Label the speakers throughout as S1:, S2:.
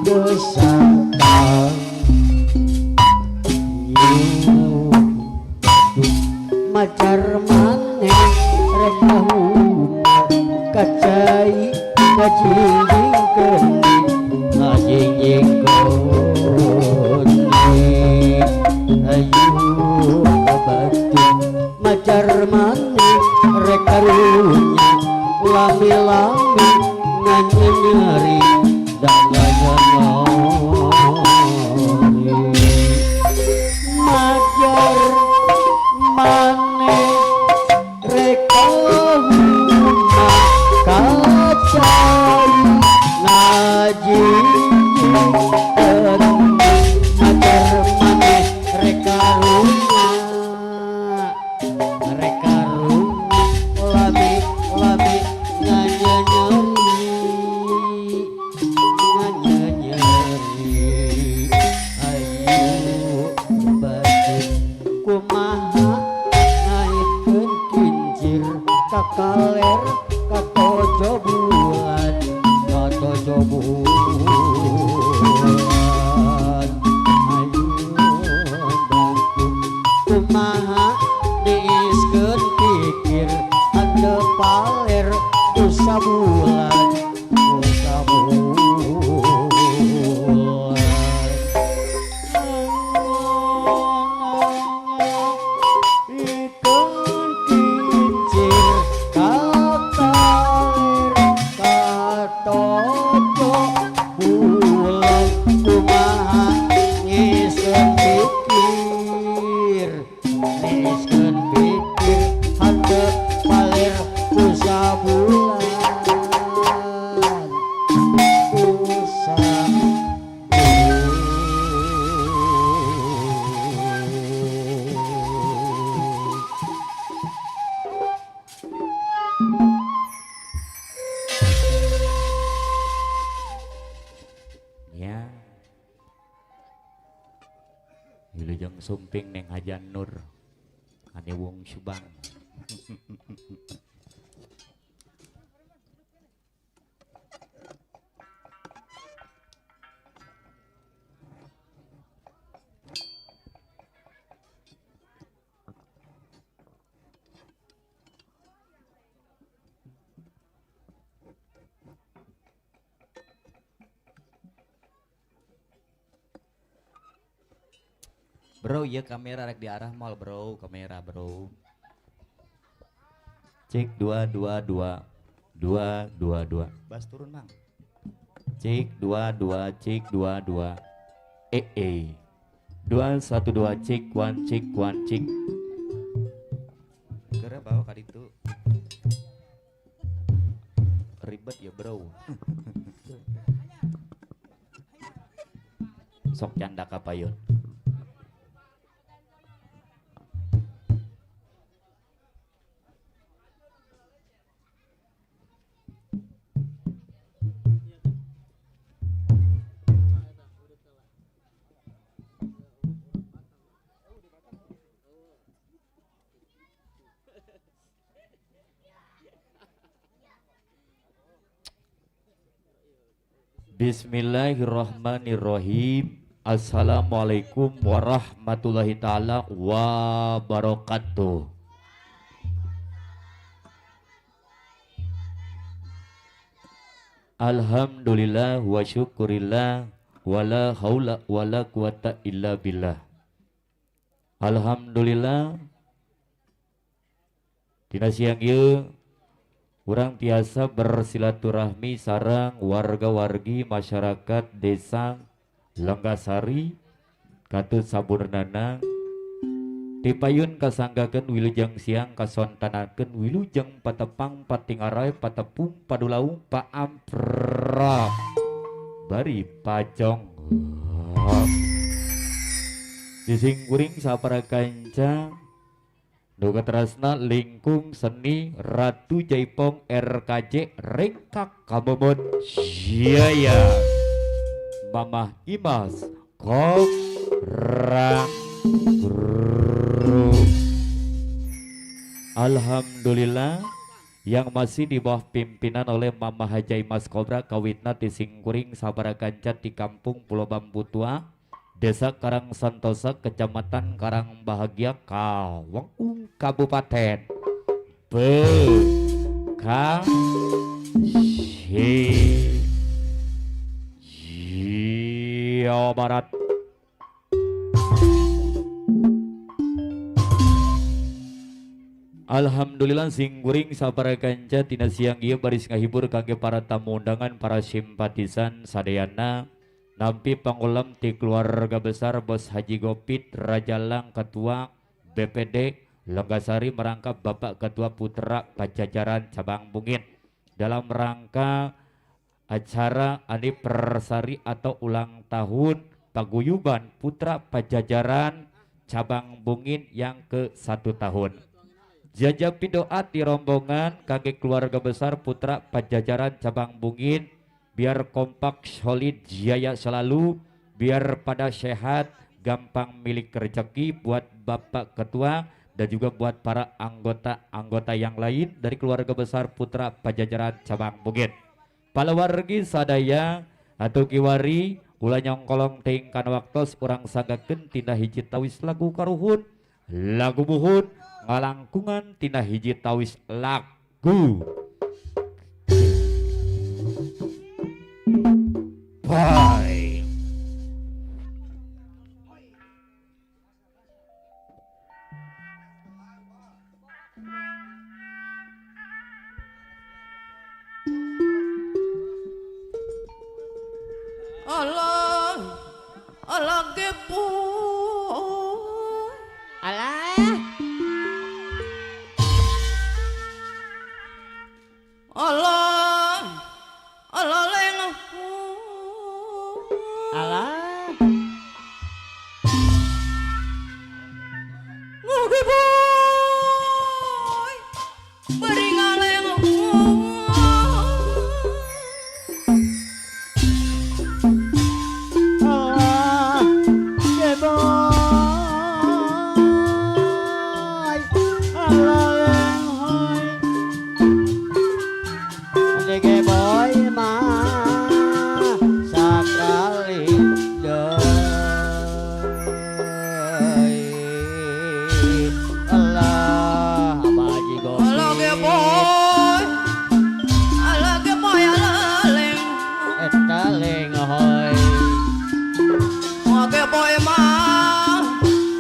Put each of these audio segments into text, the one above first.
S1: kesangkang macar maneh rekahuna kacai ngajingjingkeun ngajingjingkeun ayu kabatu macar maneh rekarunya lami-lami nganyeri dan nganyeri majar maneh rekahuna kacai ngajingjingkeun majar maneh rekarunya lami-lami nganyeri ayu batu kumaha naikeun kincir kakaler katojo bulan ayu batu kumaha diiskeun pikir handeup paler usa bulan ikeun kincir kakaler katojo bulan kumaha ngiskeun pikir handeup paler usa bulan ya wilujeng sumping neng Hajan Nur ane wong Subang bro iya kamera rek diarah mal bro kamera bro cek 222 bas turun mang cek 22 cek 22 212 cek 1 cek 1 cek kira bawa kali itu ribet ya bro sok canda kapayun Bismillahirrahmanirrahim. Assalamualaikum warahmatullahi ta'ala wabarakatuh. Alhamdulillah wa syukurillah wala haula wala quwata illa billah. Alhamdulillah dina siang ieu urang tiasa bersilaturahmi sareng warga-wargi masyarakat desa Lenggasari Katut Saburnana dipayun kasanggakeun wilujeng siang kasontanakeun wilujeng patepang patingarai patepung padulaung paampra bari pajong dising kuring sapara kanca Duga Tresna Lingkung Seni Ratu Jaipong RKJ Rekak Kamobot Jaya Mamah Imas Kok Rang Alhamdulillah yang masih di bawah pimpinan oleh Mama Hajai Mas Kobra kawitna di Singkuring Sabaragancat di Kampung Pulau Bambu Tua, Desa Karang Santosa, Kecamatan Karang Bahagia, Kawangun, Kabupaten Bekasi, Jawa Barat. Alhamdulillah singkuring sabaraganca tina siang ieu baris ngahibur kangge para tamu undangan, para simpatisan sadayana nampi pangulam ti keluarga besar Bos Haji Gopit Rajalang Ketua BPD Longgasari merangkap Bapak Ketua Putra Pajajaran Cabang Bungin dalam rangka acara aniversari atau ulang tahun paguyuban Putra Pajajaran Cabang Bungin yang ke-1 tahun. Jajapi doa di rombongan kaki keluarga besar Putra Pajajaran Cabang Bungin biar kompak solid jaya selalu, biar pada sehat gampang milik rezeki buat Bapak Ketua dan juga buat para anggota-anggota yang lain dari keluarga besar Putra Pajajaran Cabang Bungin. Palawargi sadaya atau kiwari ulah nyongkolong tingkan waktos urang sanggakeun tina hiji tawis lagu karuhun, lagu buhun ngalangkungan tina hiji tawis lagu bye.
S2: Allah Allah gepo
S3: Alah,
S2: Allah Allah leng
S3: alah,
S2: gepo beri ngaleng
S3: alah, keboy, alah leng hoy, adege boy mah sakali deui, alah Haji Gopit.
S2: Allah gepo Allah gepo Allah leng
S3: Eta leng hoy.
S2: Age boy mah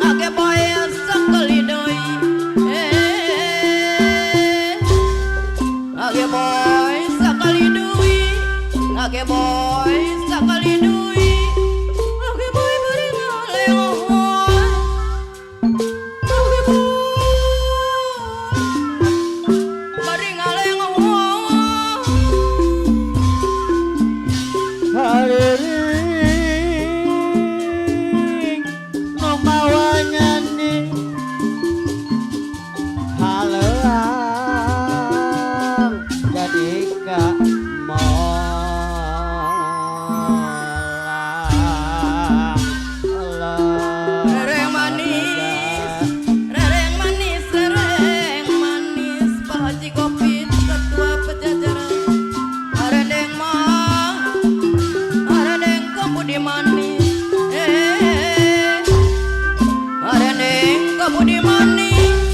S2: age boy sakali deui age boy sakali deui age boy sakali deui age boy beri ngaleng age boy beri ngaleng
S3: Hariring nu mawa nyanyi haleang jadi ka molang Allah
S2: Rereng manis, rereng manis, rereng manis, Pak Haji Gopit Ketua Pajajaran. Arendeng mah, arendeng kebudi manis, arendeng kebudi manis,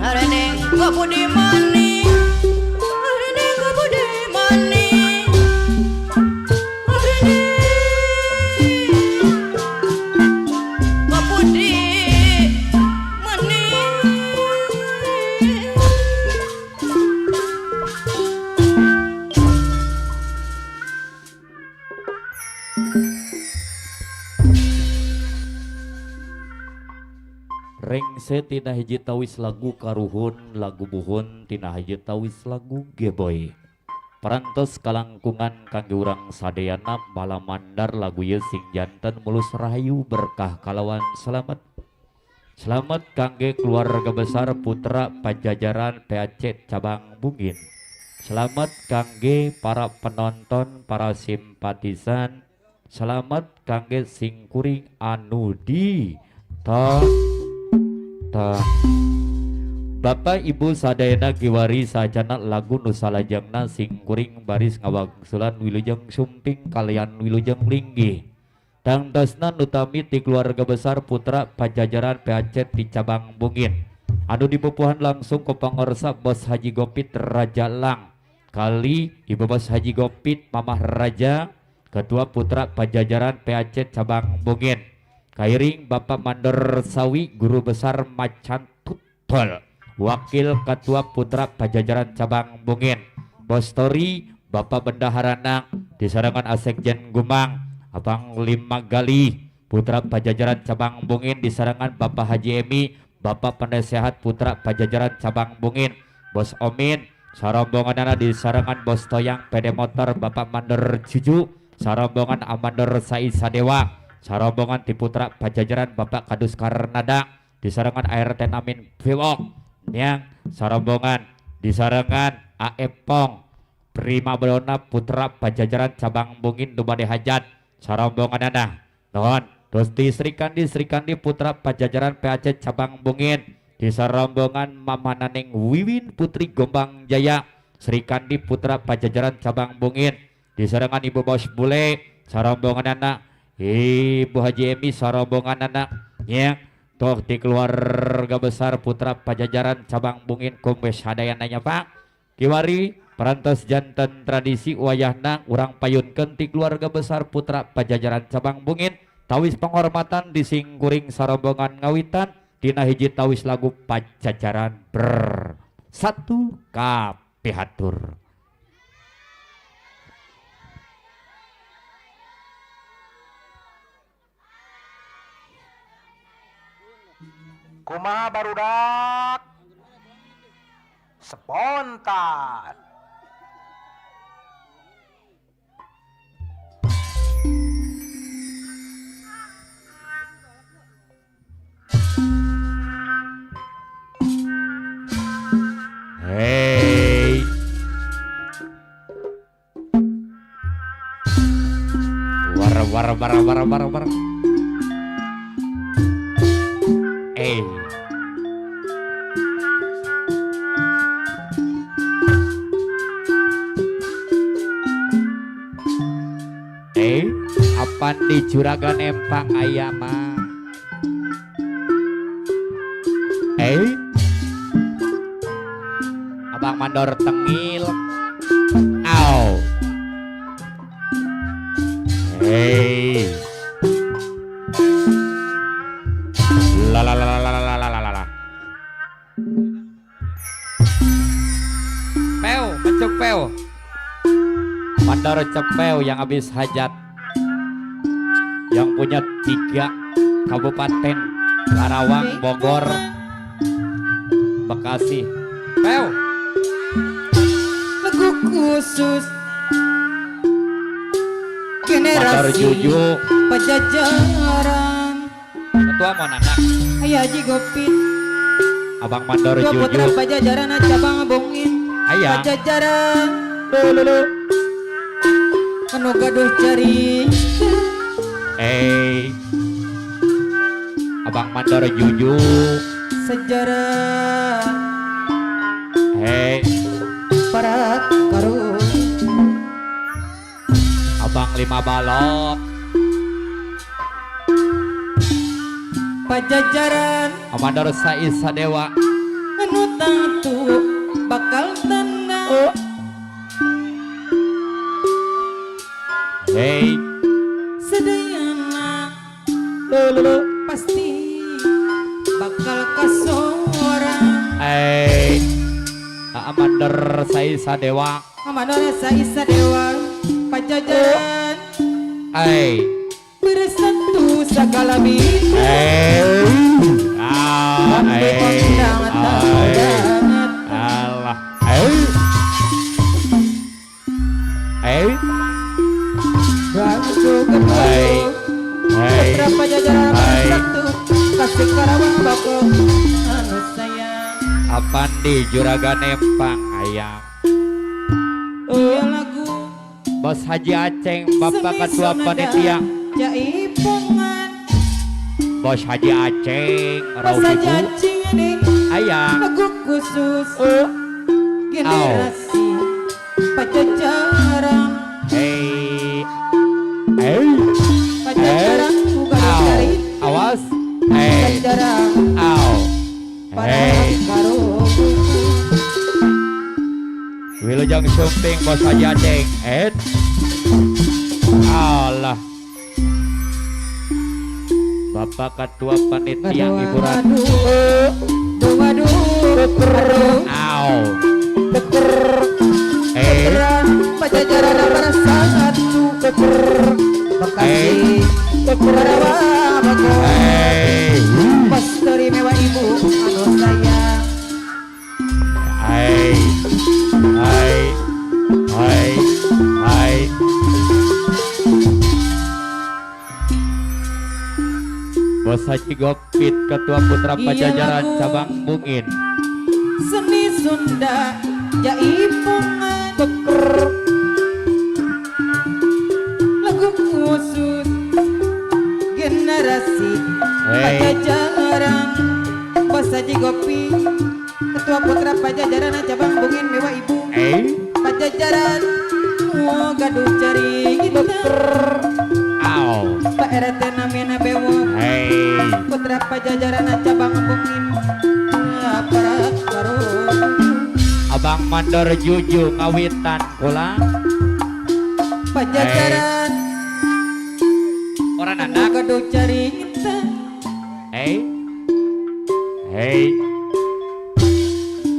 S2: arendeng kebudi manis, arendeng kebudi manis, arendeng kebudi
S1: Rengse tina hiji tawis lagu karuhun, lagu buhun tina hiji tawis lagu geboy. Parantos kalangkungan kangge urang sadayana malamandar lagu ieu sing janten mulus rahayu berkah kalawan selamat. Selamat kangge keluarga besar Putra Pajajaran PAC Cabang Bungin. Selamat kangge para penonton, para simpatisan. Selamat kangge singkuring anu di ta Bapak Ibu sadayana kiwari sajana lagu nusalajengna sing kuring baris ngawangsulan wilujeng sumping kalian wilujeng linggih. Dangdasna nutami ti keluarga besar putra Pajajaran PAC di cabang Bungin. Anu dipupuhan langsung ke pangorsa Bos Haji Gopit Raja Lang. Kali Ibu Bos Haji Gopit Mamah Raja, Ketua Putra Pajajaran PAC cabang Bungin. Kairing Bapak Mandor Sawi Guru Besar Macan Tutol. Wakil Ketua Putra Pajajaran cabang Bungin. Bos Tori Bapak Bendaharana disarangan Asekjen Gumang. Abang Lima Gali Putra Pajajaran cabang Bungin disarangan Bapak Haji Emi Bapak Penasehat Putra Pajajaran cabang Bungin. Bos Omin sarombonganana disarangan Bos Toyang PD Motor Bapak Mandor Juju. Sarombongan Amandor Sai Sadewa. Sarombongan ti Putra Pajajaran Bapak Kadus Karnada disarangan ART Namin Bewok. Yang sarombongan disarangan Aepong Prima Belona Putra Pajajaran cabang Bungin Dumade Hajat. Sarombongan anak non Dosti Sri Kandi Putra Pajajaran PAC cabang Bungin. Di sarombongan Mama Naneng Wiwin Putri Gombang Jaya. Sri Kandi Putra Pajajaran cabang Bungin. Di sarangan Ibu Bos Bule. Sarombongan anak Ibu Haji Emi. Sarombongan anak ya toh di keluarga besar Putra Pajajaran cabang Bungin kumbes hadayananya Pak kiwari perantos jantan tradisi wayahna urang payunkeun ti keluarga besar Putra Pajajaran cabang Bungin tawis penghormatan di singkuring sarombongan ngawitan dina hiji tawis lagu Pajajaran bersatu kapihatur.
S3: Kumaha barudak spontan.
S1: Hey war hey apaan di Juragan Empang ayama Abang Mandor Tengil au hey la la la la la la la la la Peu mencuk Peu Mandor Cepeu yang habis hajat yang punya 3 kabupaten Karawang, Bogor, Bekasi. Peu
S2: Lagu khusus
S1: Mandor
S2: generasi
S1: Juju
S2: Pajajaran
S1: ketua Monana
S2: Ayah Haji Gopit
S1: Abang Mandor
S2: Ketua Putra
S1: Juju
S2: Pajajaran cabang Bungin
S1: ayah
S2: Pajajaran
S1: lulu
S2: anu gaduh cari
S1: Abang Mandor Juju
S2: sejarah para karun
S1: Abang Lima Balok
S2: Pajajaran
S1: Mandor Sai Sadewa
S2: anu tatu bakal tenang sedayana pasti bakal kasorang
S1: Mandor Sai Sadewa
S2: Mandor Sai Sadewa Pajajaran bersatu segala bintang
S1: Allah
S2: Bangsu kembali Putra Pajajaran bersatu kasih Karawang bakal anu sayang
S1: apaan di Juragan Empang ayam
S2: iya lagu
S1: Bos Haji Aceng Bapak Ketua Panitia
S2: Jaipongan
S1: Bos Haji Aceng
S2: Bos Haji Aceng
S1: Aya.
S2: lagu khusus generasi Pajajaran.
S1: Hey.
S2: Pajajaran bukan
S1: Au.
S2: dari
S1: Awas. Hey.
S2: Pajajaran
S1: Au.
S2: para
S1: Hey.
S2: karo
S1: Wilujeng sumping bos aja deng. Allah. Bapak ketua panitia hiburan.
S2: aduh
S1: Au. Eh.
S2: Pajajaran para satu Bekasi Barawa Bogor
S1: Eh.
S2: Pasteri mewah ibu anu sayang.
S1: Hai. Hai. Hai. Hai. Bos Haji Gopit Ketua Putra Pajajaran
S2: Iya,
S1: Cabang Bungin.
S2: Seni Sunda Jaipungan lagu khusus generasi
S1: Hey.
S2: Pajajaran. Bos Haji Gopi Ketua Putra Pajajaran Cabang Bungin mewah ibu Pajajaran. Oh gaduh cari kita
S1: Au.
S2: Pak RT namina bewok
S1: Hey.
S2: Putra Pajajaran Cabang Bungin para karo
S1: Abang Mandor Juju ngawitan kula.
S2: Pajajaran.
S1: Orang anak.
S2: Gaduh cari kita
S1: Hey. Hey.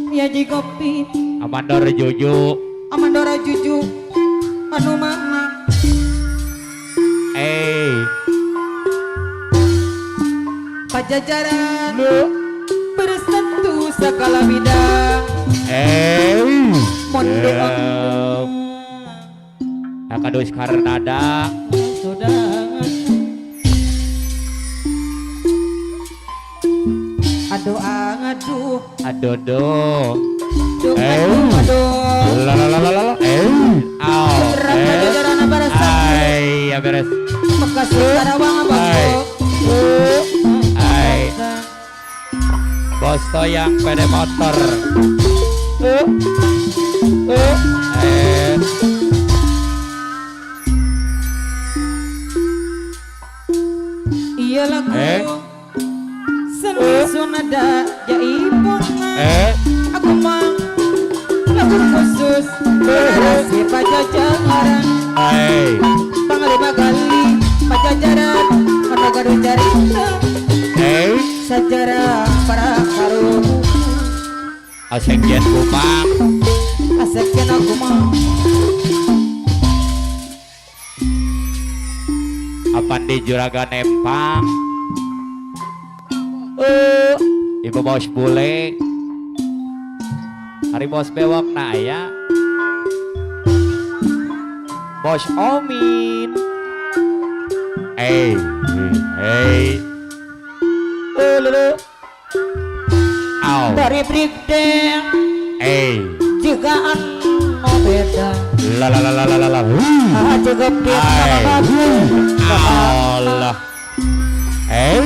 S2: ya Haji Gopi
S1: Amandor Juju.
S2: Amandora Juju anu mana
S1: Hey.
S2: Pajajaran bersatu segala bidang
S1: Hey.
S2: mondo
S1: Akadus Karnada.
S2: sudah aduh aduh
S1: Adodo.
S2: aduh aduh
S1: Lalalala. Au.
S2: Putra Pajajaran bersatu
S1: Ay, ya beres.
S2: Bekasi Karawang
S1: Hai.
S2: Bogor.
S1: Hai. Bos Toyang pede motor.
S2: Iya lagu
S1: Eh.
S2: seni sunada jaipungan. Aku mang lagu khusus generasi Pajajaran.
S1: Hai.
S2: Panglima Gali Pajajaran kata gaduh carita
S1: Hey.
S2: sejarah para karo
S1: Asekjen Kumang.
S2: asekin aku mang
S1: Apandi Juragan Empang. Ibu bos bule. Hari bos bewok na ya. Bos Omin. Hey. Hey. Au.
S2: dari Brigden
S1: Hey.
S2: jika anu beda
S1: La.
S2: aja gede
S1: Hai. Allah. Hey.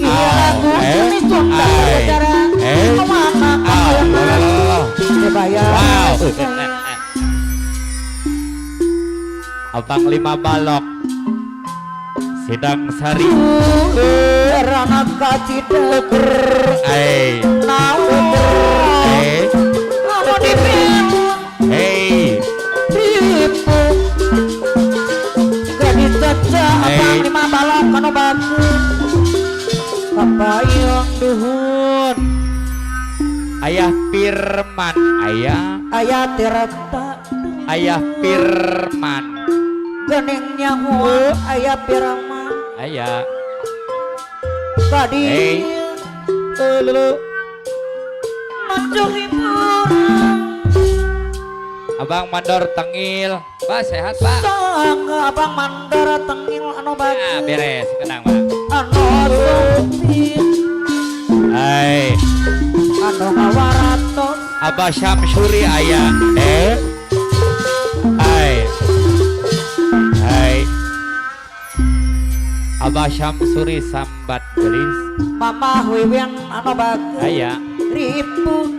S2: iya lagu seni Sunda Pajajaran kemana
S1: La.
S2: dibayar
S1: Wow. Abang 5 balok. Sidang Sari.
S2: Rana kacidek
S1: Hey.
S2: naon
S1: Hey.
S2: anu dipimpin
S1: Hey.
S2: tipu gadis saja abang 5 balok anu bagus kapayang duhun
S1: Ayah Firman.
S2: ayat tirata
S1: Ayah Firman.
S2: geningnya huang ayat pirama
S1: Ayah.
S2: gadis
S1: Hey.
S2: mancung hiburan
S1: Abang Mandor Tengil. Pak sehat Pak.
S2: sangga abang mandara tengil anu
S1: Ya
S2: bagus
S1: beres. Tenang Pak.
S2: anu sumpit
S1: Hai.
S2: anu ngawaratos
S1: Abah Syamsuri ayah. Hai. Hai. Abah Syamsuri sambat gelis.
S2: mama wiwin anu bagus
S1: Ayah.
S2: ribut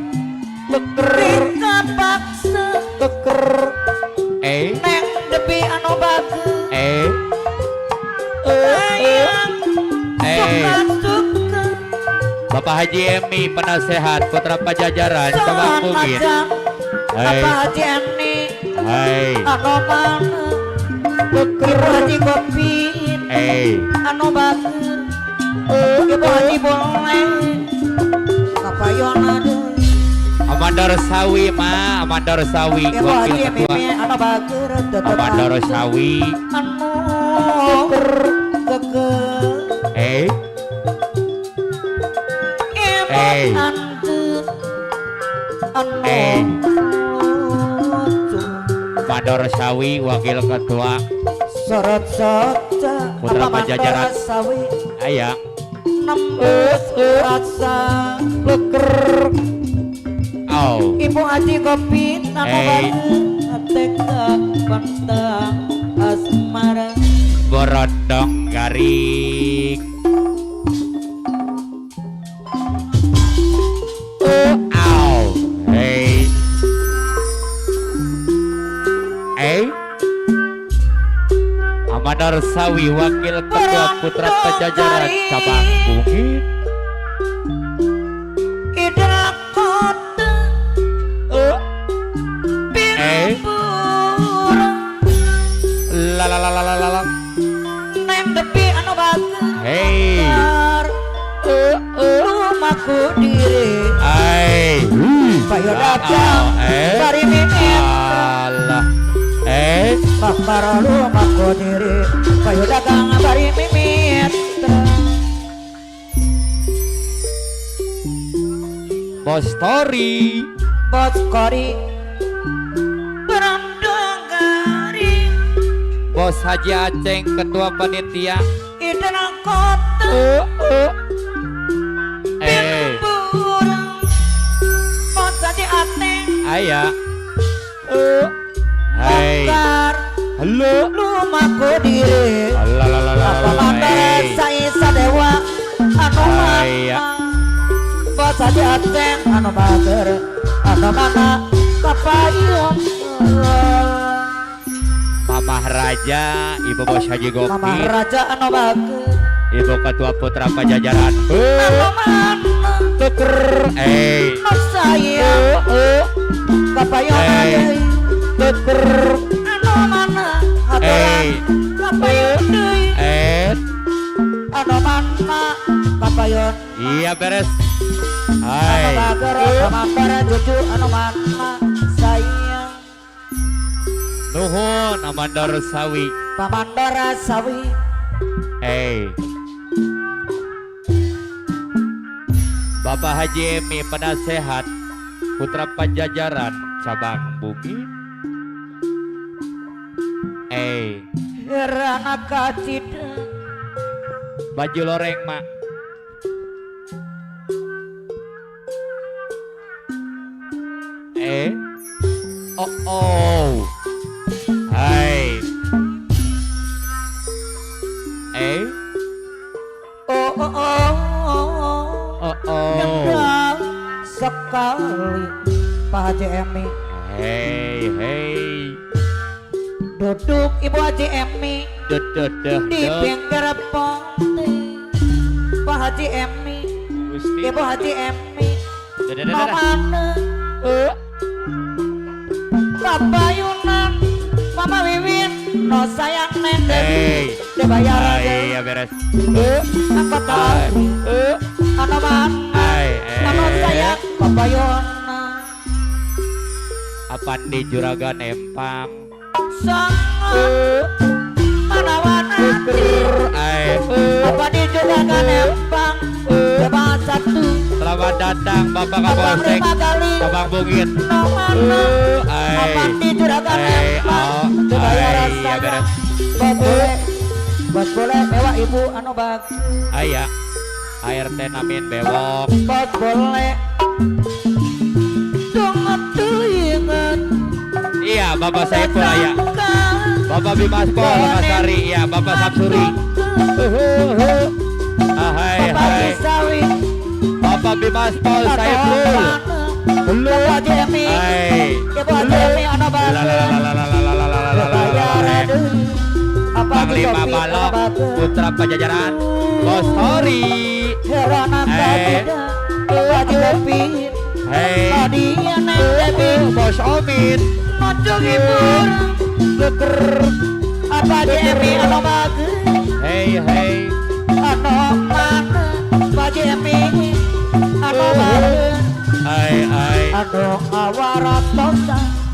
S2: Rika paksa Neng depi anu bagus Ayang suka-suka
S1: Bapak Haji Emi penasehat Putra Pajajaran Cabang Bukit.
S2: Bapak Haji Emi anu mana Ibu Haji Kopin anu bagus Ibu Haji boleh kapayona deui
S1: Amanda Rosawi ma Amanda Rosawi
S2: Ibu Haji Emi anu bagus
S1: Amanda Rosawi
S2: anu gegel
S1: Amanda Rosawi Wakil Ketua
S2: sorot
S1: Putra Pajajaran Aya
S2: nembus rasa leker Ibu Haji Kopi nama bagus teka pantang asmara
S1: Borodong garing Amanda Rosawi Wakil Ketua Putra Pajajaran Cabang Bukit.
S2: Idrak kota
S1: La
S2: neng depi anu bagus rumahku diri payo dagang bari mimitra bakar rumahku diri payo dagang bari mimitra
S1: Bos Tori
S2: bos kori berandogari
S1: Bos Haji Aceng Ketua Panitia
S2: idrak kota bos Haji Aceng
S1: Aya
S2: bakar
S1: halo
S2: rumahku diri apa mandara saya sadewa anu mana bos Haji Aceng anu bager anu mana kapayun
S1: Mamah Raja Ibu Bos Haji Gopi
S2: Mamah Raja anu bager
S1: Ibu Ketua Putra Pajajaran
S2: anu mana
S1: tuker
S2: saya kapayun
S1: tuker
S2: anu mana aturan kapayun deui anu mana kapayun
S1: iya beres
S2: anu bager pamangkara cucu anu mana sayang
S1: nuhun Amanda Rosawi
S2: Pamandara sawi
S1: Bapak Haji Emi penasehat Putra Pajajaran Cabang Bukit.
S2: Rana kacida
S1: Baju loreng mak hai
S2: Gendang sekali Pak Haji Emi duduk Ibu Haji Emi di pinggir pantai Pak Haji Emi Ibu Haji Emi mamana kapayunan Mama Wiwin no sayang nendek dibayar
S1: iya beres
S2: apa tahu anu mana anu sayang kapayunan
S1: apa di Juragan Empang
S2: sangat manawan hati apa di Juragan Empang coba satu
S1: selamat datang Bapak Kapolsek Cabang Bukit
S2: apa di Juragan Empang coba ya rasanya bos boleh mewah ibu anu bagus
S1: aya ART namin bewok
S2: bos boleh dongat ingat
S1: iya Bapak Saiful aya Bapak Bimaspol Masari iya Bapak Samsuri hai
S2: Bapak Bisawi
S1: Bapak Bimas Pol Saiful.
S3: Belum aja mi.
S1: Hai.
S3: Ibu aja mi ana
S1: Panglima Balok Putra Pajajaran Bos Tori. Hei. Hei. Bos Omid.
S3: Apa aja mi ana bagus.
S1: Hei hei. Hai hai.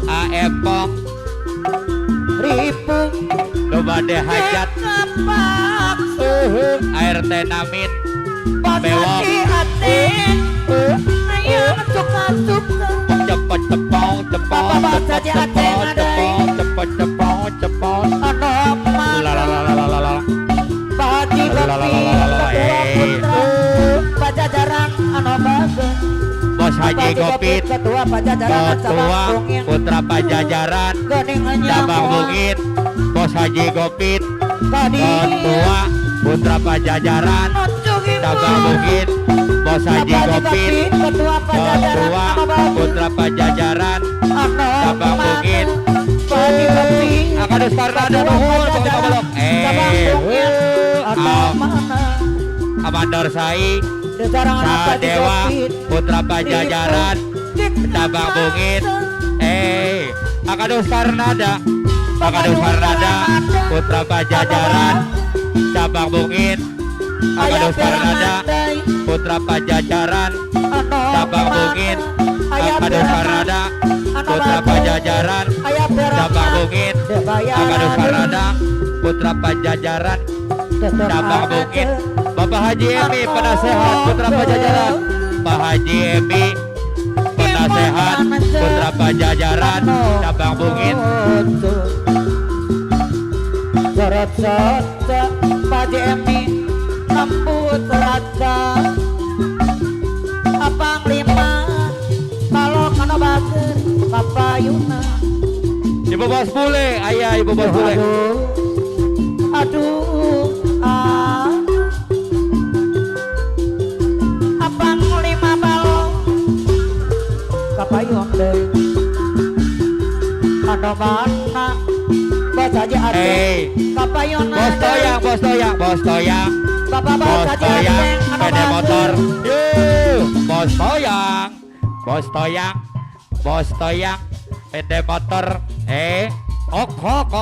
S1: Aepong Dobade hajat air tenamin bewok cepet cepong cepong cepet cepong cepong cepet cepong cepong lalalalalalala
S3: Pajajaran anu bagus
S1: Bos Haji Gopit
S3: Ketua Pajajaran
S1: Ketua Putra Pajajaran Cabang Bungin Bos Haji Gopit Ketua Putra Pajajaran Cabang Bungin Bos Haji Gopit Ketua Putra Pajajaran Cabang Bungin Akadus Karnada nuhun Pokoknya Balok Amandor Sai Sadewa Putra Pajajaran Cabang Bungin Akadus Karnada Putra Pajajaran Cabang Bungin Akadus Karnada Putra Pajajaran Cabang Bungin Akadus Karnada Putra Pajajaran Cabang Bungin Akadus Karnada Putra Pajajaran Cabang Bungin Bapak Haji Emi penasehat Putra Pajajaran Pak Haji Emi penasehat Putra Pajajaran Cabang Bungin
S3: Sorot-sorot Pak Haji Emi Nembut raja Abang lima Kalau kana bager Papayuna
S1: Ibu Bos Bule ayah Ibu Bos Bule
S3: Aduh Abang lima balong Kapayun deh Ada mana Bos Haji Ate Kapayun
S1: Bos Toyang Bos Toyang
S3: Bapak Bos
S1: Bos
S3: Haji
S1: Toyang
S3: Ate
S1: Pede motor Bos Toyang Bos Toyang Pede motor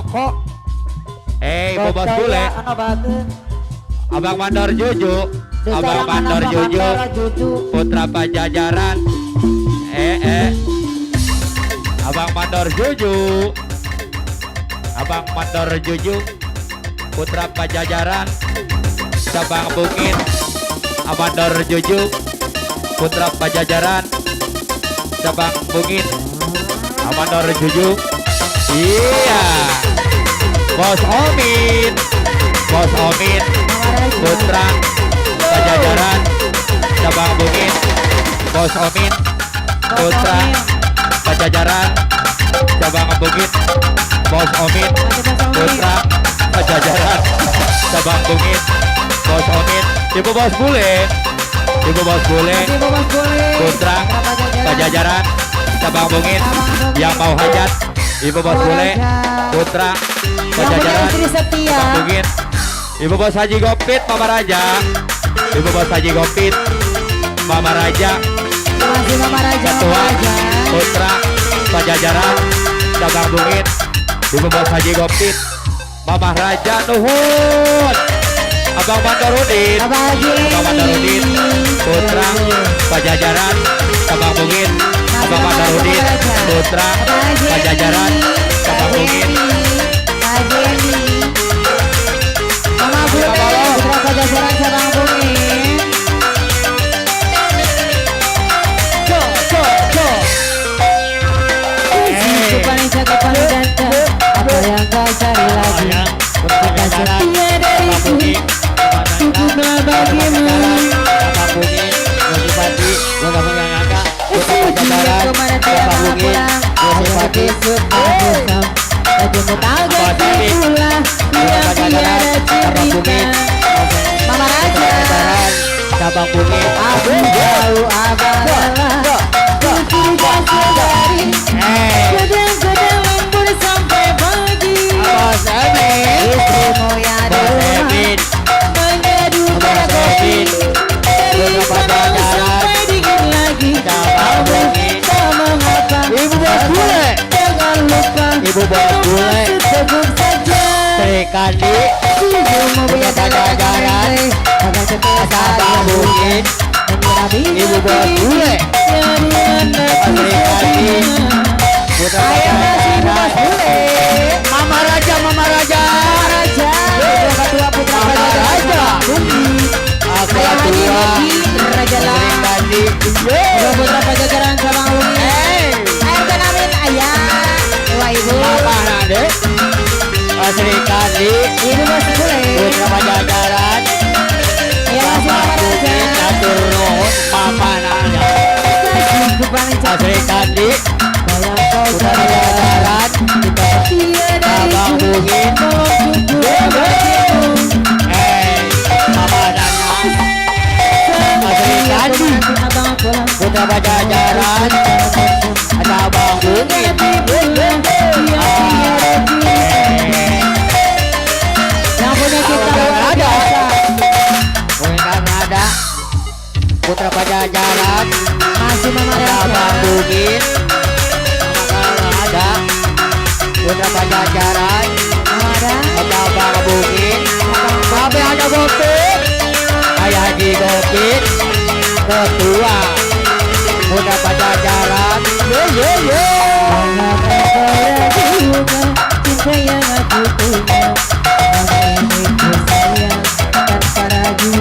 S1: Kok Ibu Bos Bule Abang Mandor Juju Abang Mandor Juju Putra Pajajaran Abang Mandor Juju Abang Mandor Juju Putra Pajajaran Cabang Bungin Amandor Juju Putra Pajajaran Cabang Bungin Amandor Juju iya Bos Omid Putra Pajajaran Cabang Bungin Bos Omid Putra Pajajaran Cabang Bungin Bos Omid Putra Pajajaran Cabang Bungin Bos Omid Ibu Bos Bule Putra Pajajaran Cabang Bungin yang mau hajat Ibu Bos Bule Putra Pajajaran Cabang Bungin Ibu Bos Haji Gopit Mama Raja Ibu Bos Haji Gopit Mama Raja Ketua Putra Pajajaran Cabang Bungin Ibu Bos Haji Gopit Mama Raja nuhun Abang Mandorudin Putra Pajajaran Cabang Bungin Abang Mandorudin Putra Pajajaran Cabang Bungin
S3: Mama Bule Putra Pajajaran Cabang Bungin Apa yang kau cari lagi Ketika setia dariku Sempurna bagimu Kemana tiada pulang Ada besok aku Jemput agar pulang Biar tiada cerita Mama Raja
S1: Cabang Bungin
S3: Aku jauh Ibu bos bule
S2: Sebut saja
S3: Sri Kandi
S2: Mau punya
S3: Pajajaran Sabang Bukit Ibu bos bule Sri Kandi Putra Pajajaran Mama Raja
S2: Mama Raja Ketua Putra
S3: Mama Raja Aku tua
S2: Raja
S3: Sri
S2: lah
S3: Kandi
S2: Ketua Putra Pajajaran Sabang Bukit RT Namin ayah Wah ibu
S3: Mama Nade Sri Kandi
S2: Ibu bos bule
S3: Putra Pajajaran
S2: Ya masih Mama Raja
S3: Catur Nuhun Mama Nada
S2: Kupang
S3: Sri Kandi
S2: Bayang kau
S3: Putra Pajajaran Sabang Bukit Mama Nada Sri Kandi Putra Pajajaran Sabang Bukit
S2: Yang punya kita luar
S3: Ada.
S2: biasa
S3: Bukan ada Putra Pajajaran
S2: Masih Mama
S3: Sabang
S2: Raja
S3: Bukit ada Putra Pajajaran
S2: Ada
S3: Sabang Bukit Sampai ada Gopit Ayah Haji Gopit Ketua Putra Pajajaran ye
S2: Cinta yang aku punya Mama ini ku sayang Tanpa ragu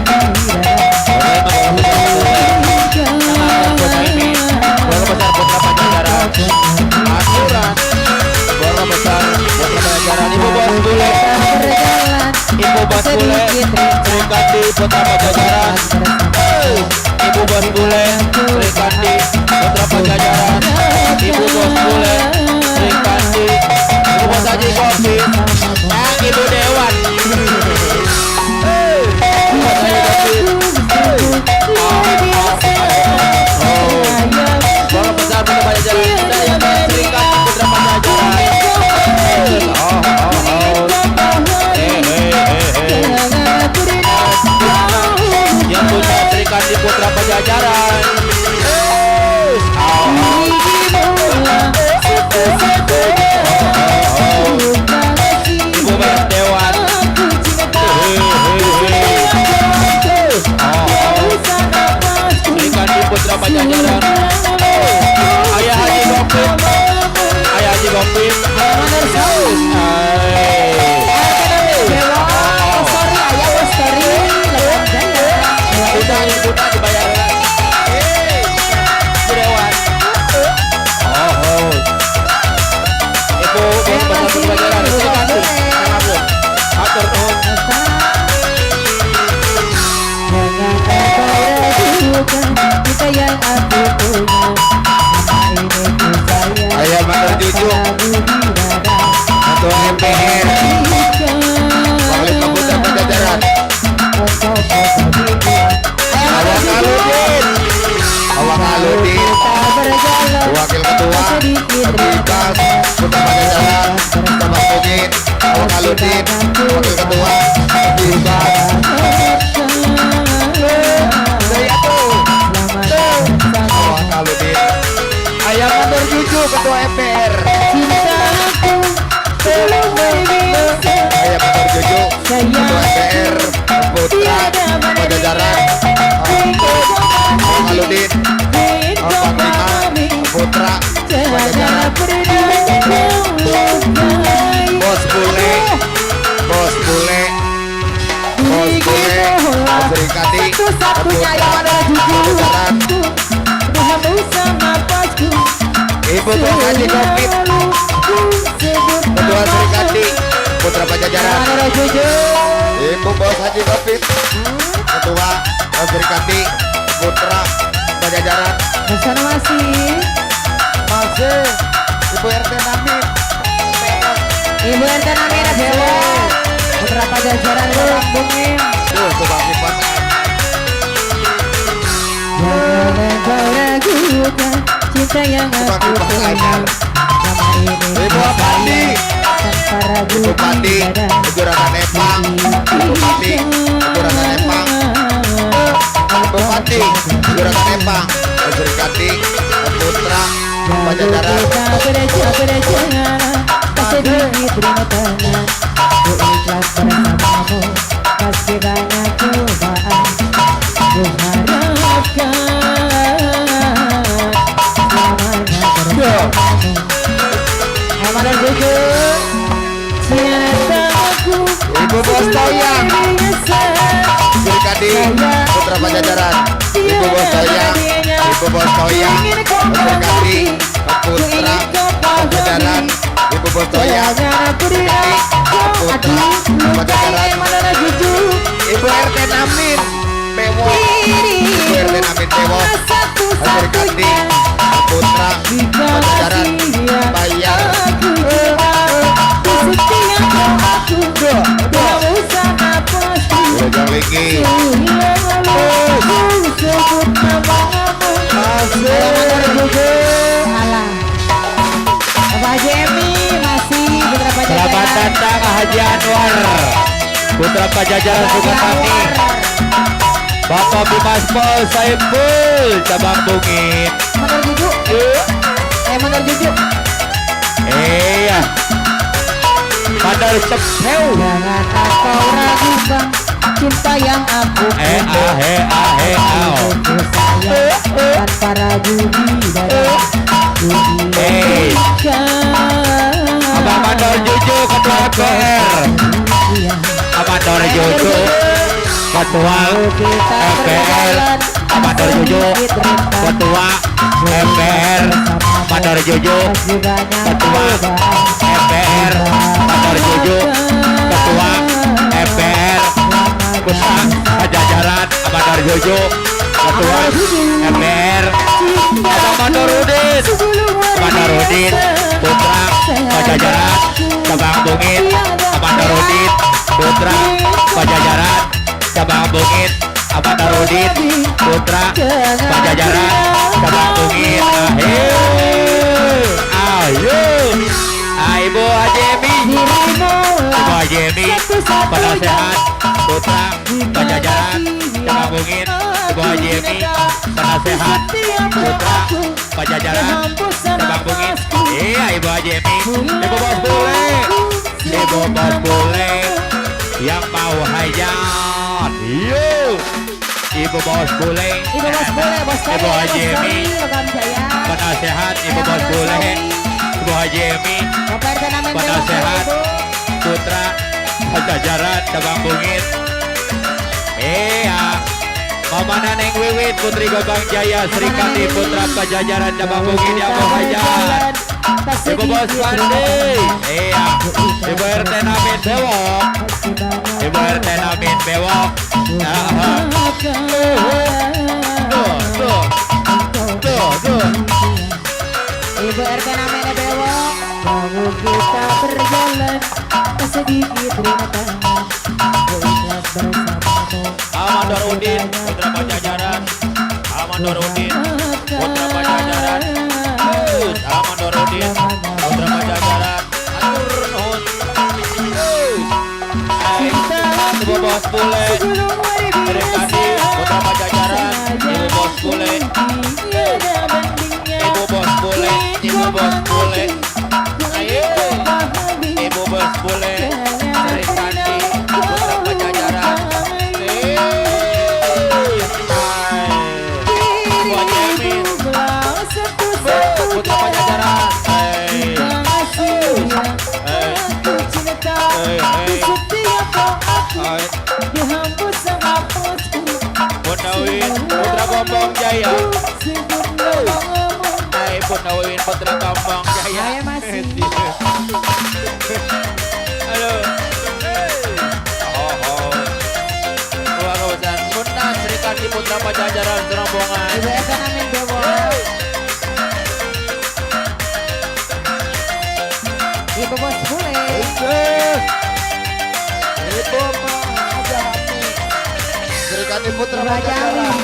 S3: Besar Putra Pajajaran Aturan Keluarga besar Putra Pajajaran Ibu bos bule Ibu bos bule Sri Kandi Putra Pajajaran Ibu bos bule Sri Kandi Putra Pajajaran Ibu bos bule Sri Kandi Ibu bos Haji Gopit Ibu Dewan Ibu bos Haji Gopit Keluarga besar Putra Pajajaran Saya Sri Kandi Putra Pajajaran Yang punya Sri Kandi Putra Pajajaran Ibu Bayang Dewan Sri Kandi Putra Pajajaran Ayah Haji Gopit Ayah Haji Gopit Udah dibayar Ibu Dewan Ibu bos besar Pajajaran Sri Kandi Atur nuhun
S2: Kita yang aku punya Mama ini ku sayang
S3: Ayah Matur Juju Ketua MPR Wakil Putra Pajajaran Awak Aludin Awak Aludin Wakil Ketua Komunitas Putra Pajajaran Sabang Bukit Awak Aludin Wakil Ketua Komunitas Saya tuh Awak Aludin Ayah Matur Juju Ketua MPR Ayah Matur Juju Ketua MPR Putra Pajajaran Awak Aludin Panglima Putra Pajajaran Bos bule Bos bule Bos bule Sri Kandi
S2: Satu-satunya yang ada
S3: Pajajaran Ibu bos Haji Gopit Ketua Sri Kandi Putra Pajajaran Ibu bos Haji Gopit Ketua Sri Kandi Putra Pajajaran
S2: Bersama masih
S3: Ibu RT Namin
S2: Ibu RT Namira Dewa Putra Pajajaran Bungin
S3: tuh tukang kipas
S2: Jangan kau ragukan cinta yang aku punya Selama ini
S3: Ibu Pandi
S2: tanpa ragu
S3: Ibu Pandi Kejuragan Nepang Ibu Pandi Kejuragan Nepang Ibu Pandi Kejuragan Nepang Sri Kandi Putra Pajajaran
S2: sedikit rintangan ku ikhlas bersamamu meski banyak cobaan ku harapkan selamanya bersamamu Aman jujur cintaku
S3: Ibu Bos Toyang Srikandi Putra Pajajaran Ibu Bos Toyang Ibu Bos Toyang Srikandi Putra Pajajaran Ibu Bos Toyang Srikandi Putra Pajajaran Ibu RT Namin Bewo Ibu RT Namin Bewo Srikandi Putra Pajajaran Bayar Udah lagi
S2: Bapak Jemi masih Putra Pajajaran.
S1: Selamat datang Haji Anwar Putra Pajajaran Sukatani. Bapak Bimas Pol Saiful cabang Bungit.
S2: Mandor Juju. Mandor Juju.
S1: Iya. Mandor Sepeu.
S2: Jangan kau ragukan cinta yang aku Aku sayang tanpa ragu di dalam
S1: Abang Mandor Juju Ketua MPR. Mandor Juju Ketua MPR. Mandor Juju Ketua MPR. Mandor Juju Ketua MPR. Mandor Juju Ketua MPR. Putra Pajajaran Mandor Juju Ketua MPR. Abang Mandorudin Mandorudin Putra Pajajaran cabang Bungit. Mandorudin Putra Pajajaran cabang Bungit. Mandorudin Putra Pajajaran cabang Bungit. Ayo Ibu Hajemi Ibu Hajemi penasehat Putra Pajajaran cabang Bungit. Ibu Hajemi penasehat Putra Pajajaran cabang Bungit. Iya Ibu Hajemi. Ibu Bos Bule. Ibu Bos Bule yang mau hajat. Yo Ibu Bos Bule.
S2: Ibu Bos Bule, Bos Kari,
S1: Ibu Hajemi
S2: Logam Jaya.
S1: penasehat Ibu Bos Bule. Ibu Hajemi
S2: Bapak RT Namen Dewa,
S1: penasehat
S2: Ibu.
S1: Putra Pajajaran cabang Bungit. Iya Mama Naneng Wiwit Putri Gobang Jaya Srikandi Putra Pajajaran cabang Bungit yang mau hajat. Ibu Bos Pandi. Iya Ibu RT Namin Bewok. Ibu RT Namin Bewok. Tuh.
S2: Ibu RT namanya Dewa. Mau kita berjalan sedikit rintangan ku ikhlas bersamamu.
S1: Mandorudin Putra Pajajaran. Mandorudin Putra Pajajaran. Mandorudin Putra Pajajaran. Atur nuhun. Ibu Bos Bule Srikandi Putra Pajajaran. Ibu Bos Bule. Ibu Bos Bule. Ibu Bos Bule. Ayo Ibu Bos Bule Srikandi Putra Pajajaran. Ibu Hajemi Putra Pajajaran. Punawin Putra Gombong Jaya. Punawin Putra Gombong Jaya.
S2: Saya masih.
S1: Halo. Keluarga besar Punta Srikandi Putra Pajajaran Serombongan.
S2: Ibu RT namanya Dewa. Ibu Bos Bule.
S3: Ibu Hajami Srikandi Putra Pajajaran.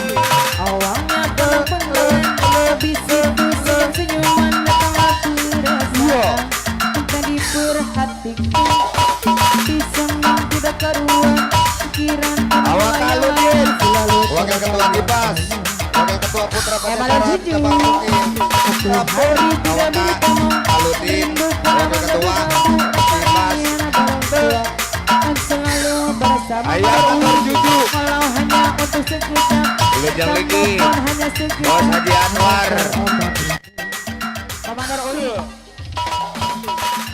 S2: Awalnya terpenuh lebih situ senyuman datang aku rasa tak diperhatikan pisang tidak karuan pikiran
S3: Awak
S2: kamu
S3: Aludin
S2: selalu
S3: Wakil Ketua Kipas Wakil Ketua Putra
S2: Pajajaran cabang bungin Kapur Kawanan Aludin Wakil Ketua Simas selalu bersama
S3: Ayah Motor Juju
S2: kalau hanya untuk sekejap
S3: Wilujeng Ligi
S2: hanya sekejap
S3: Bos Haji Anwar
S2: Komander Uli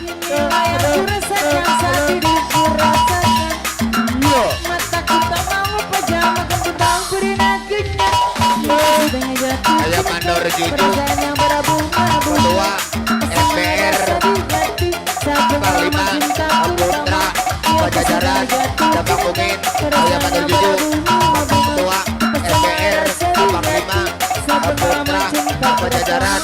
S2: inilah yang kurasakan saat diriku rasakan mata kita mau pejamakan tentang berinagenya sudah jatuh
S3: Ayah Mandor Juju
S2: perasaan yang berabung-abung
S3: Ketua MPR Panglima Putra Pajajaran cabang bungin Ayah Mandor Juju Ketua MPR Panglima Putra Pajajaran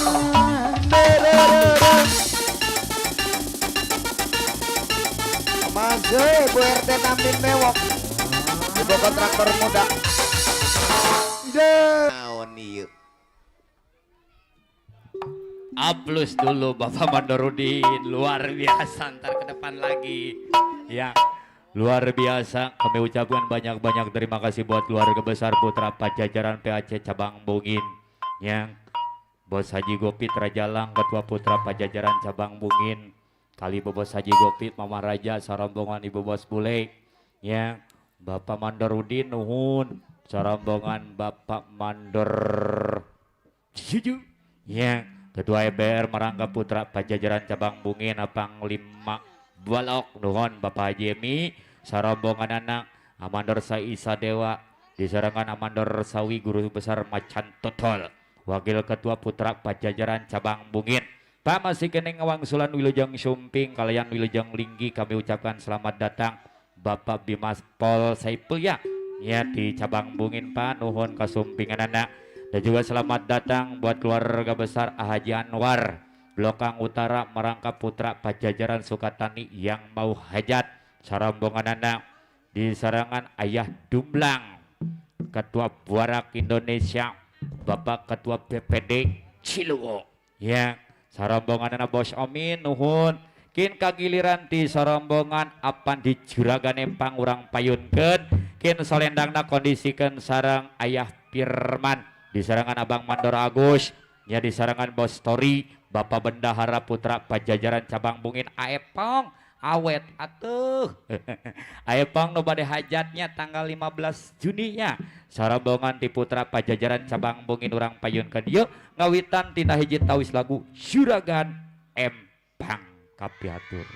S3: Masih Bu RT Namin Mewok Ibu kontraktor muda Naon ieu
S1: Aplus dulu Bapak Mandorudin, luar biasa. Ntar ke depan lagi ya, luar biasa. Kami ucapkan banyak-banyak terima kasih buat keluarga besar Putra Pajajaran PAC Cabang Bungin yang Bos Haji Gopit Rajalang, Ketua Putra Pajajaran Cabang Bungin, kali Bos Haji Gopit, Mama Raja, sarombongan Ibu Bos Bule ya, Bapak Mandorudin nuhun, sarombongan Bapak Mandor Juju ya, Ketua MPR Merangga Putra Pajajaran Cabang Bungin Panglima Balok nuhun Bapak Haji Emi, sarombongan anak Amandor Saisa Dewa, diserangan Amandor Sawi Guru Besar Macan Totol, Wakil Ketua Putra Pajajaran Cabang Bungin Pak masih keneng ngawangsulan Wilujeng Sumping kalian Wilujeng Linggi, kami ucapkan selamat datang Bapak Bimas Pol Saipul ya di Cabang Bungin Pak, nuhun kasumpingan anak. Dan juga selamat datang buat keluarga besar Haji Anwar Blokang Utara Merangka Putra Pajajaran Sukatani yang mau hajat, sarombongan anak di serangan Ayah Dumblang, Ketua Buarak Indonesia Bapak Ketua BPD Ciluwo ya, sarombongan anak Bos Omin nuhun kin kagiliran ti sarombongan apan di Juragan Empang urang payunkeun kin salendangna kondisikan sarang Ayah Firman di serangan Abang Mandor Agus ya, di serangan Bos Tori Bapak Bendahara Putra Pajajaran Cabang Bungin Aepong awet atuh Aepong nu bade hajatnya tanggal 15 Juni nya, sarombongan ti Putra Pajajaran Cabang Bungin urang payunkeun yeuh ngawitan tina hiji tawis lagu Juragan Empang kapiatur.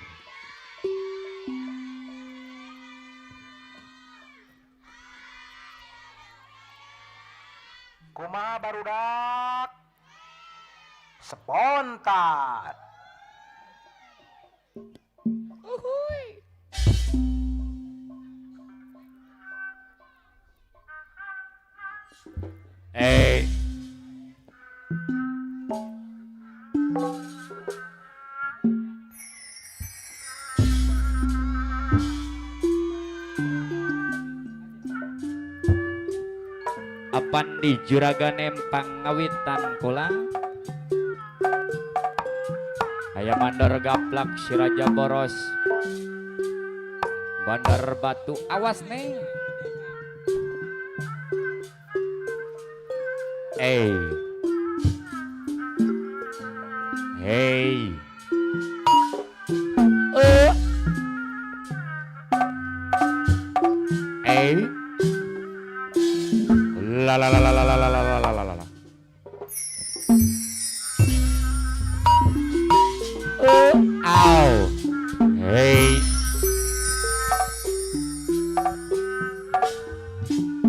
S4: Kumaha barudak spontan
S1: Apan di Juragan Empang ngawitan kula Aya Mandor Gaplak Siraja Boros Bandar Batu awas neng hey la la la la la la la la la la la. Au. Hey.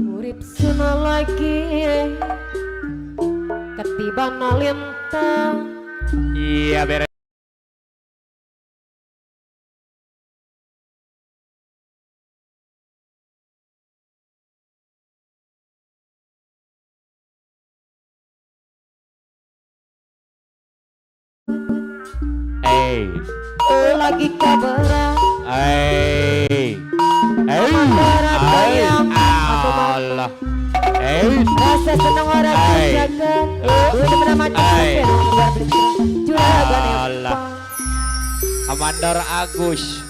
S2: Urip suna lagi ketiban lintang
S1: Iya beres.
S2: lagi kabaran
S1: Allah
S2: rasa senang orang jagat udah pernah macam Juragan Empang
S1: Amandor Agus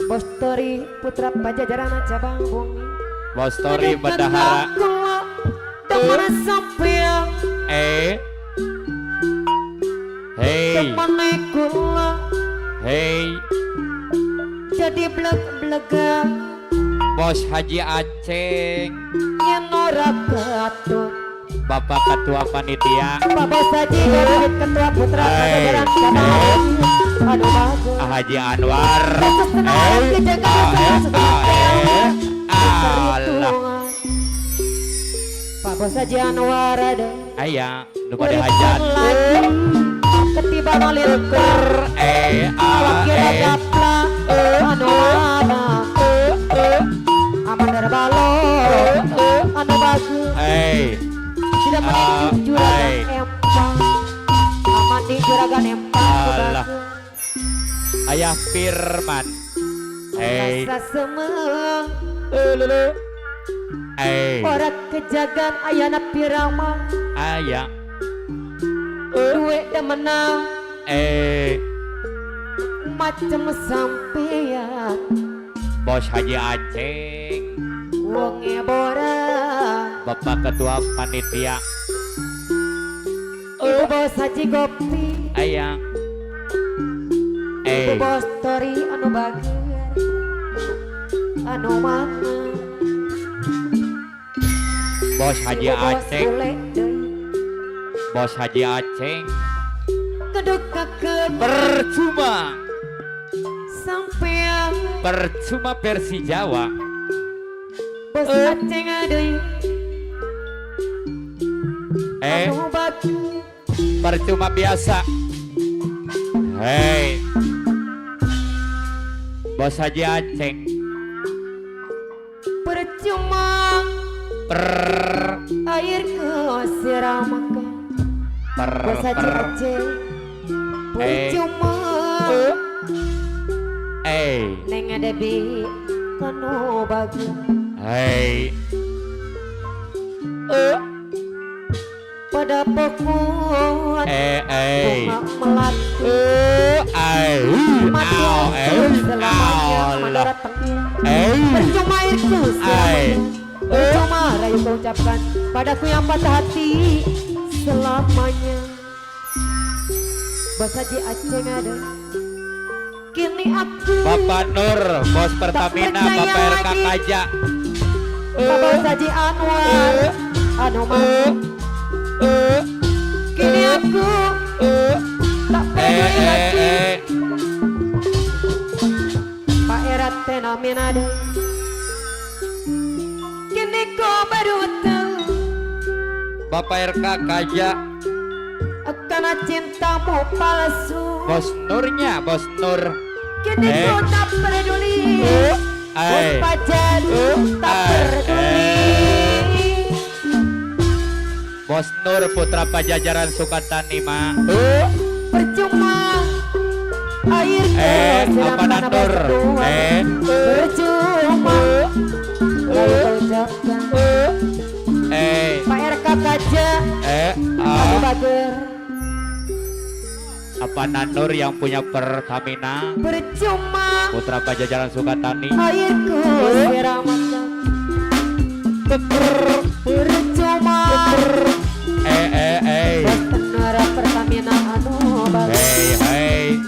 S2: Bos Tori Putra Pajajaran Cabang Bungin
S1: Bos Tori Bendahara
S2: tak merasa sampai
S1: Hei,
S2: Temane kula
S1: hei,
S2: jadi bleg-blega
S1: Bos Haji Aceng,
S2: yen ora katut.
S1: Bapak Ketua Panitia,
S2: Bapak Saji Gopit Ketua Putra Pajajaran Cabang. Aduh bagus.
S1: Haji Anwar.
S2: Kesenangan kejagaan sesuatu
S1: Allah,
S2: Pak Bos Haji Anwar ada
S1: ayah, lu pada hajat.
S2: Ketiba naliker Wakil gapla Anu mana Aman dari balon Anu bagus Tidak menit juragan empang Aman di juragan empang
S1: Allah. Ayah Firman.
S2: Rasa semeng Orang kejagaan ayana pirama
S1: Ayah.
S2: Duit dan menang Macam sampean
S1: Bos Haji Aceng,
S2: Wong ebora
S1: Bapak Ketua Panitia,
S2: Ibu Bos Haji Gopi
S1: ayah.
S2: Ibu Bos Tori anu bager Anu mana
S1: Bos Haji
S2: Ibu Bos
S1: Aceng,
S2: Bule deui.
S1: Bos Haji Aceng,
S2: Kedukakeun
S1: percuma,
S2: sampean
S1: percuma versi Jawa.
S2: Bos Aceng deui anu bagus
S1: Percuma biasa. Hei, Bos Haji Aceng,
S2: percuma air ke siramakan Bos Haji Aceng percuma Neng ada bi kanu bagus
S1: hei,
S2: pada pokok bunga melati mati selamanya mandara tengil percuma itu percuma rayu kau ucapkan padaku yang patah hati selamanya Bos Haji Aceng ada kini aku
S1: Bapak Nur, Bos Pertamina, Bapak RK Kaja,
S2: Bapak Haji Anwar anu mah kini aku tak peduli lagi Pak Erat tenamin ada kini kau baru tahu
S1: Bapak RK Kaja,
S2: karena cintamu palsu
S1: Bos Nurnya, Bos Nur,
S2: kini kau tak peduli Bos Pajan tak peduli
S1: Bos Nur Putra Pajajaran Sukatani mah.
S2: percuma air
S1: apa Nur?
S2: percuma lalu ucapkan Pak RK Kaja Anu Bager
S1: apa Nur yang punya Pertamina,
S2: percuma
S1: Putra Pajajaran Sukatani.
S2: airku siramakan percuma Bos Tenara Pertamina Anu Bager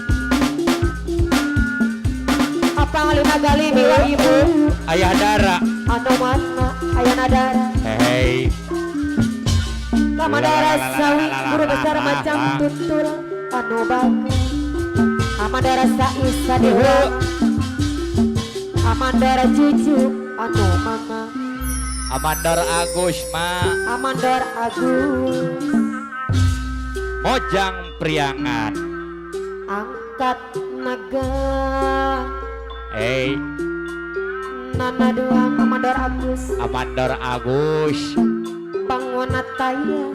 S2: apa ngaluna gali miwa ibu
S1: Ayah Dara,
S2: anu mana ayah nadara Amadara sawi guru besar macam tutul anu bagus Amadara saisa dewa Amandara cucu anu mama
S1: Amandar Agus mah,
S2: Amandar Agus
S1: Mojang Priangan.
S2: angkat naga Nana doang Amandar Agus
S1: Amandar Agus,
S2: Bangun Ataya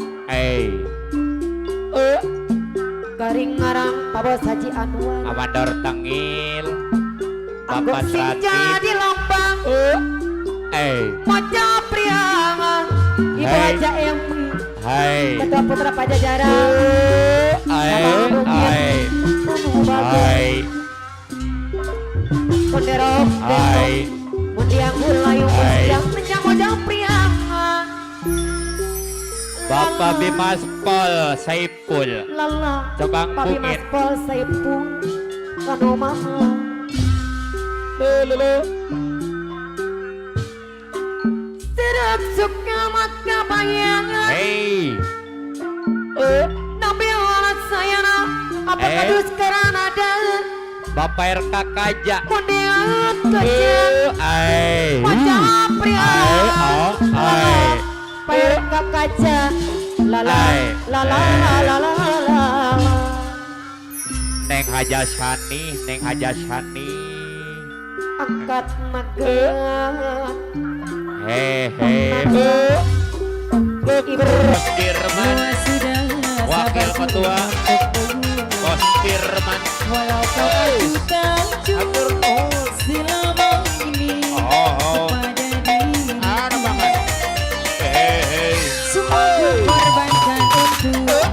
S2: Garing ngarang Pak Bos Haji Anwar
S1: Amandar Tengil,
S2: Anggok
S1: Bapak
S2: sinja
S1: Trati,
S2: di Lombang Moja Priangan Ibu Haja Emi Ketua Putra Pajajaran Abang Bukit Anu Bagus Konderok Mundiang Hulayu Mundiang Menyang Moja Priangan
S1: Bapak Bimas Pol Saipul
S5: Lala
S1: Cabang
S5: Papi
S1: Bukit.
S5: Mas Pol Saipul Kano mahal Sedap suka maka bayangan
S1: Hei
S5: Nabi alat saya na Apa
S1: Eh.
S5: kadus karena ada
S1: Bapak RK Kaja
S5: Kondiat kecil
S1: Ai
S5: Wajah pria
S1: oh ai
S5: Pair kaca Lala
S1: Ai.
S5: Lala Lala Lala
S1: Neng Hajasani Neng Hajasani
S5: Angkat magelan
S1: Hehe
S5: Ibu
S1: Dirman Wakil Ketua Bos Dirman
S2: Walau kau ajukan
S1: Atur nuhun
S2: selama ini
S1: Oh
S2: pada diri
S1: Anu banget Hehe
S2: semua ku korbankan untuk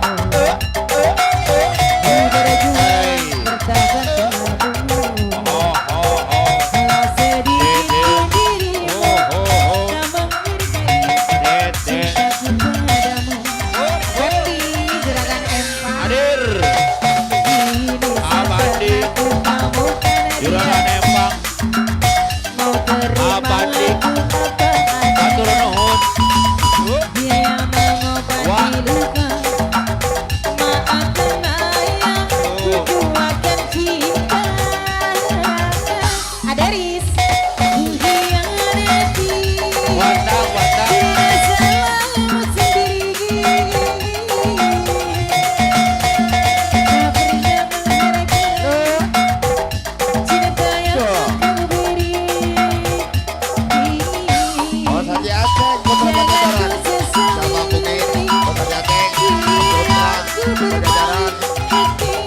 S2: berjuang bertahan denganmu
S1: Oh
S2: walau sedikit pun dirimu
S1: Oh
S2: tak menghargai
S1: Dede
S2: cintaku padamu. Bandi gerakan empang
S1: Hadir
S2: ini
S1: Abadi.
S2: aku kamu karena
S1: Juragan
S2: dia
S1: Empang
S2: mau terima
S1: Abadi.
S2: lagu apa
S1: Atur
S2: adanya.
S1: nuhun
S2: Dia yang mengobati
S1: Wah.
S2: luka. Maafkan ayah, kukuatkan cinta. Ada Riz, mengkhianati.
S1: Wandang
S2: Tidak salahmu sendiri. Tak pernah mengharapkan cinta yang kau beri.
S3: Oh saja Aceh Putra Pajajaran Sama Bukit Kota Jateng Putra Pajajaran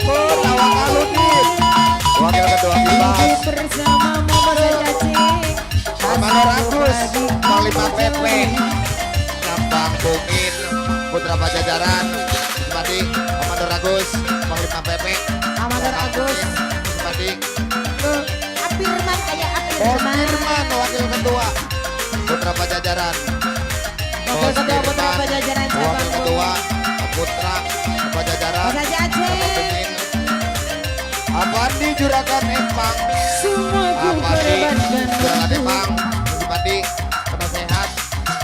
S3: Pun Awak Aludin Wakil Ketua Bimas
S2: Bersamamu bercaci
S3: Amanor Agus Panglima PP Cabang Bukit Putra Pajajaran Simpati Amanor Agus Panglima PP
S2: Amanor Agus
S3: Simpati
S2: Apirman kayak
S3: Bos
S2: Apirman
S3: Firman Wakil Ketua Putra Pajajaran
S2: Wakil Ketua Putra
S3: Firman,
S2: Pajajaran Cabang
S3: Wakil Ketua Putra Pajajaran
S2: Bos Haji Aceh
S3: Apandi Juragan Empang
S2: Semua ku
S3: Apandi Juragan
S2: korbankan
S3: Empang Simpati Penasehat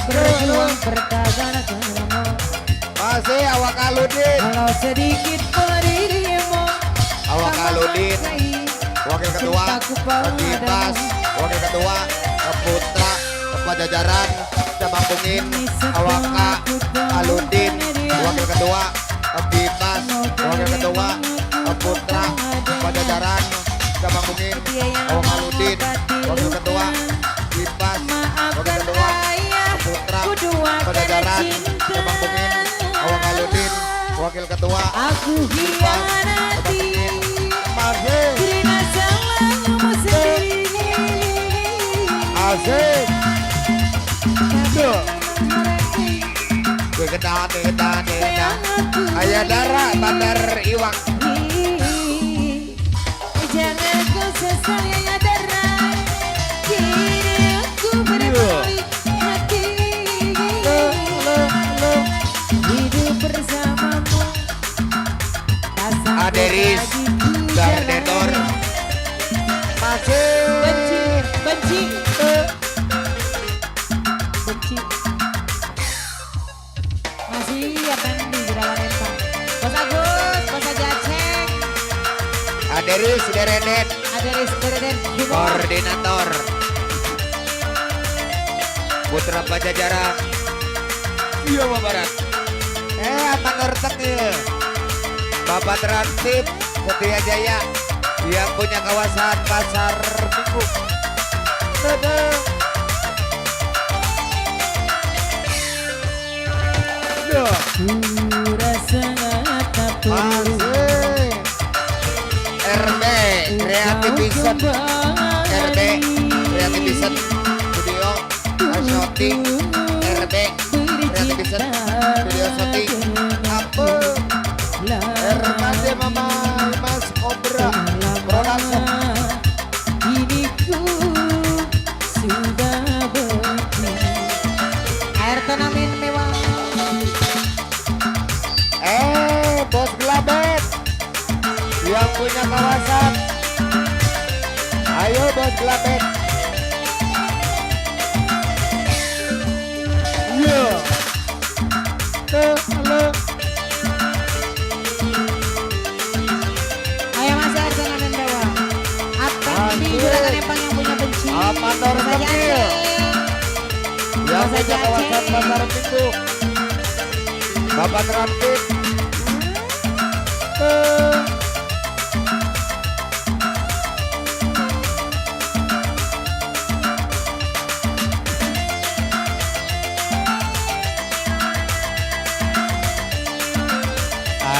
S2: Berjuang bertahan kamu
S3: Masih Awak Aludin
S2: Kalau sedikit pun dirimu
S3: Awak
S2: tak
S3: Aludin
S2: menghargai
S3: Wakil Ketua
S2: cintaku padamu.
S3: Bimas Wakil Ketua Putra Pajajaran Cabang Bungin Awak Aludin Wakil Ketua Bimas Wakil Ketua Putra Pajajaran Cabang Bungin Awak Aludin Wakil Ketua Bimas Wakil Ketua Putra Pajajaran Cabang Bungin Awak Aludin Wakil Ketua
S2: Aku hianati
S3: Masih
S2: Karena salahmu sendiri
S3: Asik Duh Kegedan Ayah darah Bandar Iwak
S2: Jangan kau sesal ya darah Kini aku berbalik hati Hidup bersamamu Tak sampai
S3: Aderis
S2: lagi ku
S3: Gardenor
S2: jalan.
S3: Masih
S2: Benci, benci, benci. Masih akan di gerakan empang. Bos Agus, Bos Haji Aceh,
S3: Aderis Deredet
S2: ada Rizky Humor.
S3: Koordinator Putra Pajajaran Jawa Barat Amanor Tengil Bapak Transip Setia Jaya yang punya kawasan Pasar Minggu Dadah. Duh.
S2: Ku rasa tak perlu
S3: Masih RB Creative Vision RB Creative Vision Studio Shooting RB Creative Vision Studio Shooting apa Hermade Mama Mas Cobra Production
S2: Ini ku sudah benci. Air tanamin mewah
S3: yang punya kawasan. Ayo bos gelapet. Iya. Halo.
S2: Ayo Mas Arjan dan Dewa. Apa di juragan Empang yang punya benci?
S3: Mandor
S2: Bos Haji
S3: Kecil.
S2: Aceh.
S3: Yang
S2: Bos Haji
S3: punya kawasan
S2: Aceh.
S3: Pasar Minggu. Bapak Transit.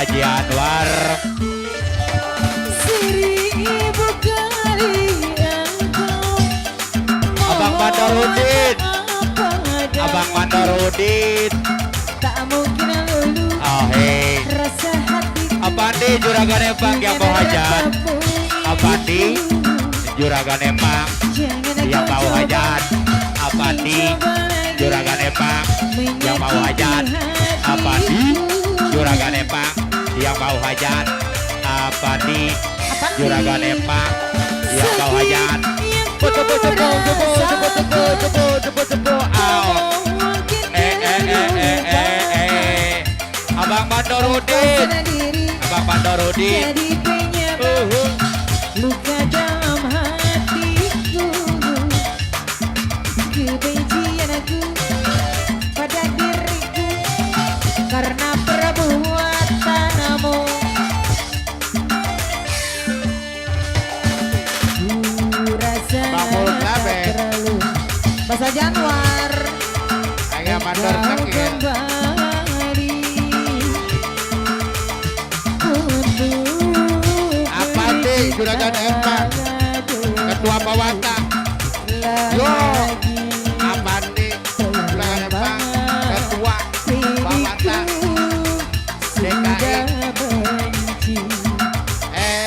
S1: Haji Anwar.
S2: Seribu kali engkau
S1: Abang Mandorudin. Abang Mandorudin.
S2: tak mungkin lulu
S1: Oh hei.
S2: rasa hati
S1: Apandi juragan Empang yang mau hajat. Apandi juragan Empang yang mau hajat. Apandi juragan Empang yang mau hajat. Apandi juragan Empang yang mau hajat. Apandi juragan Empang yang mau hajat. Cepo. Abang Mandorudin. Abang Mandorudin.
S2: jadi penyebab luka dalam hatiku, kebencian aku pada diriku karena perbuatanmu. Ku rasa
S3: Bangul
S2: tak
S3: Ngabe.
S2: terlalu Bahasa Januar
S3: Kayak Mandor
S2: kau
S3: Kecil.
S2: kembali untuk
S3: Apa nih juragan Empang? Ketua Pawata. Yo. Apa nih juragan Empang? Ketua Pawata. DKI.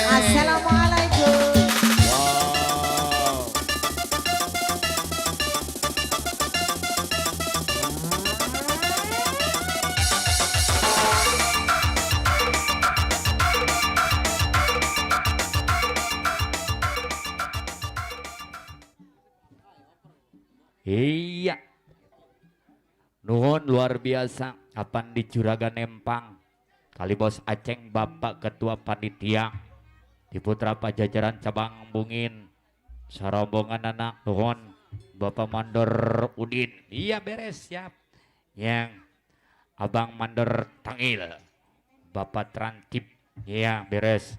S2: Assalamualaikum.
S3: Wow.
S1: Iya. Nuhun luar biasa. Kapan di Juragan Empang. Kali bos Aceng Bapak Ketua Panitia. Di Putra Pajajaran Cabang Bungin. Sarombongan anak nuhun. Bapak Mandor Udin. Iya beres siap. Yang Abang Mandor Tangil. Bapak Trantip. Iya beres.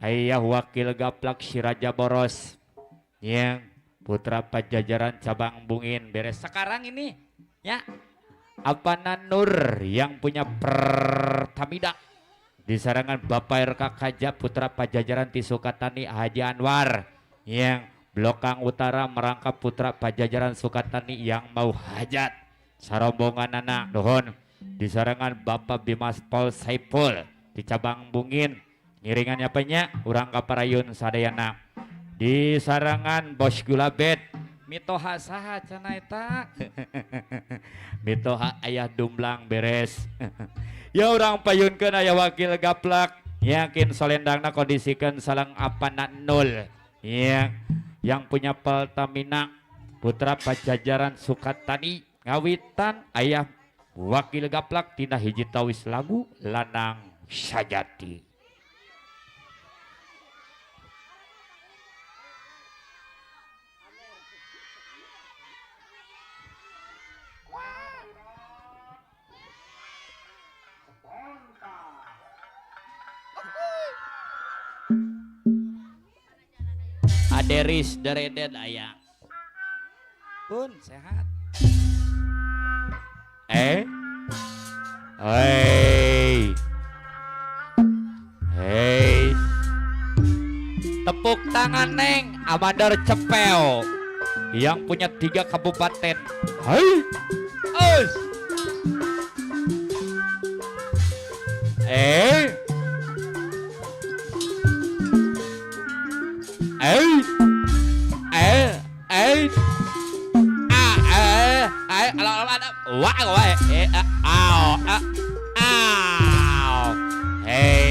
S1: Ayah Wakil Gaplak Siraja Boros. Yang Putra Pajajaran Cabang Bungin beres sekarang ini ya. Apana Nur yang punya Pertamida di sarangan Bapak RK Kaja Putra Pajajaran Tisukatani Haji Anwar yang Blokang Utara merangkap Putra Pajajaran Sukatani yang mau hajat sarombongan anak dohon di sarangan Bapak Bimas Pol Saipul di Cabang Bungin ngiringannya apanya urang kaparayun sadayana di sarangan Bos Gulabet mitoha saha cenah eta mitoha ayah dumblang beres ya urang payunkeun aya wakil gaplak yakin solendangna kondisikeun salang apana nul ya yang punya Pertamina Putra Pajajaran Sukatani ngawitan ayah wakil gaplak tina hiji tawis lagu lanang sajati. Aderis deredet ayah. Pun sehat. Hei. Hei. Tepuk tangan Neng Amadar Cepel yang punya 3 kabupaten. Hai. Us.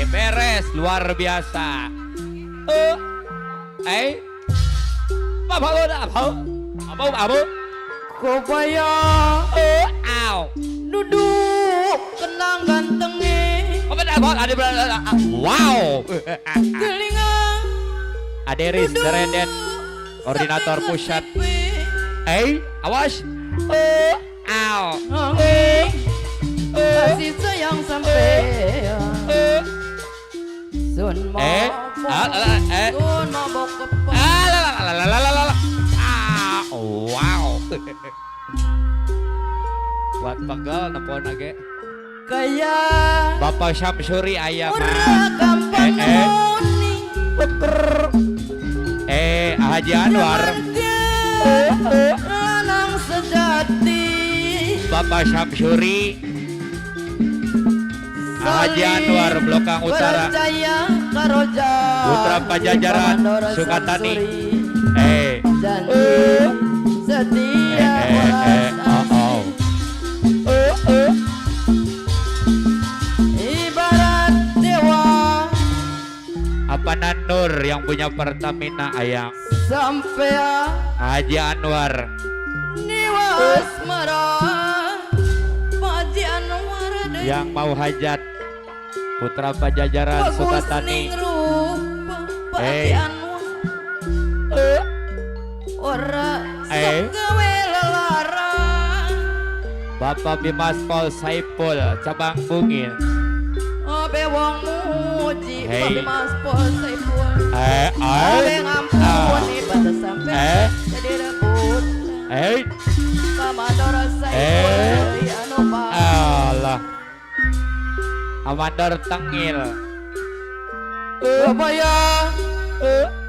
S3: Beres luar biasa. Apa?
S2: Kubaya
S3: Aw.
S2: duduk kenang gantengnya
S3: Wow.
S2: gelingan
S3: Aderis Dereden koordinator pusat. Awas. Aw.
S2: kasih sayang sampai sun mabok kepa
S3: Wow. Buat pegal nepon lagi.
S2: kaya
S3: Bapak Syamsuri ayam.
S2: ora gampang nemoni
S3: Haji Anwar.
S2: lanang sejati
S3: Bapak Syamsuri. Haji Anwar Blokang Utara.
S2: percaya karoja
S3: Putra Pajajaran Sukatani.
S2: janji setia welas asih. Ibarat dewa
S3: Apa Nur yang punya Pertamina ayam.
S2: sampai
S3: Haji Anwar.
S2: niwa asmara Paji Anwar deui.
S3: Yang mau hajat Putra Pajajaran
S2: Bagus
S3: Sukatani.
S2: ning rupa Paji Anwar ora sok gawe lelarang.
S3: Bapak Bimas Pol Saipul cabang Bungil.
S2: Abe wong muji
S3: Hey.
S2: Mas Pol Saipul. Abe ngampuni batas sampai jadi rebut. Pamador Saipul di anu pak.
S3: Allah. Amandar Tengil.
S2: Kebaya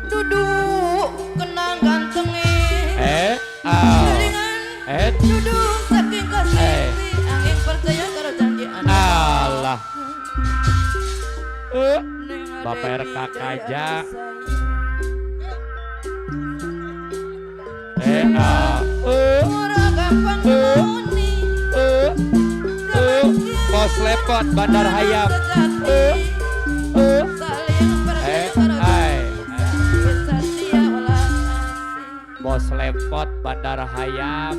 S2: duduk kenang gantengnya. Gelingan duduk saking kasih angin percaya karo janji anak.
S3: Allah. Bapak RK Kaja.
S2: Ora gampang nemoni.
S3: Pos Lepot Bandar Hayam.
S2: Saling percaya karo janji setia welas asih.
S3: Bos Lepot Bandar Hayam.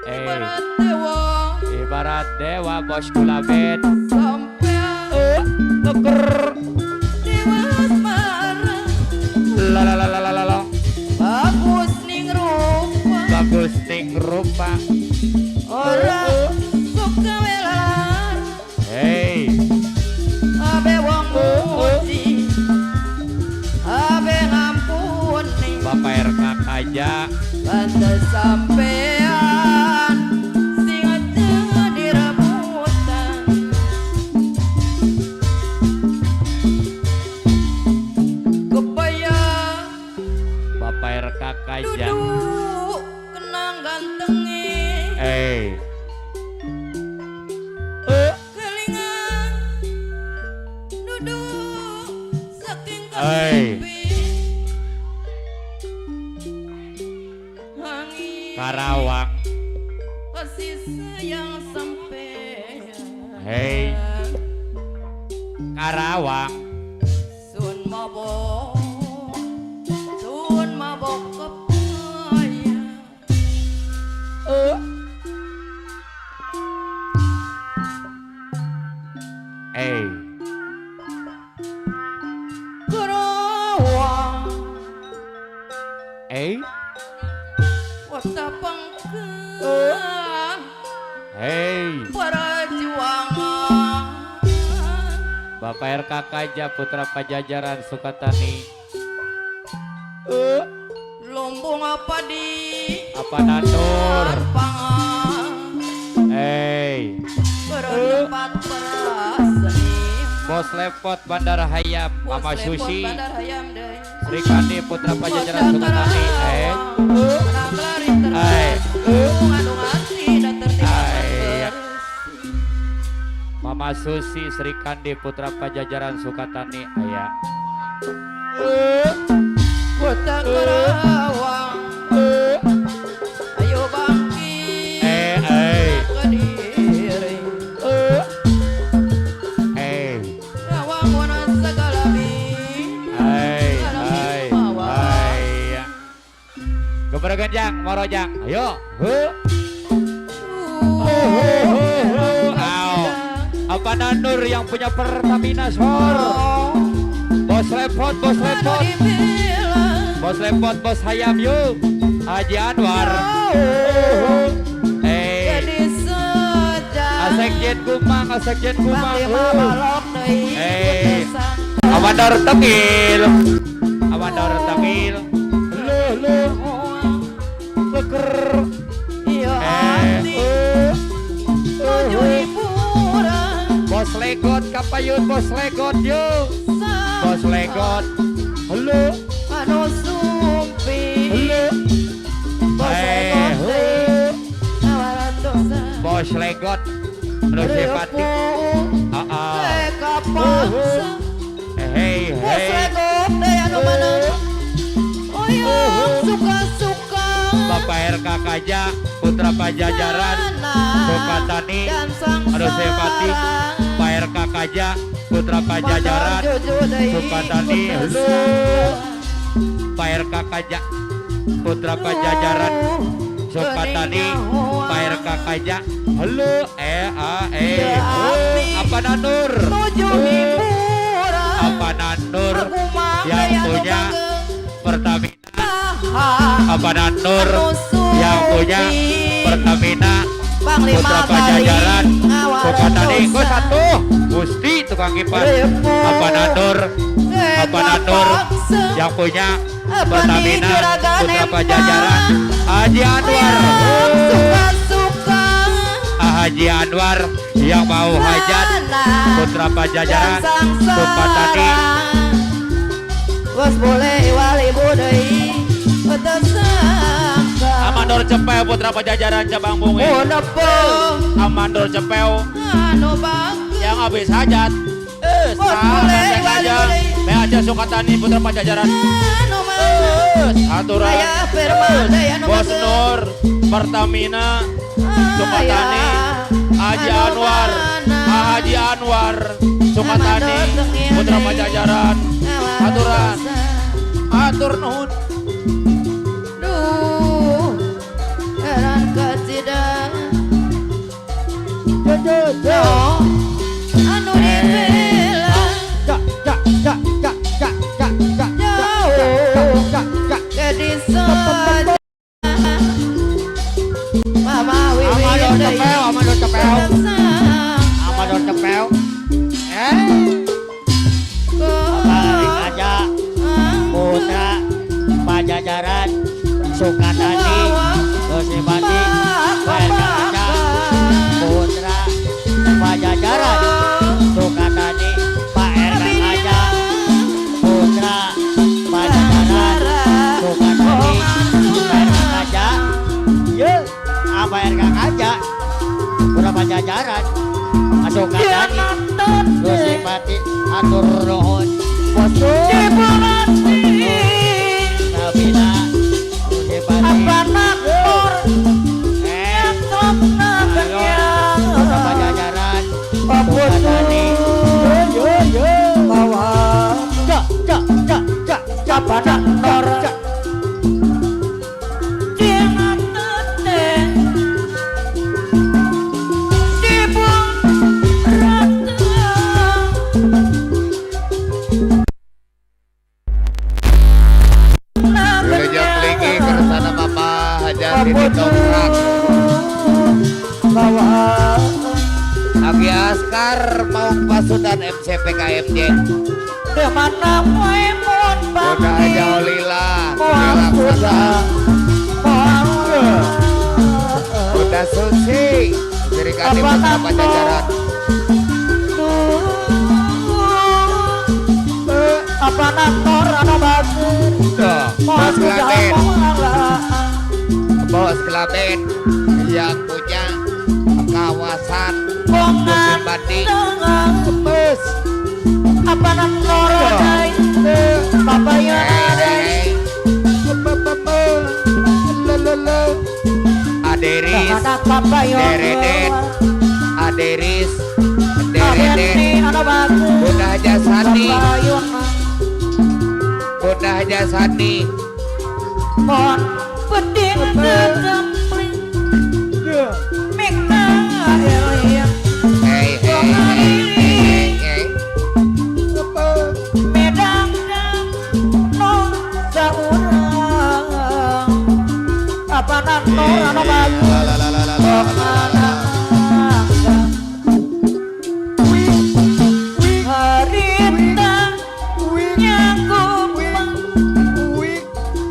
S2: Ibarat dewa
S3: Ibarat dewa bos kulabet.
S2: sampai dewa asmara.
S3: Lalalalalalala.
S2: Bagus ning rupa
S3: Bagus ting rupa.
S2: orang suka welar. Abe wong muji abe ngampuni
S3: Bapak RK Kaja.
S2: banda sampean sing aja direbutan. Kebaya
S3: Bapak RK Kaja.
S2: duduk kenang gantengnya. Kelingan duduk saking kasepi. Angin
S3: Karawang.
S2: kasih sayang sampai
S3: Karawang.
S2: sun mabok kepaya. Kerawang wata pangkeun perjuangan.
S3: Bapak RK Kaja Putra Pajajaran Sukatani.
S2: Lumbung apa di
S3: Apa Nanur.
S2: pangan bertempat perasaan.
S3: Bos Lepot Bandar Hayam. Mama Susi.
S2: Bandar Hayam deui.
S3: Sri Kandi Putra Pajajaran Sukatani. Mama Susi Sri Kandi Putra Pajajaran Sukatani aya.
S2: Kota Karawang ayo bangkit Kediri
S1: Marojang. Ayo. Apa Nanur yang punya Pertamina Sor? Bos Lepot, Bos Lepot. Bos Lepot, Bos Hayam yuk. Haji Anwar. Asekjen Kumang, Asekjen Kumang. Amandor Tengil. Amandor Tengil. Leker. Bos Legot kapayun, Bos Legot yuk. Bos Legot. Halo.
S5: Anu sumpi.
S1: Halo.
S5: Bos Legot.
S1: Bos Legot. Anu simpatik. Hei,
S5: Bos
S1: hei.
S5: Legot deh anu mana? Oh iya, suka-suka.
S1: Bapak RK Kaja, Putra Pajajaran, Sukatani, anu simpatik. Pak RK Kaja, Putra Pajajaran, Sukatani. Halo. Pak RK Kaja, Putra Pajajaran, Sukatani, Pak RK Kaja. Halo, apa Nanur? Apa Nanur yang punya Pertamina? Apa Nanur yang punya Pertamina? Putra Pajajaran, Sukatani. Kok satu? Gusti tukang kipas. Apa Nanur? Apa Nanur yang punya Pertamina? Putra Pajajaran. Haji Anwar. Haji Anwar yang mau hajat Putra Pajajaran, Sukatani.
S5: Bos boleh wali budai petesangka.
S3: Amandor Cepeu Putra Pajajaran cabang Bungi. Amandor Cepeu
S5: Anu bagus.
S3: yang habis hajat.
S5: Bos boleh wali
S3: aja.
S5: budai.
S3: Aja Sukatani Putra Pajajaran.
S5: Anu bagus.
S3: Aturan.
S5: Aya firman deh anu
S3: Bos
S5: bagus.
S3: Nur Pertamina Sukatani. Haji Anwar, Haji Anwar, Sukatani, Putra Pajajaran, aturan, atur nuhun.
S5: Duh, heran kecidak. Oh, anu dibela jauh jadi saja. Mama wiwi
S3: Amador Cepeu, Amador Cepeu, Amador Cepeu.
S6: Aja Putra Pajajaran Sukatani Gosipati Kaca Putra Pajajaran Sukatani Pak RK Kaca Putra Pajajaran Sukatani Pak RK Kaca apa RK Kaca Putra Pajajaran Sukatani Gosipati atur nuhun Nabila Gosipati Pajajaran Sukatani
S3: Wilujeng Kliki kersana Mama Hajar Didi Toprak. Agi Askar mau pasudan MCPKMJ. Udah aja Olila, udah Susi, Serikati Putra Pajajaran.
S5: Apa nakor anu bagus.
S3: Bos Klaten, Bos Klaten yang punya kawasan musim bandi.
S5: Bos. Apa nakor dai. Papaya dai.
S3: Aderis,
S5: Papaya.
S3: Dereden, Aderis, Dereden,
S5: Anu bagus.
S3: Bunda Jasani,
S5: Papayun.
S3: Bunda Jasani,
S5: Mohon
S2: pedih kecempring Mekna yang
S3: Hey
S2: medang no saurang apa nanto ano bagus harita nyakup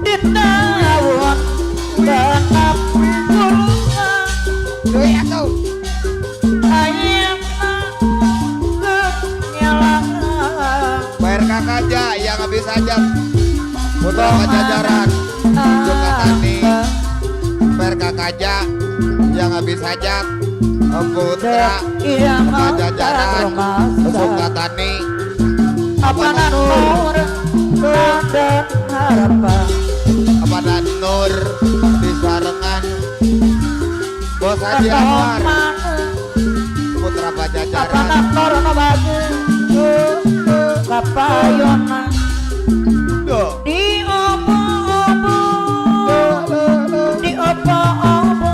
S2: ditawon tanap kurungan ayamna kenyalang
S3: PRK Kaja yang habis ajak Putra Pajajaran Sukatani PRK Kaja yang habis ajak Putra Pajajaran Sukatani
S2: apa nanur ada harapan
S3: kepada Nur di Sarengan Bos Haji Anwar Putra
S2: apa
S3: Pajajaran
S2: nanur no bagus kapayona di opo-opo di opo-opo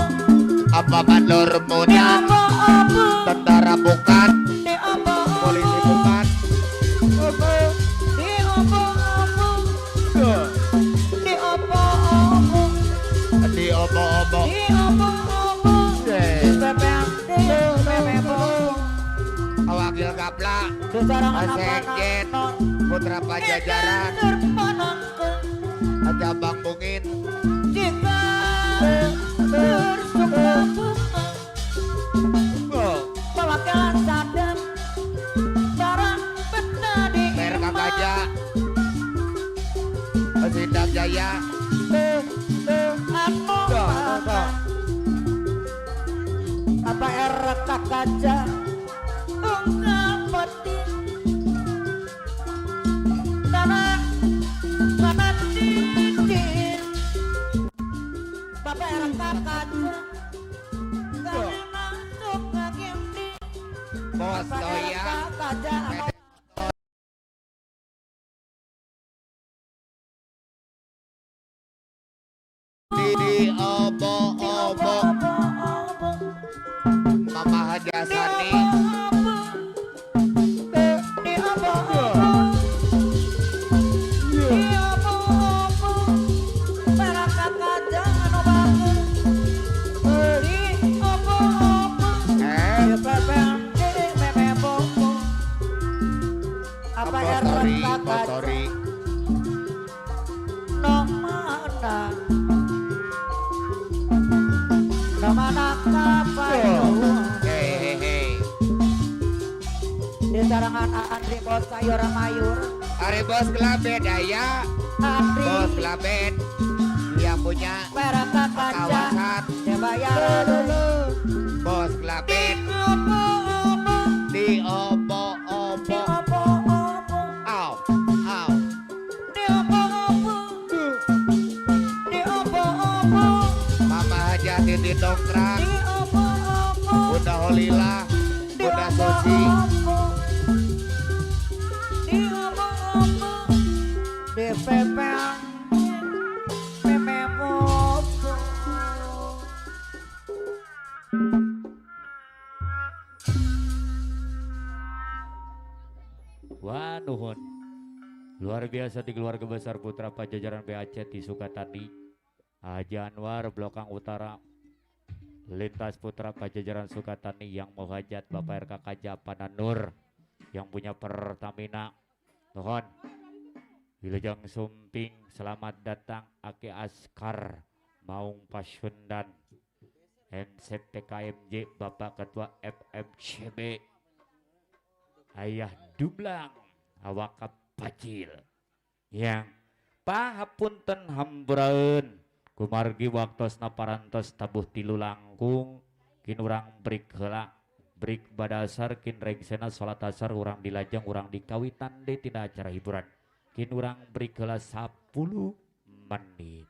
S3: apa Mandor
S2: di
S3: Muda
S2: opo-opo
S3: tentara bukan
S2: di opo-opo
S3: polisi bukan
S2: di opo-opo di opo-opo
S3: di obo-obo
S2: di opo-opo pepe-pepe
S3: Wakil Kapla
S2: sesarangan
S3: Sekjen Putra Pajajaran Cabang Bungin
S2: jika bersuka mewakilkan sadar barang petani
S3: PRK Kaja Sindang Jaya
S2: apa RK Kaja ungkap peti tanah tanah cincin Bapak RK Kaja kami masuk ke Gimdi
S3: Bos
S2: Bapak
S3: Doya
S2: RK Kaja
S3: di obo-obo Mama Haji Asani Motori Hehehe
S2: di sarangan Andri Bos Sayur Mayur
S3: Ari Bos Kelaben ya
S2: Andri
S3: Bos Kelaben yang punya
S2: Peraka Kaca
S3: kawasan
S2: dibayar
S3: Bos Kelaben di obo-obo Au au Mama Hajati di dongkrak Bunda Holila Bunda Sosi
S1: Wah nuhun luar biasa di keluarga besar Putra Pajajaran BAC di Sukatani Haji Anwar Blokang Utara lintas Putra Pajajaran Sukatani yang mau hajat Bapak RK Kaja Pananur yang punya Pertamina nuhun Wilujeng Sumping selamat datang Ake Askar Maung Pasundan MCPKMJ Bapak Ketua FMCB Ayah Dublang Awakap Pacil yang pahapunten hampuraeun kumargi waktosna parantos tabuh tilu langkung kin urang brik heula brik badasar kin rengsena salat asar urang dilajeng urang dikawitan deui tina acara hiburan kin urang brik heula 10 menit.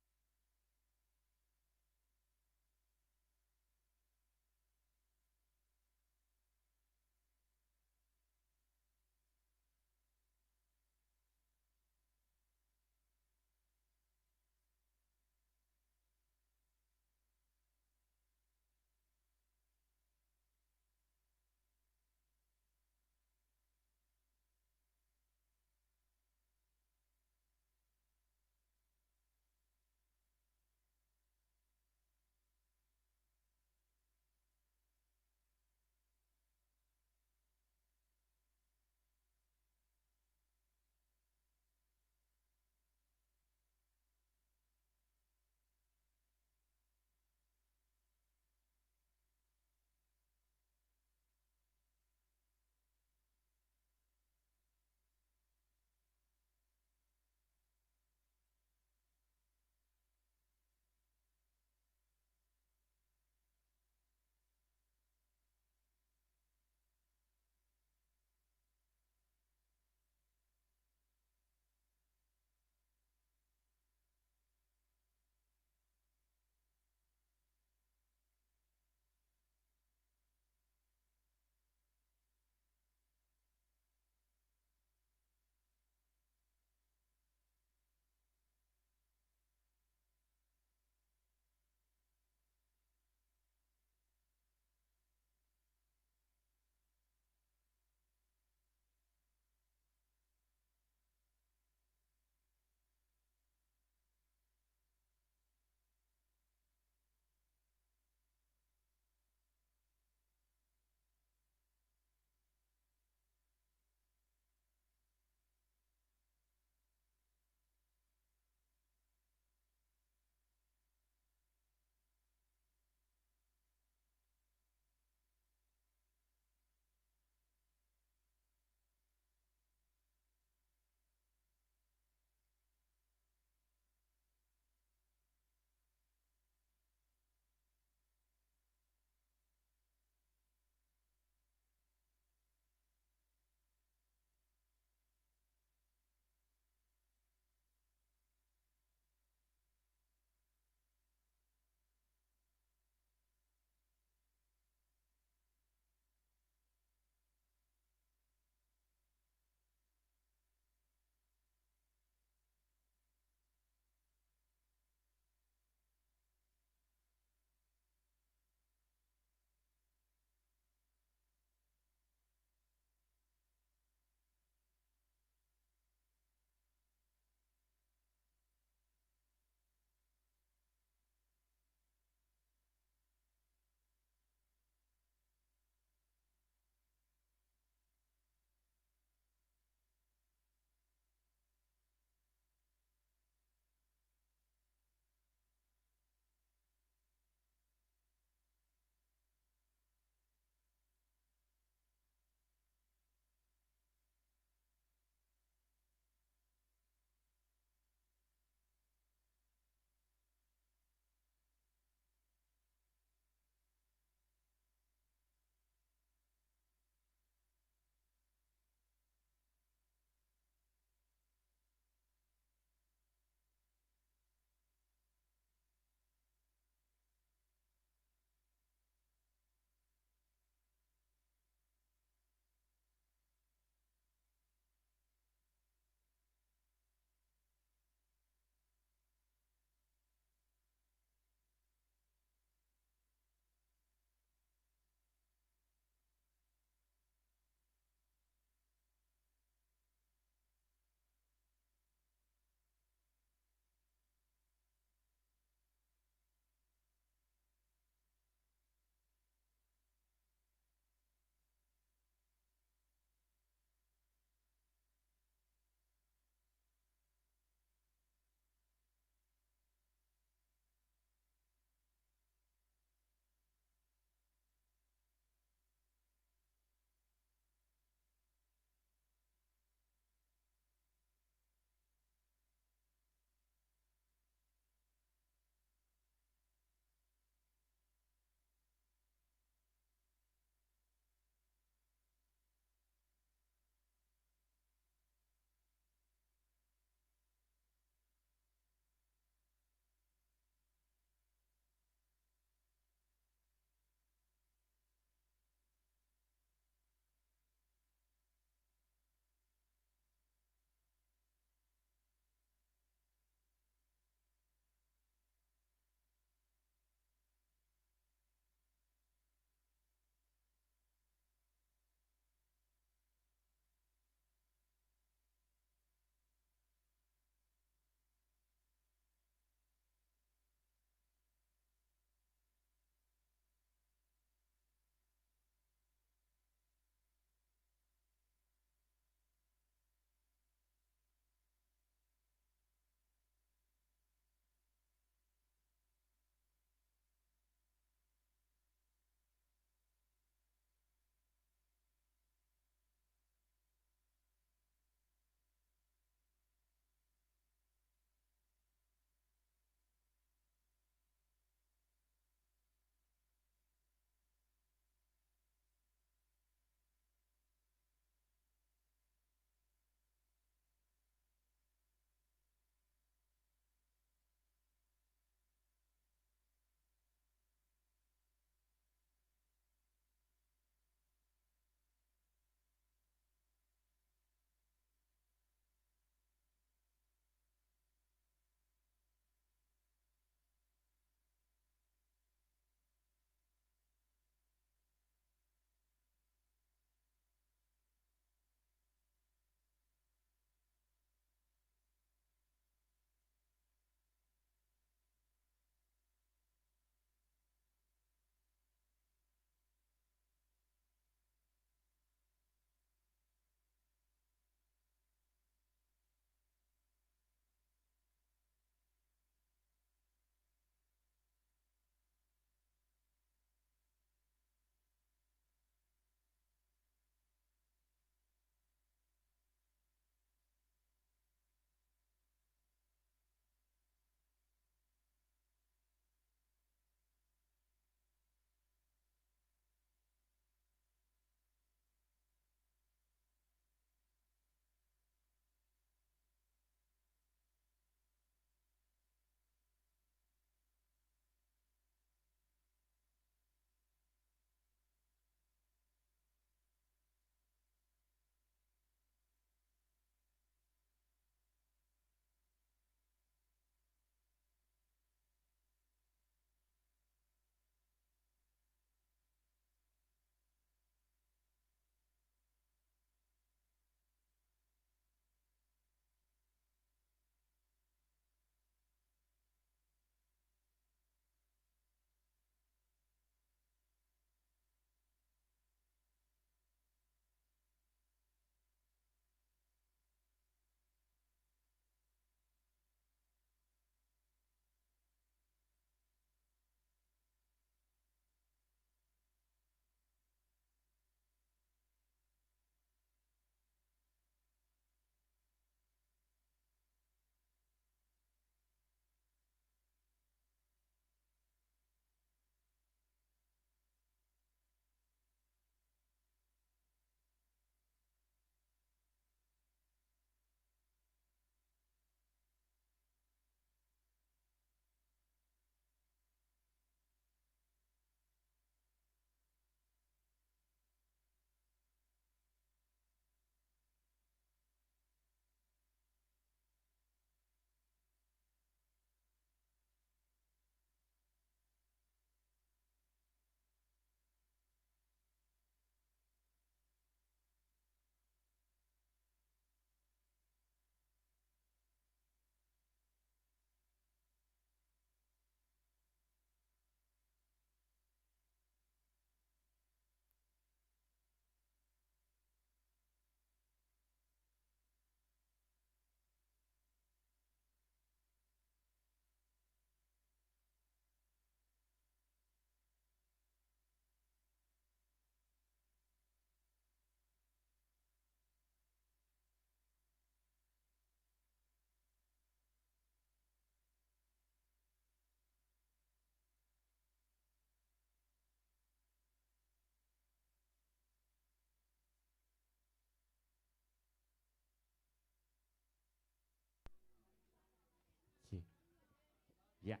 S1: Ya.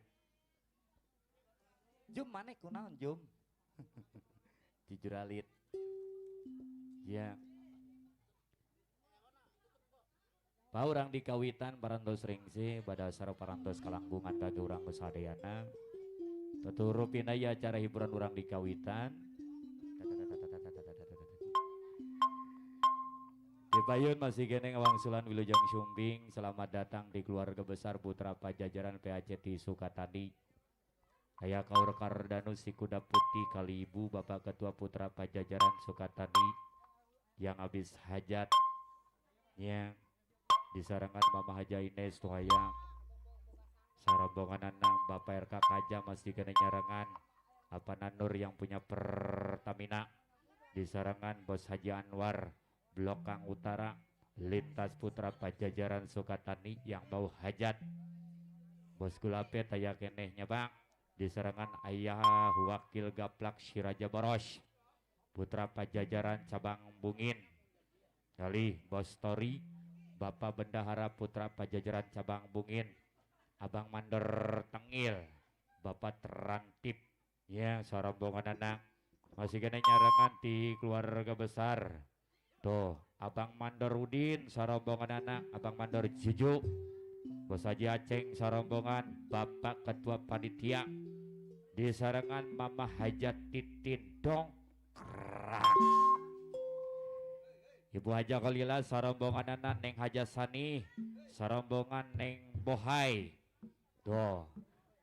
S1: Jum mana kunaon Jum? Jujur alit. Ya. Paurang di kawitan parantos ringsi pada saro parantos kalanggungan kage urang besadayana. Tuturup ya acara hiburan urang di kawitan. Di payun masih geneng wangsulan Wilujeng Sumbing. Selamat datang di keluarga besar Putra Pajajaran PAC di Sukatani. Aya Kaur Kardanus si kuda putih kali ibu Bapak Ketua Putra Pajajaran Sukatani yang habis hajat ya disarangan Mama Haja Ines Tuhaya sarabongan anak Bapak RK Kaja masih kena nyarangan apa Nur yang punya Pertamina disarangan Bos Haji Anwar Blok Kang Utara lintas Putra Pajajaran Sukatani yang mau hajat Bos Gulape taya kenehnya Bang disarangan Ayah Wakil Gaplak Siraja Boros Putra Pajajaran Cabang Bungin kali Bos Tori Bapak Bendahara Putra Pajajaran Cabang Bungin Abang Mandor Tengil Bapak Terantip ya sarambongan anak masih kena nyarangan di keluarga besar tuh Abang Mandor Udin sarambongan anak Abang Mandor Juju Bos Haji Aceng sarombongan Bapak Ketua Panitia disarangan Mama Hajat Titin Dongkrak Ibu Haja Kalila sarombongan anak Neng Haja Sani sarombongan Neng Bohai tuh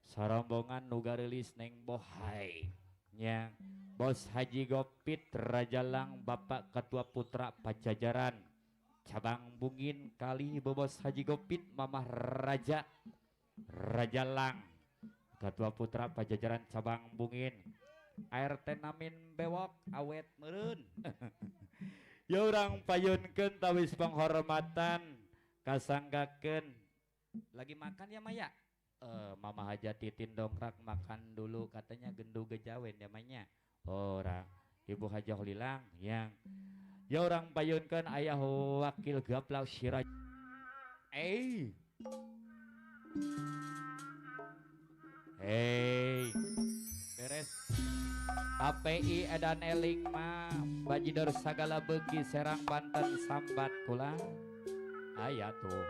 S1: sarombongan nuga rilis Neng Bohai nya Bos Haji Gopit Rajalang Bapak Ketua Putra Pajajaran Cabang Bungin kali Bos Haji Gopit Mamah Raja Rajalang Ketua Putra Pajajaran Cabang Bungin ART Namin Bewok awet meureun ya urang payunkeun tawis penghormatan kasanggakeun lagi makan ya Maya Mama Haja Titin Dongkrak makan dulu katanya gendu gejawen ya Manya ora Ibu Haja Holilang yang ya orang payunkan Ayah Wakil Gaplak Siraj beres KPI Edan Eling mah Bajidor Sagala Begi Serang Banten sambat kula aya tuh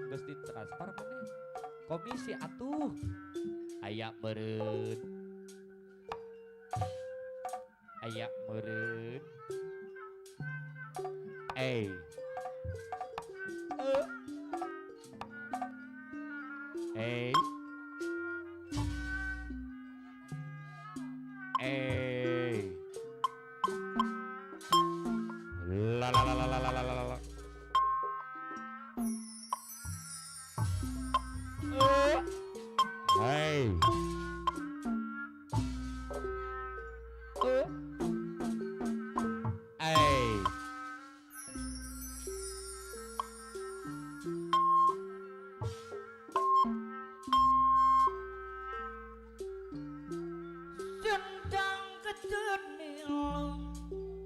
S1: geus ditransfer maneh komisi atuh aya meureun ayak meureun la la la la la la la la la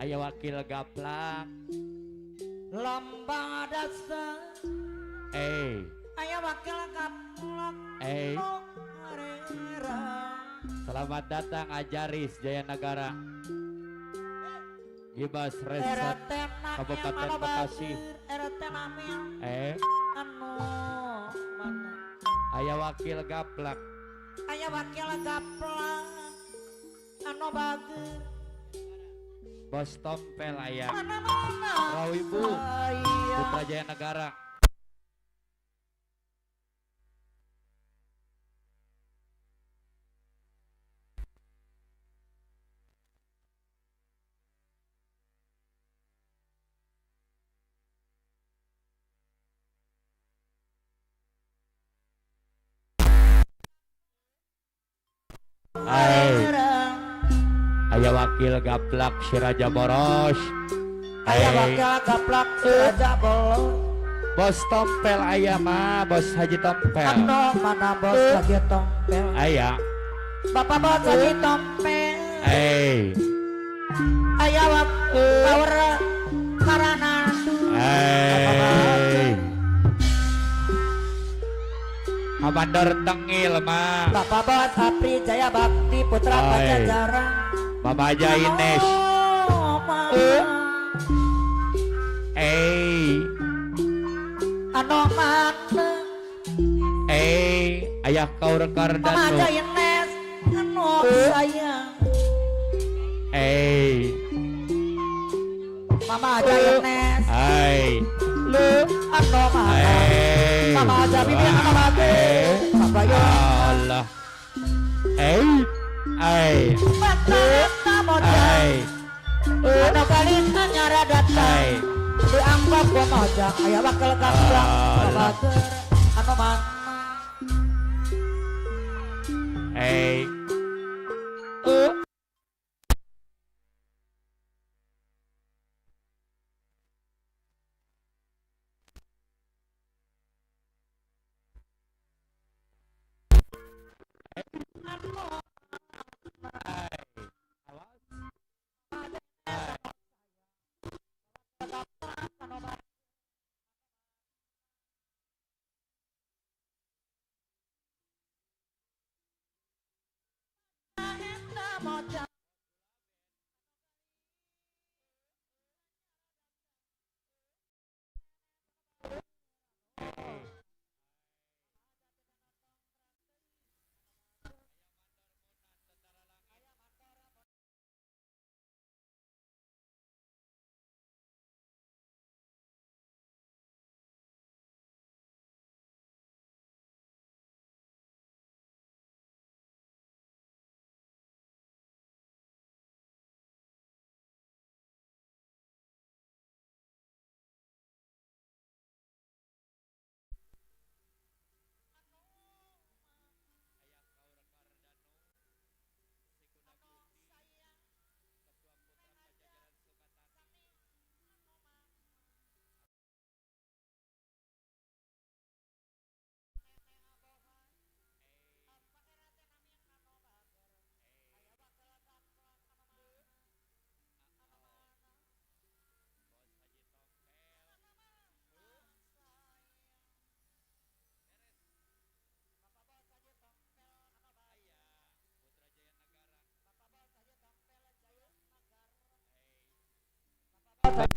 S1: Aya Wakil Gaplak
S2: lambang dasar
S1: Aya
S2: Wakil Gaplak
S1: selamat datang Ajaris Jaya Negara Gibas Resat Kabupaten Bekasi
S2: anu mana
S1: Aya Wakil Gaplak
S2: Aya Wakil Gaplak anu bager
S1: Bos Tompel aya
S2: mana
S1: Rawibu Putra Jaya Negara Aya Wakil Gaplak Siraja Boros
S2: Aya Wakil Gaplak Siraja Boros
S1: Bos Tompel aya mah Bos Haji Tompel
S2: anu mana Bos Haji Tompel
S1: aya
S2: Bapak Bos Haji Tompel aya Wakil Karana
S1: Komandor Tengil mah.
S5: Bapak Bos Apri Jaya Bakti Putra
S1: Hai.
S5: Pajajaran.
S1: Mama aja Ines.
S5: Oh, mama. Anu makna.
S1: Ayah kau rekar
S5: Mama
S1: dan
S5: aja Ines. Anu sayang. Mama aja Ines.
S1: Lu
S5: Anu makna. Mama aja bibi anu bagus. Papa yo.
S1: Allah.
S5: Mata modal. Anu kali nyara datang. Dianggap gua mojang. Aya bakal kambang. Babager anu makna.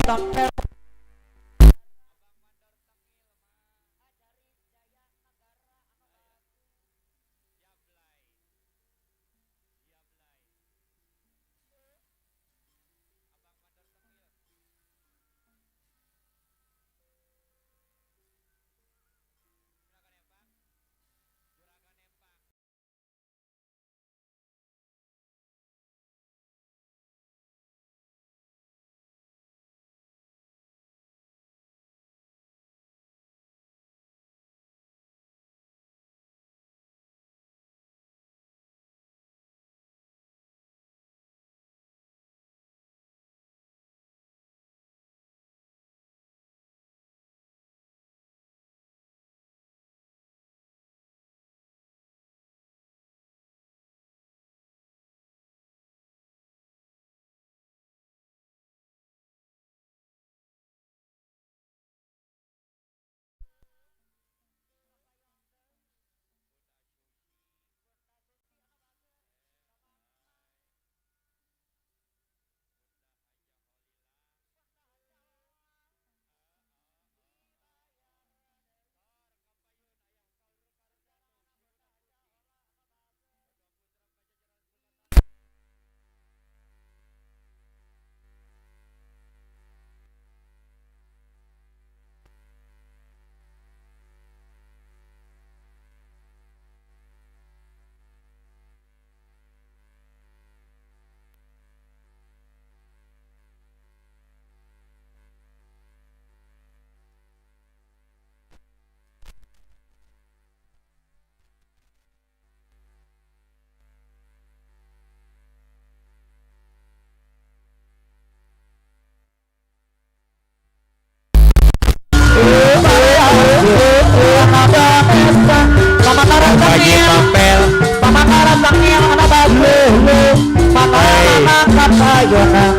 S5: Tompel.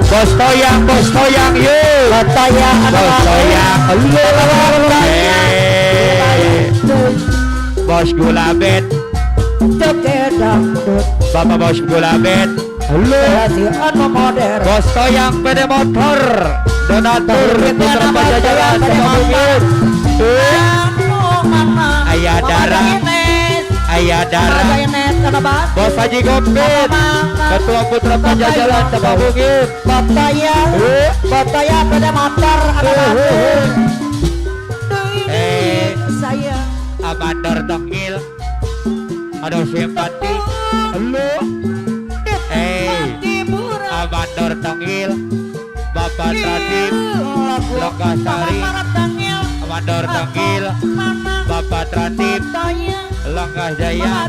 S1: Bos toyang yuk.
S5: Toyang
S1: Bos toyang.
S3: Bos Gula Bet,
S6: Joget dangdut
S3: Bapak Bos Gula Bet,
S6: kreasi anu modern
S3: Bos Toyang PD Motor, Donatur Putra Pajajaran Sukabumi. Ayah Dara, Ayah Dara, Bos Haji Gopit, Ketua Putra Pajajaran Sukabumi.
S6: Botaya pada motor saya
S3: Abandor Tengil, aduh simpati. Abandor Tengil, Bapak Tradip, Lokasari, Abandor Tengil, Bapak Tradip, Langkah Jaya,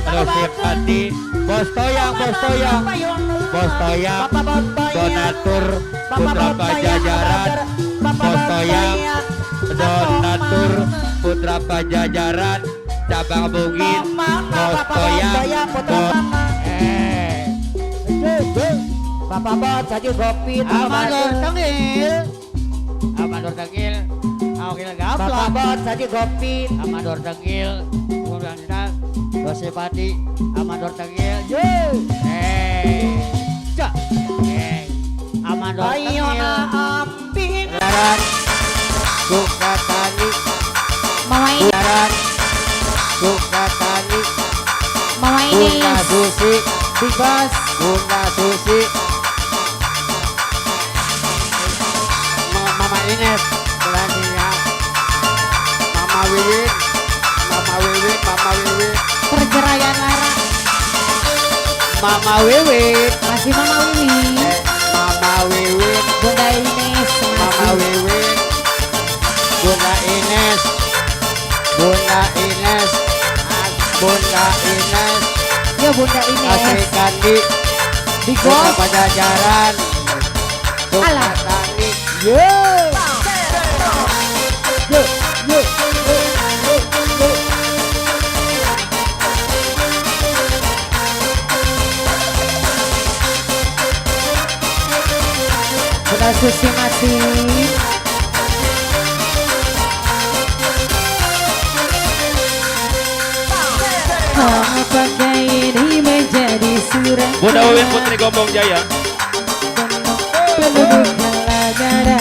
S3: aduh simpati. Bos Toyang, Bos Toyang, Bos Toyang, Donatur Putra Pajajaran, Bos Toyang, Donatur Putra Pajajaran, Cabang Bugin, Bos Toyang,
S6: Bapak Bos Haji Gopit
S5: Amanor Tengil, Amanor Tengil, Aukil
S6: Bapak
S5: Gaplak,
S6: Bos Haji Gopit
S5: Amanor Tengil, Kurang Sedang, Gosipati, Amanor Tengil, Cak, Amanor
S6: Bayona
S5: Tengil,
S6: Ampin
S5: Laran, Sukatani,
S7: Mama ini,
S5: Laran, Sukatani,
S7: Mama ini,
S5: Bunda Susi,
S6: Big Boss
S5: Bunda Susi, Mama Ines, Belania, Mama Wiwin, Mama Wiwin, Mama Wiwin,
S7: perceraian Lara,
S5: Mama Wiwin,
S7: masih Mama Wiwi,
S5: Mama Wiwin,
S7: Bunda Ines,
S5: Mama Wiwin, Bunda Ines, Bunda Ines, Bunda Ines,
S7: ya Bunda
S5: Asri
S7: Ines,
S5: Kandi,
S7: Big
S5: Putra
S7: Boss,
S5: Pajajaran,
S7: Alah.
S5: Sukatani,
S7: Bunda Susi masih, apakah ini menjadi surat
S3: Bunda Wiwin Putri Gombong Jaya,
S7: penduduk negara?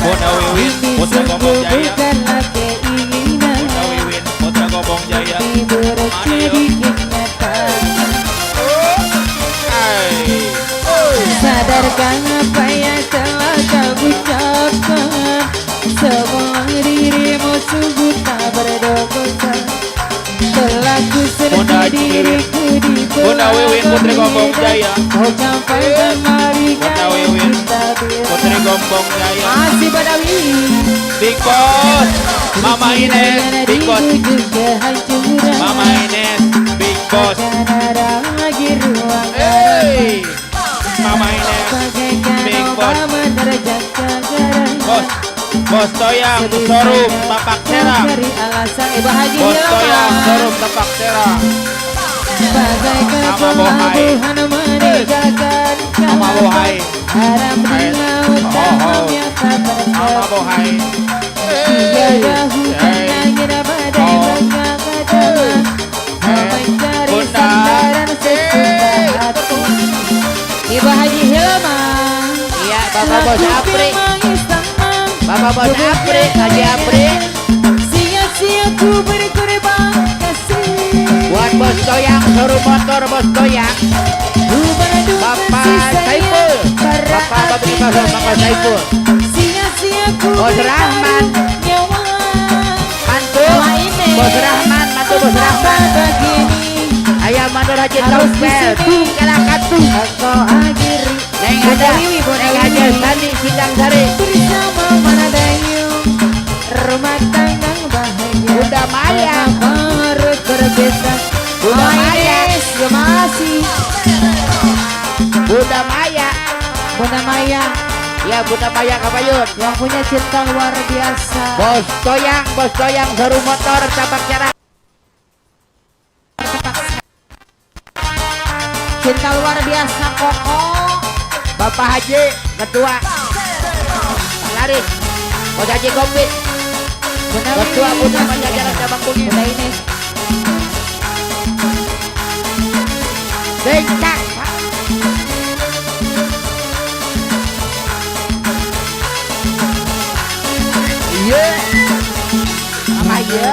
S3: Bunda Wiwin
S7: Ini
S3: Putra Gombong
S7: sungguh
S3: Jaya,
S7: bukanlah keinginan
S3: Bunda Wiwin Putra Gombong Jaya.
S7: ini berjadi kenyataan. Sadarkan apa yang telah kau ucapkan, semua dirimu sungguh tak berdosa. Telah ku
S3: Bunda
S7: serti diriku di
S3: Bunda Wiwin Putri Gombong Jaya,
S7: kau sampai kemari
S3: Bunda
S7: kau
S3: Wiwin
S7: kita bilang.
S3: Putri Gombong Jaya.
S7: Masih pada Wiwi,
S3: Big Boss, Mama Ines, Big Boss,
S7: juga hancur.
S3: Mama Ines, Big Boss.
S7: Akan ada lagi ruang
S3: Hey, Mama Ines,
S7: bagaikan
S3: Big
S7: ombak
S3: Boss.
S7: menerjang cakar.
S3: Bos, Bos Toyang, Sorum Tapak Sera,
S7: Cari alasan bahagia
S3: Bos Toyang, Sorum Tapak Sera.
S7: bagaikan
S3: Mama Bohai.
S7: pelabuhan meninggalkan
S3: Mama Bohai,
S7: haram di laut dalam yang tak
S3: Mama
S7: berkata.
S3: Bohai.
S7: Tiada hujan angin badai berkata-kata mencari
S3: Bunda.
S7: sandaran sesudah hati. Ibu Haji Hilma,
S5: Iya, Bapak Bos Apri, Bapak Bos
S7: Tubuh
S5: Apri,
S7: yang
S5: Haji
S7: kaya,
S5: Apri,
S7: sia-sia ku berkorban kasih.
S5: buat Bos Toyang, Sorum Motor Bos Toyang,
S7: Ku beradu
S5: Bapak
S7: kasih
S5: Saiful,
S7: sayang
S5: Bapak
S7: pada
S5: Bapak
S7: hati.
S5: Bapak Saiful,
S7: Sia-sia ku
S5: Bos Rahman.
S7: berkorban nyawa.
S5: Mantu,
S7: Mama ini.
S5: Bos Rahman, Mantu Bos Rahman,
S7: Begini
S5: Ayah Mandor Haji
S7: harus
S5: Taufel,
S7: disini.
S5: Kelakat tuh,
S7: engkau akhiri
S5: Neng
S7: Bunda
S5: ada,
S7: Wiwi, Bunda
S5: Neng ada,
S7: Wiwi.
S5: Sandi Sindang Sari,
S7: bersama Madayu rumah tangga bahagia.
S5: Bunda Maya.
S7: Mengapa harus berpisah?
S5: Bunda
S7: Mama
S5: Maya.
S7: Ines, ya masih
S5: Bunda Maya,
S7: Bunda Maya
S5: ya Bunda Maya Kabayun,
S7: yang punya cinta luar biasa.
S5: Bos Toyang, Sorum Motor Tapak Sera,
S7: Cinta luar biasa Koko.
S5: Bapak Haji, Ketua, Pak Laris, Bos Haji Gopit,
S3: Ketua Putra Pajajaran Cabang Bungin.
S7: Bunda Ines.
S3: Dengkak. Iya. Apa ya?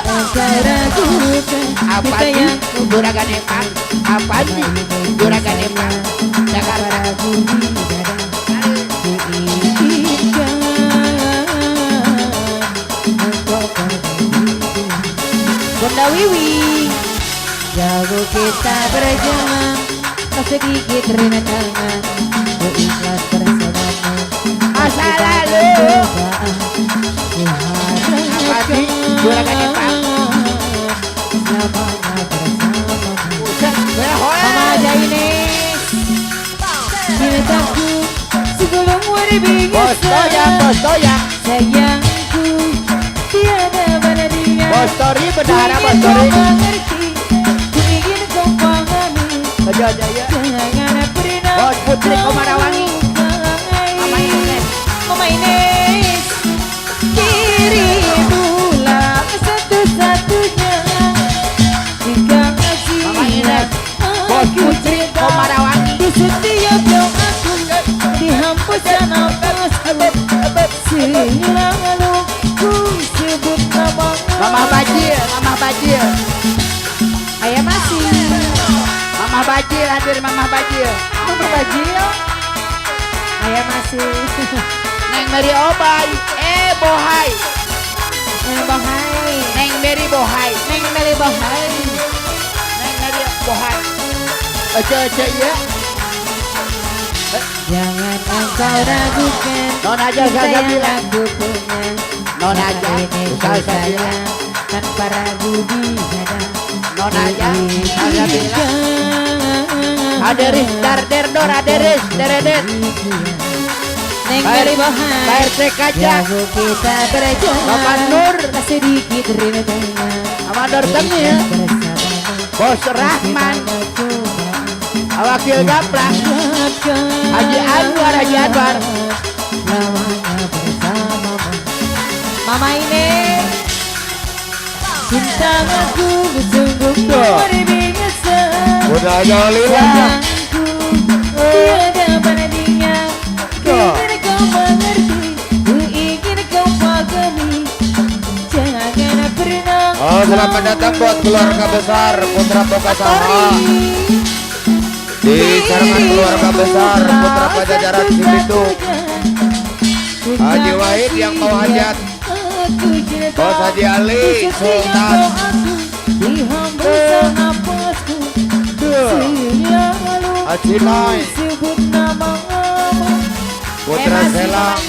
S3: Apa nih? Juragan Nepal. Apa nih? Juragan Nepal. Jakarta.
S7: Bunda Wiwi. Jauh kita berjalan, tak sedikit rina tangan, berikhlas bersama.
S3: Masa lalu. Apa nih? Juragan Nepal.
S7: Selamanya bersama.
S3: Buset,
S7: Mama Jaines. Cintaku sebelum hari
S3: Bos Toyang, Bos Toyang.
S7: sayangku tiada bandingan.
S3: Bos Tori, bendahara Bos
S7: Ku
S3: Tori.
S7: ingin kau mengerti, ku ingin kau pahami.
S3: Bejo Jaya.
S7: Jangan pernah
S3: Bos Putri Komarawangi. Mama Ines.
S7: Mama Ines, dirimulah satu-satunya. Jika kasih
S3: Mama Ines. Bos Putri Komarawangi.
S7: di setiap doaku, di hembusan nafasku, selalu ku sebut namamu.
S3: Mama Bajil, Mama Bajil.
S7: Ayah masih.
S3: Mama Bajil hadir, Mama Bajil.
S7: Mama Bajil. Ayah masih.
S3: Neng Mary Obay, Bohai.
S7: Neng Bahai.
S3: Neng Mary Bohai.
S7: Neng Meli Bahai.
S3: Neng Mary Bohai. Ece ya.
S7: Jangan engkau ragukan
S3: Non aja
S7: cinta
S3: saya
S7: yang
S3: bilang.
S7: aku punya.
S3: Non aja,
S7: Ini ku
S3: saya bilang.
S7: sayang tanpa ragu di dada.
S3: Non aja, saya bilang. Haderis, darder, dor, haderis, deredet.
S7: Neng Meli Bahai.
S3: Bayar kaca.
S7: Jauh kita berjalan,
S3: Bapak Nur.
S7: tak sedikit rintangan.
S3: Sama Dor Tengil.
S7: Bersamamu
S3: Bos Rahman.
S7: banyak cobaan.
S3: Wakil Gaplang. Haji Anwar, Haji Anwar.
S7: Lamanya bersamamu. Mama Ines, cintaku sungguh luar biasa.
S3: Udah jolila.
S7: Sayangku tiada bandingan. Ku ingin kau mengerti, ku ingin kau pahami. Jangan pernah
S3: Oh, selamat datang buat keluarga besar Putra Pokasaha. Di karangan keluarga besar Putra Pajajaran Cibitung. Haji Wahid yang mau hajat. Bos Haji Ali Sultan.
S7: Di hembusan napasku, selalu
S3: Haji Nai
S7: sebut namamu.
S3: Putra Selang.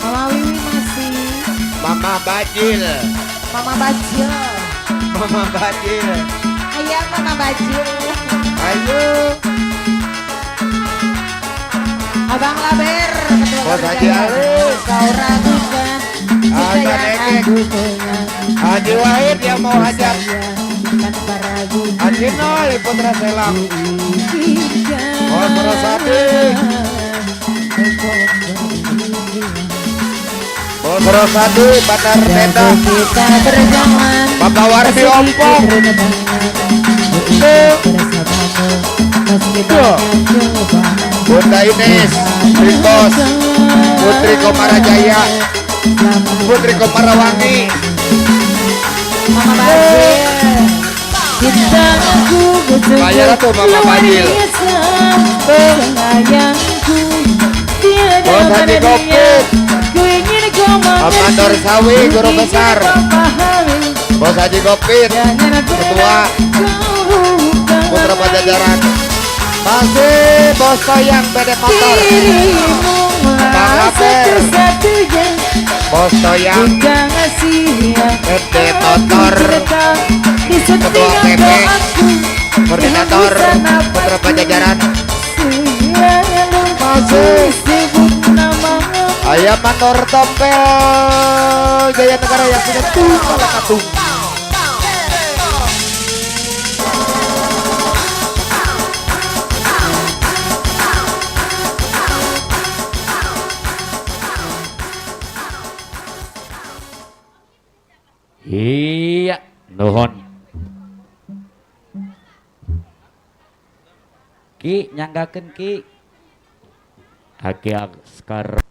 S7: Mama Wiwi masih.
S3: Mama Bajil.
S7: Mama Bajil.
S3: Mama Bajil.
S7: Ayah Mama Bajil.
S3: Ayo.
S7: Abang Laber, ketua
S3: Bos Haji
S7: keluarga.
S3: Ali.
S7: Kau ragukan cinta
S3: Ada
S7: yang
S3: Nekek.
S7: aku punya.
S3: Haji Wahid yang mau hajat.
S7: Tanpa ragu
S3: Haji Noi Putra Selang.
S7: izinkan.
S3: Bos Rosadi. Bos Rosadi Bandar Tenda.
S7: Kita berjalan,
S3: Bapak Wardi Ompong.
S7: bersamamu meski banyak cobaan.
S3: Bunda Ines, Rikos, Putri Komarajaya, Putri Komarawangi.
S7: Mama Bajil, cintaku
S3: Bayar tuh Mama Bajil.
S7: sayangku tiada
S3: Bos Haji
S7: bandingan.
S3: Gopit.
S7: Ku ingin kau mengerti,
S3: Amador Sawi, Guru
S7: ku ingin
S3: Besar.
S7: kau pahami.
S3: Bos Haji Gopit,
S7: Jangan
S3: Ketua
S7: pernah kau lupakan
S3: Putra Pajajaran. Masih Bos Toyang Bede Motor.
S7: dirimu
S3: Bang Aper.
S7: satu-satunya.
S3: Bos Toyang,
S7: Bukan sia
S3: Bede Motor.
S7: di
S3: Ketua
S7: setiap
S3: PP.
S7: doaku.
S3: Koordinator Putra Pajajaran.
S7: Masih sebut namamu.
S3: Ayam Manor Tompel Jaya Negara yang punya tunggal katung.
S1: Iya, nuhun. Ki nyanggakeun Ki. Aki Askar.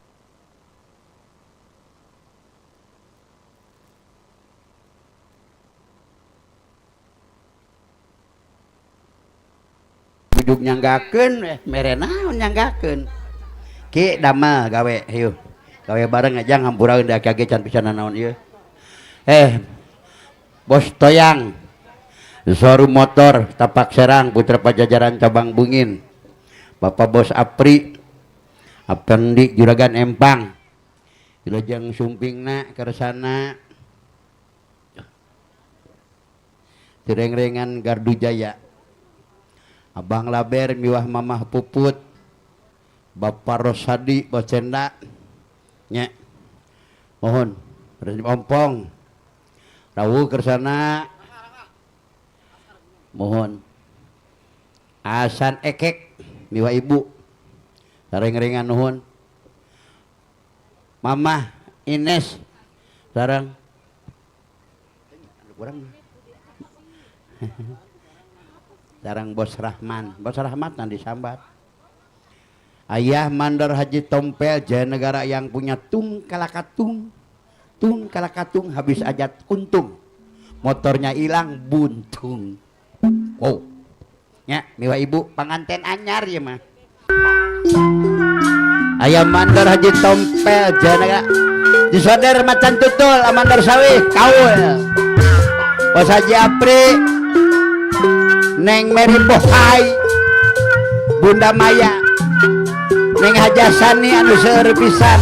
S8: Ujug nyanggakeun mere naon nyanggakeun. Ki damel gawe hiu. Gawe bareng aja ngampuraeun da aki can pisan naon ieu. Bos Toyang. Showroom motor Tapak Serang Putra Pajajaran Cabang Bungin. Bapak Bos Apri. Apendi Juragan Empang. Wilujeng sumpingna kersana. Tireng-rengan Gardu Jaya. Abang Laber miwah Mamah Puput. Bapak Rosadi Bocenda nya mohon ompong rawuh kersana mohon Asan Ekek miwah ibu sareng-rengan nuhun Mamah Ines sareng sareng Bos Rahman nanti sambat Ayah Mandor Haji Tompel Jaya Negara yang punya tung kalakatung habis ajat untung motornya hilang buntung. Wow nya miwa ibu pengantin anyar ya mah. Ayah Mandor Haji Tompel Jaya Negara disoder macan tutul Mandor Sawih kaul Bos Haji Apri Neng Meri Bohai Bunda Maya Neng Hajasani anu seueur pisan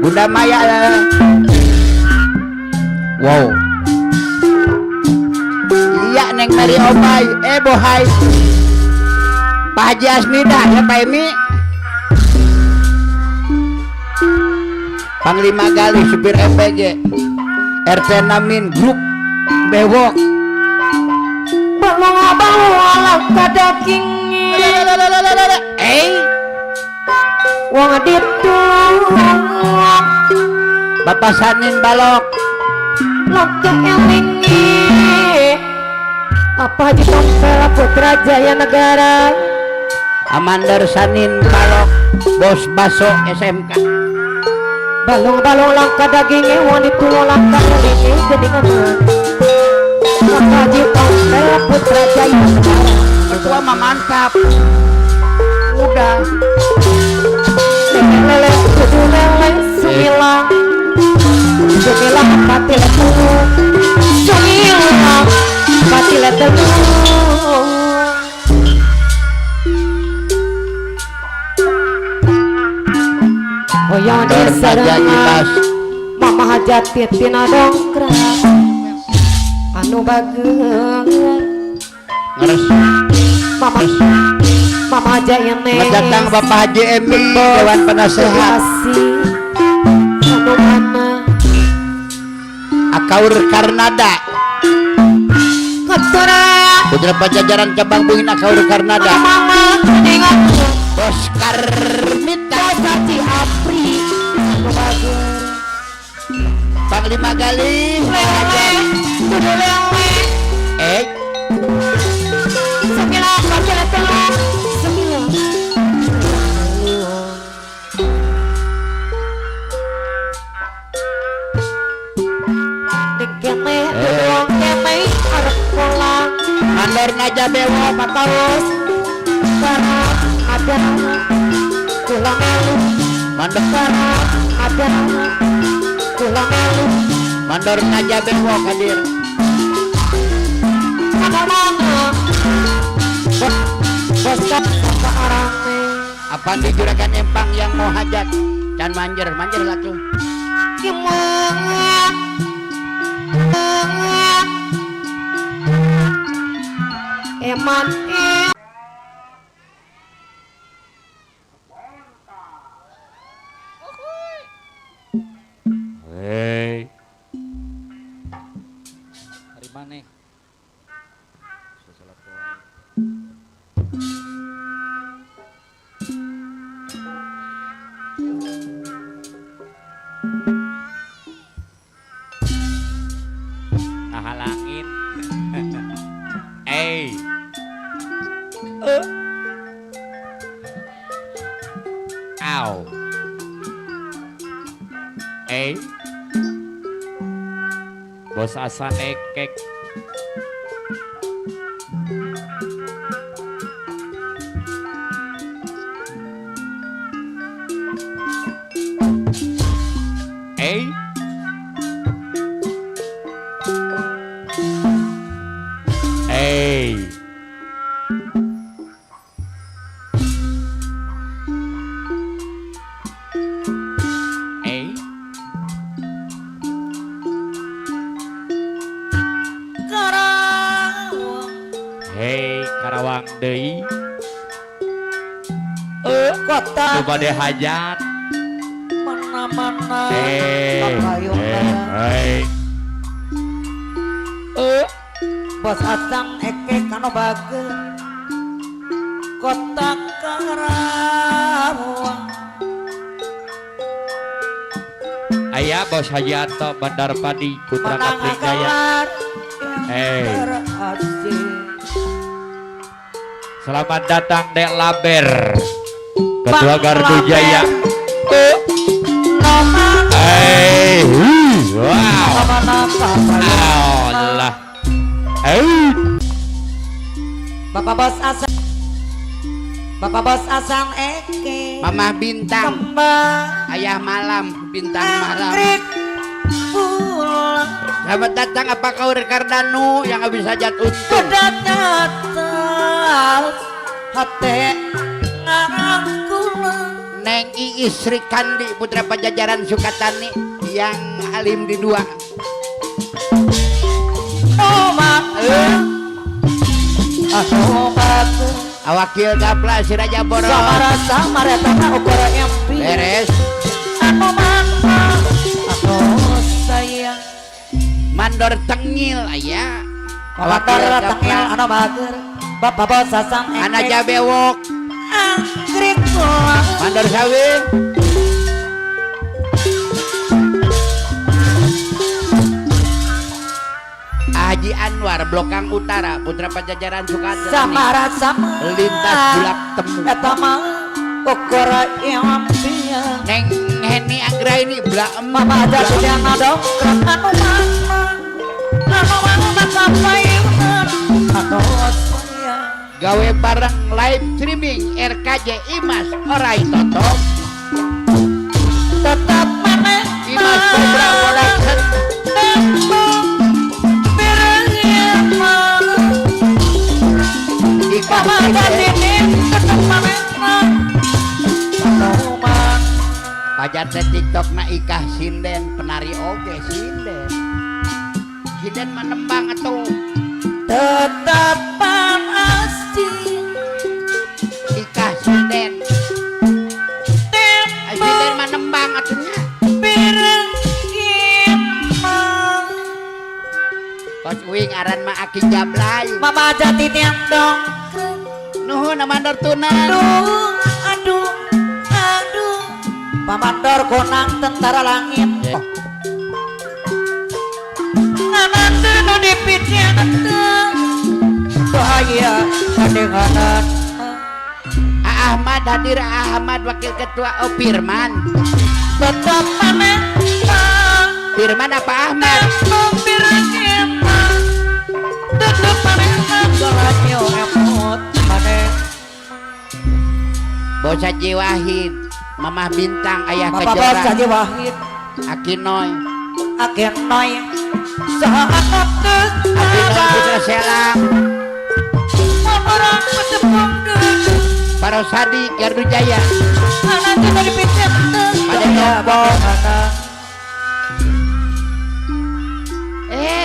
S8: Bunda Maya wow iya Neng Mary Omay Bohai Pak Haji Asmida ya Pak Emi Panglima Gali supir MPG RT Namin Grup Bewok
S7: Balong kadaking wong ditu
S8: Bapak Sanin Balok
S7: Loke elingi apa Haji Tompel Putra Jaya Negara
S8: Amandar Sanin Balok Bos Baso SMK
S7: balong-balong langka dagingnya wong ditu langka elingi jadi ngeueun Bapak Haji Tompel Putra Jaya Negara
S8: mertua mah mantap udah
S7: lele kudu lele sumilang pati letu sumilang pati letu hoyong di serengan Mama Hajati tina dongkrak anu bageun
S8: ngeres
S7: Mama aja yang
S8: datang Bapak Haji Emi Dewan Penasehat
S7: anu mana
S8: Akaur Karnada
S7: ketura
S8: Putra Pajajaran Cabang Bungin Akaur Karnada
S7: mama dengan
S8: Bos Karmita
S7: Haji Apri anu bageun
S8: Panglima Gali
S7: lele kudu lele sembilan pati letu
S8: Mandor Naja Bewo Pataus
S7: karena ada kula melu
S8: Mandor
S7: karena ada kula melu
S8: Mandor Naja Bewo hadir
S7: ada mana bos apa arame
S8: apa di Juragan Empang yang mau hajat dan manjer lah tuh
S7: gimana eman
S1: Hei.
S8: Hari mana?
S1: Bos asa nekek. Karawang deui.
S6: Kota
S1: Coba deh hajat.
S6: mana-mana bos asang eke kano bage kota Karawang
S1: Ayah Bos Hajianto Bandar Padi Putra Kapling Jaya. Selamat datang Dek Laber Ketua Gardu Jaya. Wow. Allah.
S6: Bapak bos asang eke
S8: Mamah Bintang,
S6: kembang
S8: Ayah Malam, Bintang Malam.
S6: angkrik pulang
S8: Selamat datang apa kau Rekardanu yang habis hajat untuk
S6: pedangnya hati ngangkulan
S8: Neng Iis Sri Kandi Putra Pajajaran Sukatani yang alim di dua. Awakil Gapla si Raja Boros
S6: sama ukara empi
S8: beres
S6: anu mangga anu sayang
S8: mandor tengil ayah
S6: awakil tengil anu bager bapak bos sasang eke
S8: anak jabewok
S6: angkrik pulang
S8: mandor sawi Haji Anwar Blokang Utara Putra Pajajaran Sukatani
S6: sama
S8: lintas bulak temu
S6: eta mah ukara empi
S8: Neng Heni Anggra ini belak
S6: mama ada sedang dongkrak anu mana sampai anu sayang
S8: gawe bareng live streaming RKJ Imas Orai Toto
S6: tetap mana
S8: Imas Cobra Production pajar teh TikTok na ikah sinden penari oge sinden menembang atuh
S6: tetap pasti
S8: ikah sinden menembang atuhnya Kos uing aran mah Aki Jablay
S6: mama jati tiang dong
S8: nuhun amandor tunan
S6: aduh pamandor konang tentara langit nanti nu dipitnya bahaya kadenganan
S8: Ahmad hadir Ahmad Wakil Ketua Firman
S6: tetap mana
S8: Firman apa Ahmad
S6: tetap mana galanyo emot mana
S8: Bos Haji Wahid Mamah Bintang Ayah
S6: Bapak Bos
S8: Kejora
S6: Haji Wahid
S8: Akinoy
S6: Akinoy sahabat
S8: Akinoy Putra Selang
S6: orang petepung
S8: Parosadi Gardu Jaya
S6: anak kita dipicet
S8: pada nyobok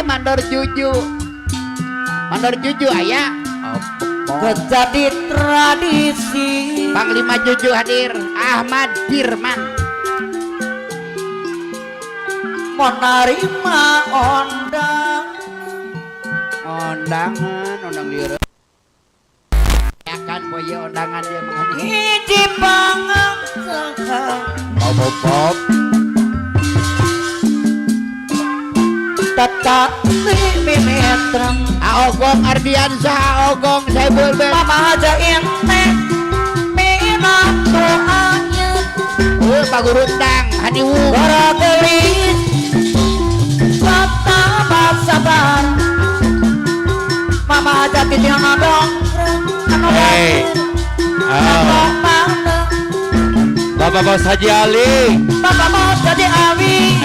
S8: Mandor Juju ayah
S6: jadi tradisi
S8: Panglima Juju hadir Ahmad Firman
S6: menerima
S8: undangan liur akan poye undangan dia menghadiri
S6: hiji pangang
S8: pop
S6: tata mimetrang
S8: Aogong Ardiansah Aogong Saibul Ben
S6: mama aja ente minat doanya
S8: Pagurundang Haniwu
S6: para beli
S3: Bapak Bos Haji Ali.
S7: Bapak Bos jadi awi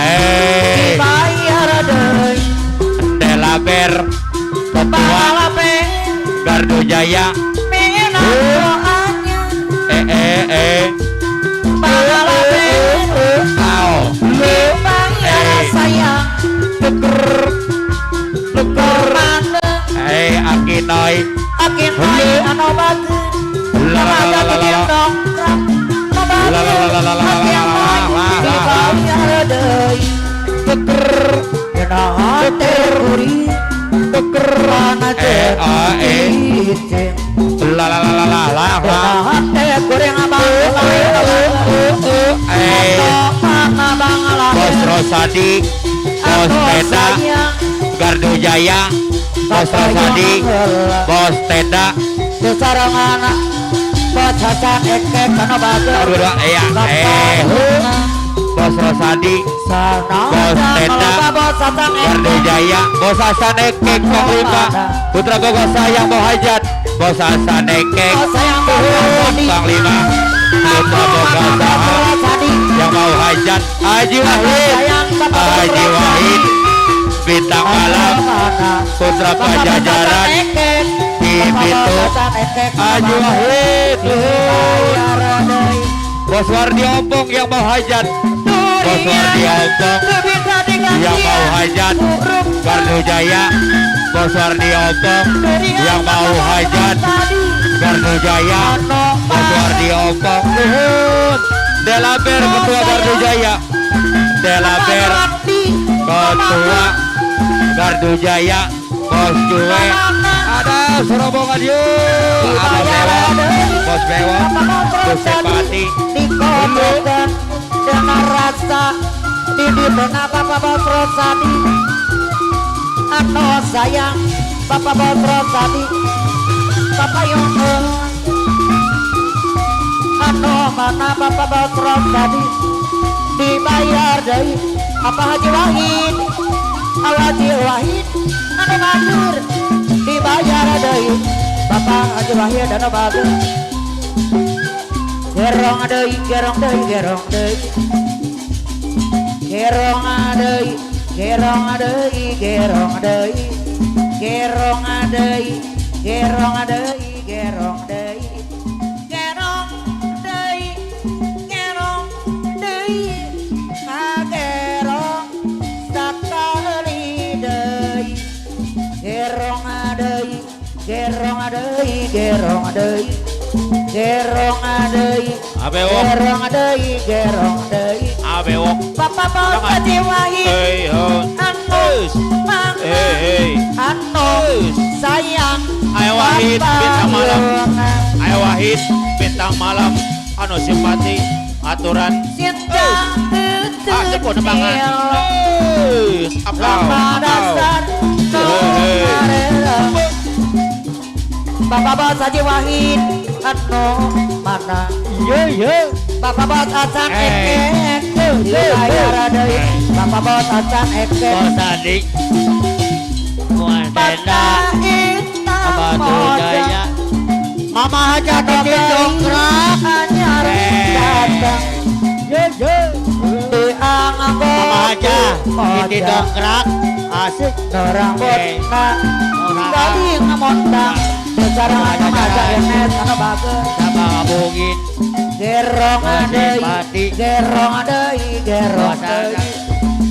S7: dibayar deui
S3: Delaber Ketua
S7: balape
S3: Gardu Jaya.
S7: mina doanya balape
S3: Au.
S7: dibayar sayang tuker mana
S3: Akinoy.
S7: akin ai anu bageun
S3: La la la la la la.
S7: dongkrak
S3: La la la la la la la la la.
S7: dibayar deui tuker genahan teruri tuker mana
S3: La la la la la la.
S7: genahan teh goreng abang
S3: Bos Rosadi, Bos Tenda, Gardu Jaya, Bos Rosadi, Bos Tenda.
S7: sesarangan Bos Hasan Ekek kana bageun
S3: Berdua, Bos Rosadi, Bos Tenda,
S7: Bos Hasan
S3: Gardu Jaya, Bos Hasan Ekek Panglima, Putra Gogos Sayang Bohajat, Bos Hasan Ekek Panglima, Putra Gogos Sayang yang mau hajat, Haji Wahid, Haji Wahid, Bintang Malam, Putra Pajajaran, Bibitu, Haji Wahid, Bos Wardi Ompong yang mau hajat, Bos Wardi Ompong yang mau hajat, Gardu Jaya, Bos Wardi Ompong yang mau hajat, Gardu Jaya, Bos Wardi Ompong, Delaber Ketua Gardu Jaya, Delaber Ketua Gardu Jaya, Bos Cuwe, ada serombongan yuk, ada Bewon, Bos Bewon, Bos Sepati,
S7: dikodokan dengan rasa didibena Bapak Bos Rosadi anu sayang Bapak Bos Rosadi Bapak Yongeng anu mana Bapak Bos Rosadi dibayar dari apa Haji Wahid Haji Wahid anu batur dibayar dari Bapak Haji Wahid anu batur gerong deui gerong deui gerong deui gerong deui gerong deui gerong deui gerong deui gerong deui gerong deui gerong deui gerong deui kagerong sakali deui gerong deui gerong deui gerong deui gerong deui
S3: Abewok,
S7: gerong deui gerong deui
S3: Abewok,
S7: Bapak Bos Haji Wahid anu mang anu sayang
S3: Ayo Wahid bintang malam, Ayo Wahid bintang malam, anu simpati aturan.
S7: cinta
S3: Sepuh nebangan.
S7: lama dasar Bapak Bos Haji Wahid anu mana Bapak Bos Hasan Ekek dibayar deui Bapak Bos Hasan Ekek
S3: Bos Adik,
S7: Banda Hitam Moja
S3: Mama Haja
S7: Titi dongkrak anyar datang dianggo
S3: Mama Haja Titi dongkrak asik.
S7: dorang botna gading mondang besarangan aja enes anu bageun
S3: Sama ngabungin
S7: gerong deui gerong deui gerong deui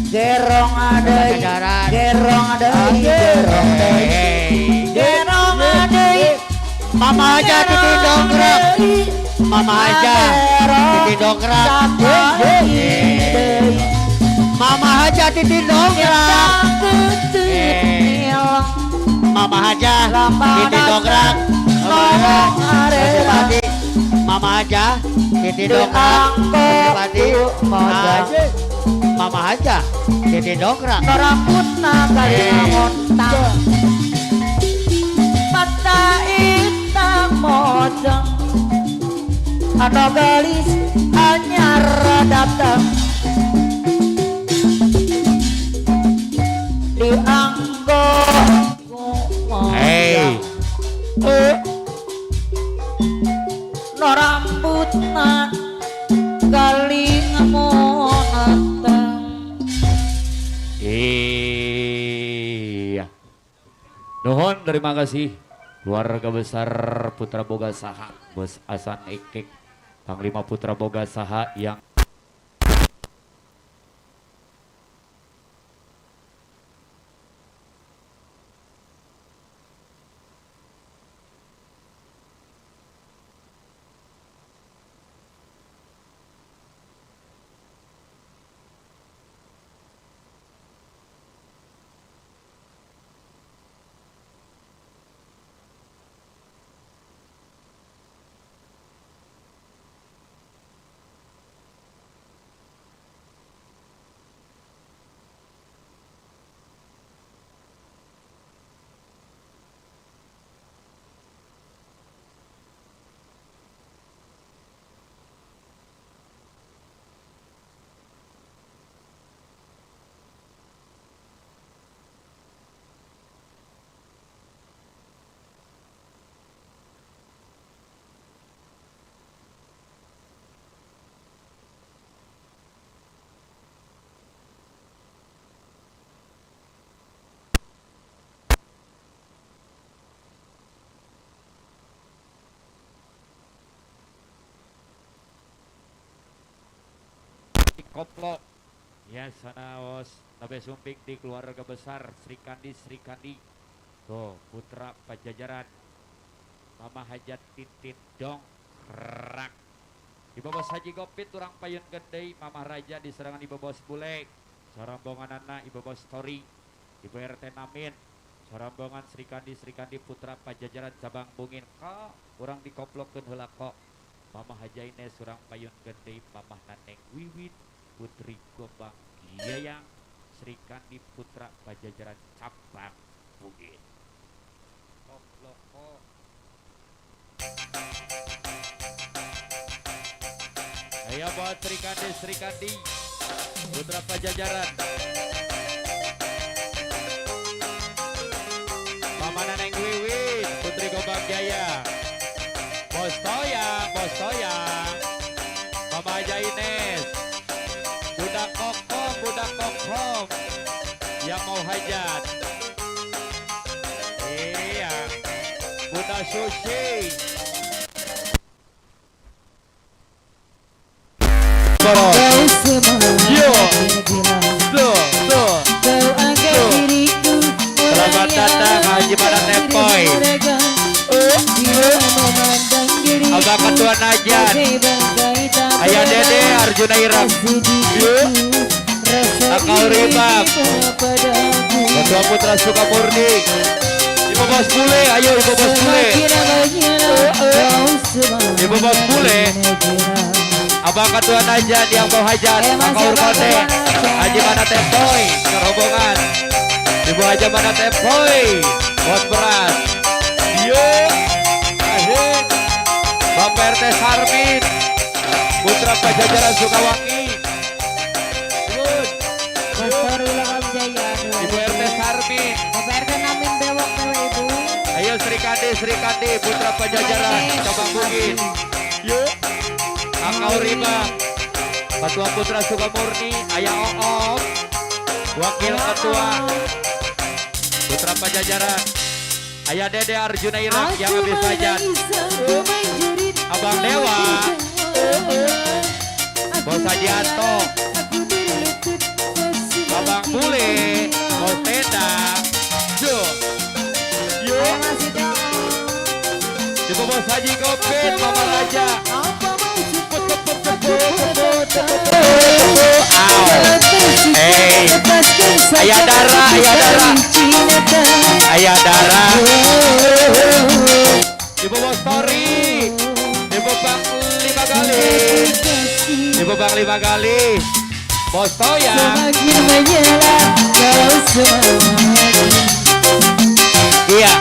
S7: gerong deui gerong deui gerong deui gerong deui
S3: Mama Haja Titi dongkrak, Mama Haja Titi dongkrak, Mama Haja Titi dongkrak, Mama Haja Titi dongkrak, Mama Haja Titi dongkrak, Mama Haja Titi dongkrak.
S7: rambutna kali ngontang mata hitam mojang anu gelis anyar datang dianggo
S3: Hey,
S7: no rambutna gal
S1: Nuhun, terima kasih. Keluarga besar Putra Boga Saha, Bos Asan Ekek, Panglima Putra Boga Saha yang Koplo ya sanaos tabe sumping di keluarga besar Sri Kandi tuh putra Pajajaran Mama Hajat Titin Dong rak di bawah Haji Gopit turang payun gendei Mama Raja di serangan di bawah Bulek sarambongan anak di bawah Story di RT Namin sarambongan Sri Kandi putra Pajajaran cabang bungin kok kurang dikoplokeun heula kok Mama Hajaine surang payun gendei Mama Naneng Wiwit Putri Gombang Giyayang Sri Kandi Putra Pajajaran cabang Bugin. Koploko. Ayo buat Sri Kandi Putra Pajajaran. Mama Naneng Wiwit Putri Gombang Jaya. Bos Toyang Mama Jaines budak kokom yang mau hajat iya budak sushi yo selamat datang Haji Barat Nepoy Abang Ketua Najan Ayah Dede Arjuna Iram Akal Ribab Ketua Putra Sukamurni Ibu Bos Bule, ayo Ibu Bos Bule Ibu Bos Bule Abang Ketua Najan yang mau hajat Akal Urkode Haji Mana Tempoy Kerombongan Ibu Haji Mana Tempoy Bos Beras Yo Bapak RT Sarmin Putra Pajajaran Sukawangi Ibu RT Sarmin
S5: Bapak RT Namin Bewok Ibu.
S1: Ayo Sri Kandi Putra Pajajaran Cabang Bugin yuk Akau Riba Ketua Putra Sukamurni Ayah Oom Wakil Ketua Putra Pajajaran Ayah Dede Arjuna Irak yang habis hajat Abang Dewa Bos Hajianto Abang Bule Bos Tenda Ibu Bos Haji Gopit Mama Raja Ayah Dara Ibu Bos Story Ibu Bang 5 kali Ibu Bang 5 kali Bos Toyang iya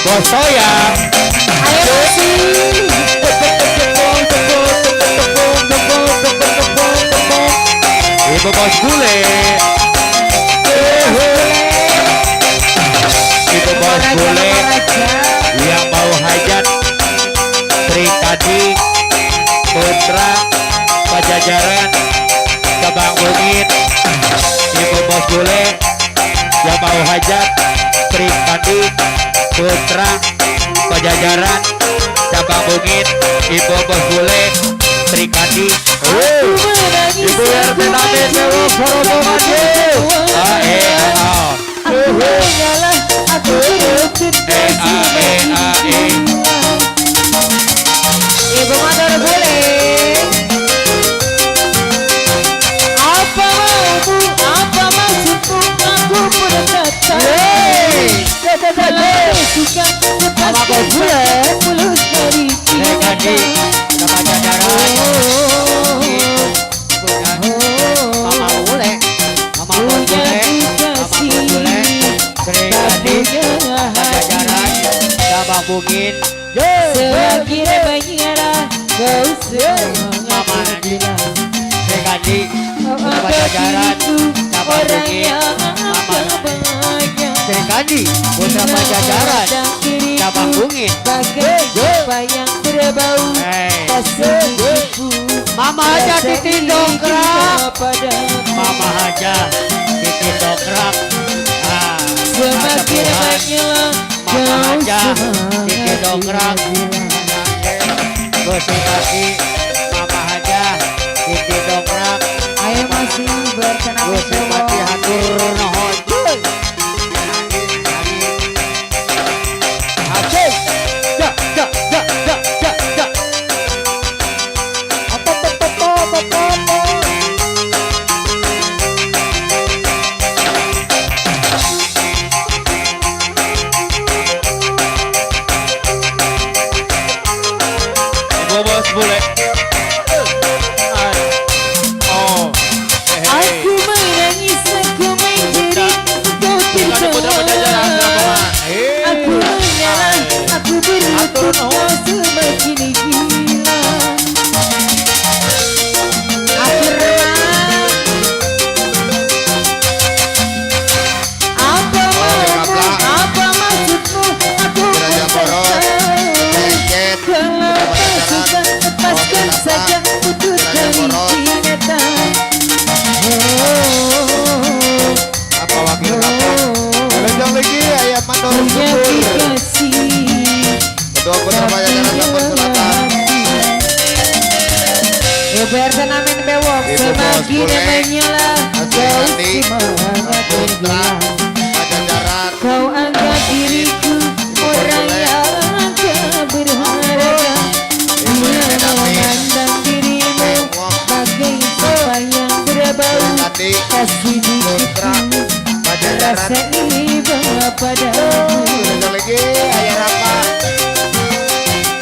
S1: Bos Toyang Ibu Bos Bule Ibu Bos Bule yang mau hajat Sri Kandi Putra Pajajaran Cabang Bungin Ibu Bos Bule yang mau hajat
S3: Trikandi Putra Pajajaran Cabang Bukit Ibu Bos Bule Trikandi Ibu RT Namin Dewa Soroboman
S7: Ibu Mandor Bule. Apa maumu, apa maksudmu, aku berkata. Suka lepaskan mulus dari
S3: Trikandi Nama Pajajaran
S7: Mama Bule, Mama Bule, Mama Bule,
S3: Trikandi Pajajaran Cabang Bukit
S7: selagi banyak kau
S3: Mama
S7: bilang
S3: Trikandi Pajajaran Cabang
S7: orang
S3: Bukit
S7: yang
S3: Mama
S7: banyak
S3: Trikandi Putra Pajajaran Cabang Bukit
S7: bagai apa yang berbau kasihku
S3: Mama aja Titi dongkrak
S7: padamu
S3: Mama aja Titi dongkrak
S7: semakin banyak
S3: Mama aja
S7: kau
S3: Titi dongkrak Gusti Pati Mama aja Titi dongkrak
S7: ayo masih berkenan
S3: Gusti Pati hatur nuhun Asik ja ja ja ja ja ja Ibu Bos Bule Oh
S7: aku menangis aku menjerit kau
S3: Putra Pajajaran
S7: tertawa aku menyalah aku berlutut kau semakin gila apa maumu apa maksudmu aku berkata kenapa suka lepaskan saja putus dari kenyataan
S3: Apa wakil kapan? Kelenjang lagi ayam mandor
S7: punya
S3: subur
S7: kasih
S3: Ketua Putra Pajajaran Lampung Selatan
S7: Ibu Namin Bewok
S3: Ibu Bos
S7: semakin
S3: Bule,
S7: menyala
S3: Asri
S7: kau
S3: Hati,
S7: semangat
S3: Putra
S7: berjalan
S3: Pajajaran
S7: kau anggap diriku orang
S3: Bule,
S7: yang tak berharga dia memandang dirimu bagai apa yang berbau
S3: Tadi
S7: kasih
S3: Putra
S7: diriku
S3: Pajajaran
S7: rasa iba padamu
S3: Kelenjang lagi ayam apa?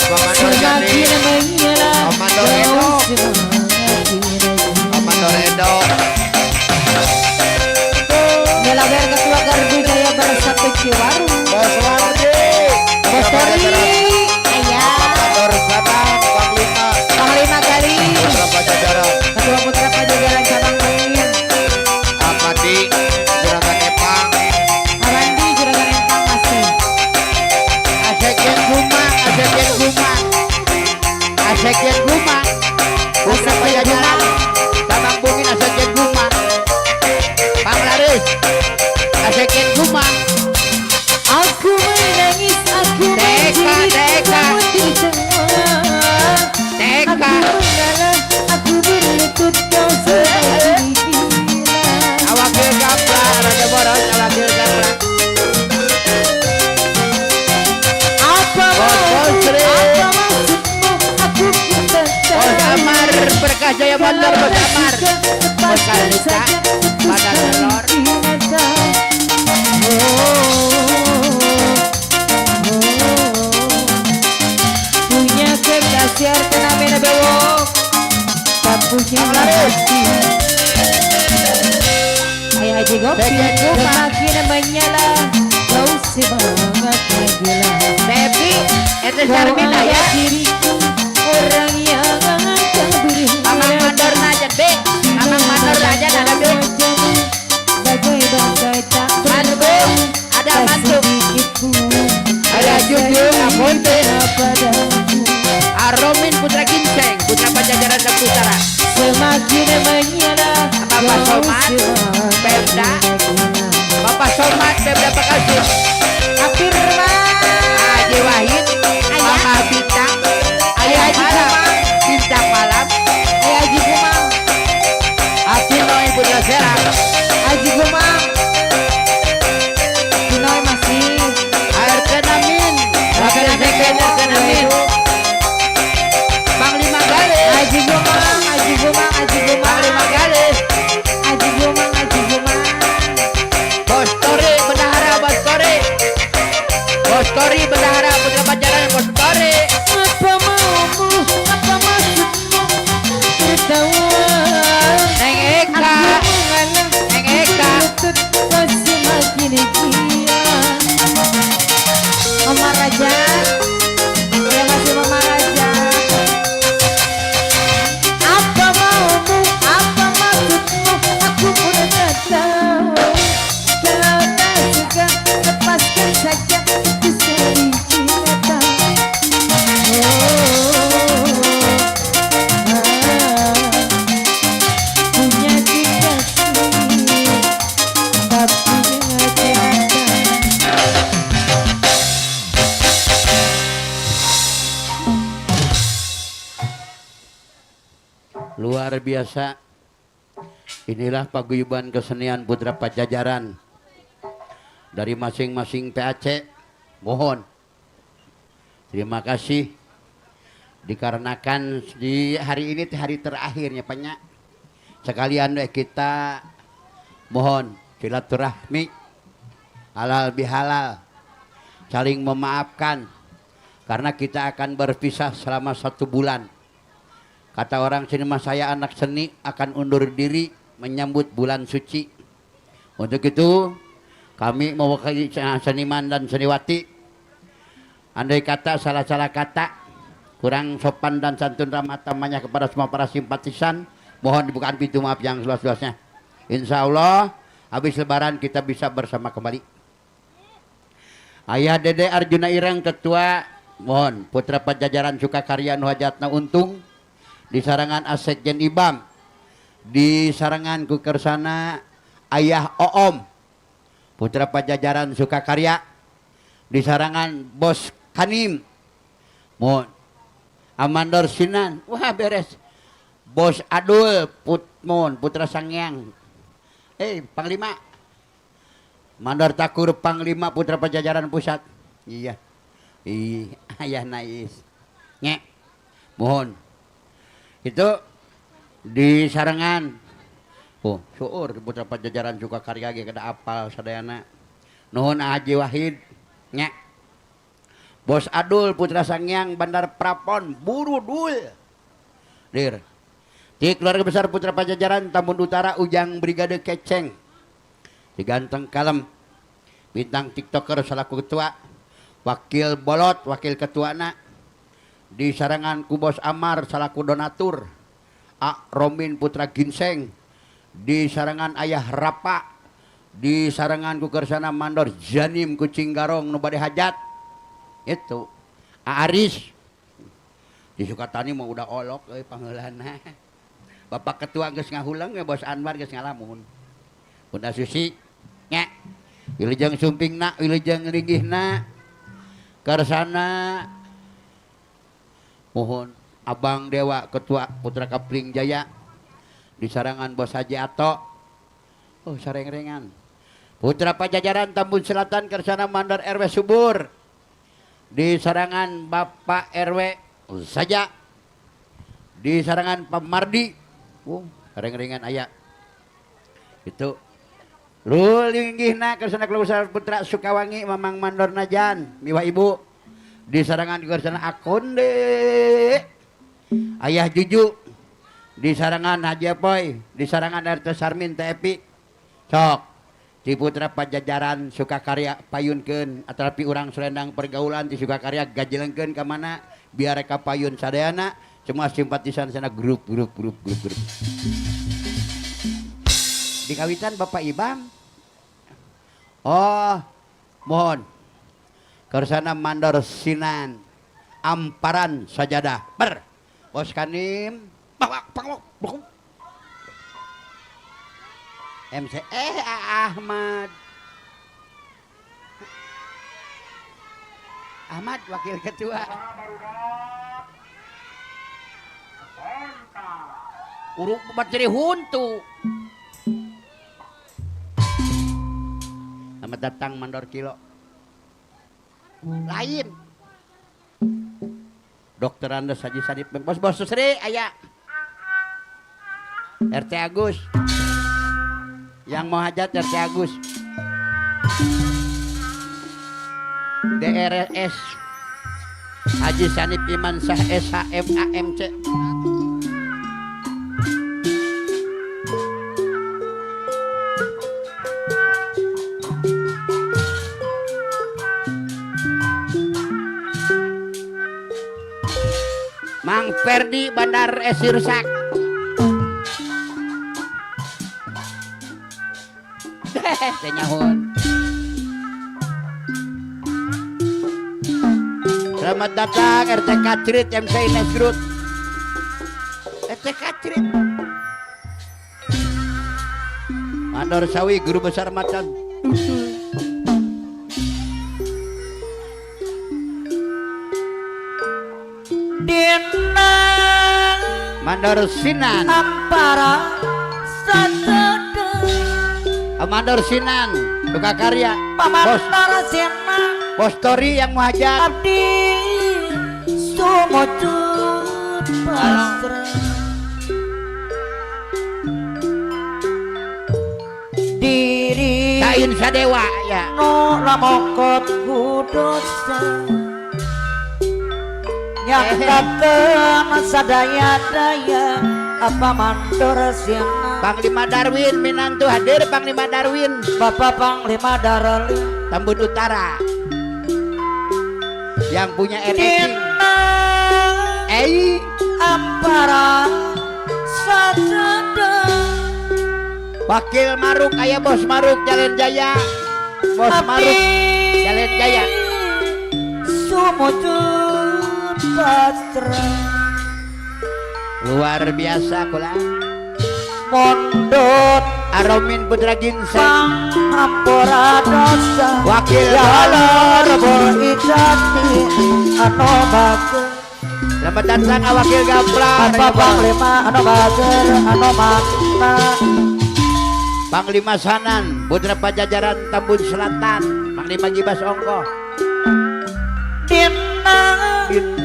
S3: Abang Mandor Jani
S7: semakin menyala
S3: Om Mandor
S7: kau
S3: Edo.
S7: semangat berjalan
S3: Om Mandor Edo
S7: Melagar ketua gardu jaya bersatu Ciwaru
S3: Bos Wardi
S7: Bos
S3: Putra
S7: Tori
S3: Pajajaran
S7: Ayah
S3: Mandor Sabang Panglima
S7: Panglima kali
S3: Putra Pajajaran
S7: Ketua Putra Pajajaran Cabang Bukit
S3: Amadi Juragan Epang
S7: Arandi Juragan Empang masih
S3: Asekian Gumang Asekian Gumang Putra Pajajaran Cabang Bukit Asekian Gumang Panglaris Asekian Gumang
S7: aku menangis aku
S3: Teka,
S7: menjerit
S3: teka.
S7: kamu tertawa
S3: Teka.
S7: aku mengalah aku berlutut kau semakin gila
S3: Awakil Gapla Raja Boros Awakil Gapla
S7: apa
S3: Bos Sri.
S7: apa maksudmu aku
S3: Bos
S7: berkata
S3: Amar Berkah Jaya Bandar Bos Amar Bos Kalista Bandar Telur
S7: punya kekasih tenamen bewok tak punya hati ayah Haji Gopi semakin menyala kau semangat gila
S3: Baby Itu
S7: kau
S3: Sarmina ya
S7: anggap diriku orang yang tak
S3: Mamang
S7: berharga
S3: Mandor Najat Be Mamang Mandor Najat ada Be
S7: bagai tak
S3: Mantu Ada mantu
S7: sedikitku
S3: Ada Junjung Aponte
S7: padamu
S3: Aromin Putra Ginseng Putra Pajajaran dan Putara
S7: semakin menyala
S3: Bapak Somat Pemda Bapak Somat Pemda Bekasi
S2: Gumang Pinoy masih
S8: Air kenamin.
S2: Rakan amin
S8: Panglima Galis.
S2: Haji Gumang
S8: Panglima Galis.
S2: Haji Gumang
S8: Bos Tori bendahara Bos Tori. Bos Tori bendahara putra pajajaran Bos Tori.
S2: Apa maumu apa maksudmu bertawan
S8: Neng Eka. Neng Eka.
S2: masih makin gila Mama Raja ya masih Mama Raja apa maumu apa maksudmu aku pun tak tahu kalau tak suka lepaskan saja itu sering cinta punya kekasih tapi ngajak
S8: Luar biasa. Inilah paguyuban kesenian putra pajajaran dari masing-masing PAC. Mohon terima kasih dikarenakan di hari ini hari terakhirnya banyak sekalian kita mohon silaturahmi halal bihalal saling memaafkan karena kita akan berpisah selama 1 bulan. Kata orang sini mas saya anak seni akan undur diri menyambut bulan suci. Untuk itu kami mewakili seniman dan seniwati. Andai kata salah-salah kata kurang sopan dan santun ramah tamahnya kepada semua para simpatisan, mohon dibukakan pintu maaf yang seluas-luasnya. Insya Allah habis lebaran kita bisa bersama kembali. Ayah Dede Arjuna Ireng Ketua, mohon putra pajajaran Sukakarya Nuhajatna Untung, di sarangan Asekjen Ibam, di sarangan Kukersana Ayah Oom, putra pajajaran Sukakarya, di sarangan Bos Kanim, mohon Amandor Sinan, wah beres, Bos Adul, mohon putra Sangyang, Panglima, Mandor Takur Panglima putra pajajaran pusat, iya, Ayah Nais, mohon. Itu di sarangan syukur putra pajajaran Sukakarya ge kada apal sadayana nuhun Haji Wahid Bos Adul putra Sangyang Bandar Prapon buru dul dir di keluarga besar putra pajajaran Tambun Utara Ujang Brigade Keceng di Ganteng Kalem bintang tiktoker selaku ketua wakil bolot wakil ketuana di sarangan ku Bos Amar salaku donatur A Romin putra Ginseng di sarangan Ayah Rapa di sarangan ku kersana Mandor Janim kucing garong nu bade hajat itu A Aris di Sukatani mau udah olok pangeulana Bapak ketua geus ngahulang ya Bos Anwar geus ngalamun Bunda Susi nya wilujeng sumpingna wilujeng linggihna kersana mohon Abang Dewa Ketua Putra Kapling Jaya di sarangan Bos Haji Ato sareng-rengan putra pajajaran Tambun Selatan kersana Mandor RW Subur di sarangan Bapak RW saja di sarangan Pamardi sareng-rengan aya itu lu linggihna kersana keluarga putra Sukawangi Mamang Mandor Najan miwa ibu di sarangan kersana Akonde Ayah Juju di sarangan Haji Apoy di sarangan RT Sarmin TEPI sok di putra pajajaran Sukakarya payunkeun atrapi urang selendang pergaulan di Sukakarya gajelengkeun ka mana biar reka payun sadayana semua simpatisan sana grup di kawitan Bapak Ibam mohon kersana Mandor Sinan Amparan Sajadah Bos Kanim MC Ahmad wakil ketua uruk materi huntu Selamat datang Mandor Kilo. Lain. Dokter Andes Haji Sadip. Bos Susri aya. RT Agus. Yang mau hajat RT Agus. DRS Haji Sanip Iman Sah SHMAMC. Mang Ferdi Bandar Esirsak. Tenyahun. Selamat datang RT Kacrit MC Ines Grut. RT Kacrit. Mandor Sawi Guru Besar Macan.
S7: Dina
S8: Mandor Sinan.
S7: Ampara Sadada
S8: Mandor Sinan Duka Karya.
S7: Paman Narasena
S8: Bos Tori yang mau hajat.
S7: Abdi Sumujud Pasrah Diri
S8: Kain Sadewa ya.
S7: no lamokot kudosa nyatakan sadaya-daya apa mandor siana
S8: Panglima Darwin Minantu hadir. Panglima Darwin
S7: Bapak Panglima Darali
S8: Tambun Utara yang punya RX.
S7: Ampara Sadada
S8: Wakil Maruk aya Bos Maruk Jalan Jaya. Bos Maruk Jalan Jaya.
S7: Sumujud pasrah
S8: Luar biasa kula.
S7: mondot
S8: Aromin Putra Ginseng.
S7: Ampura dosa
S8: Wakil
S7: Jalar berijati anu bager
S8: Selamat datang Wakil Gamplang.
S7: Bapak Panglima anu bager anu makna
S8: Panglima Sanan Putra Pajajaran Tambun Selatan. Panglima Gibas Ongko.
S7: Dina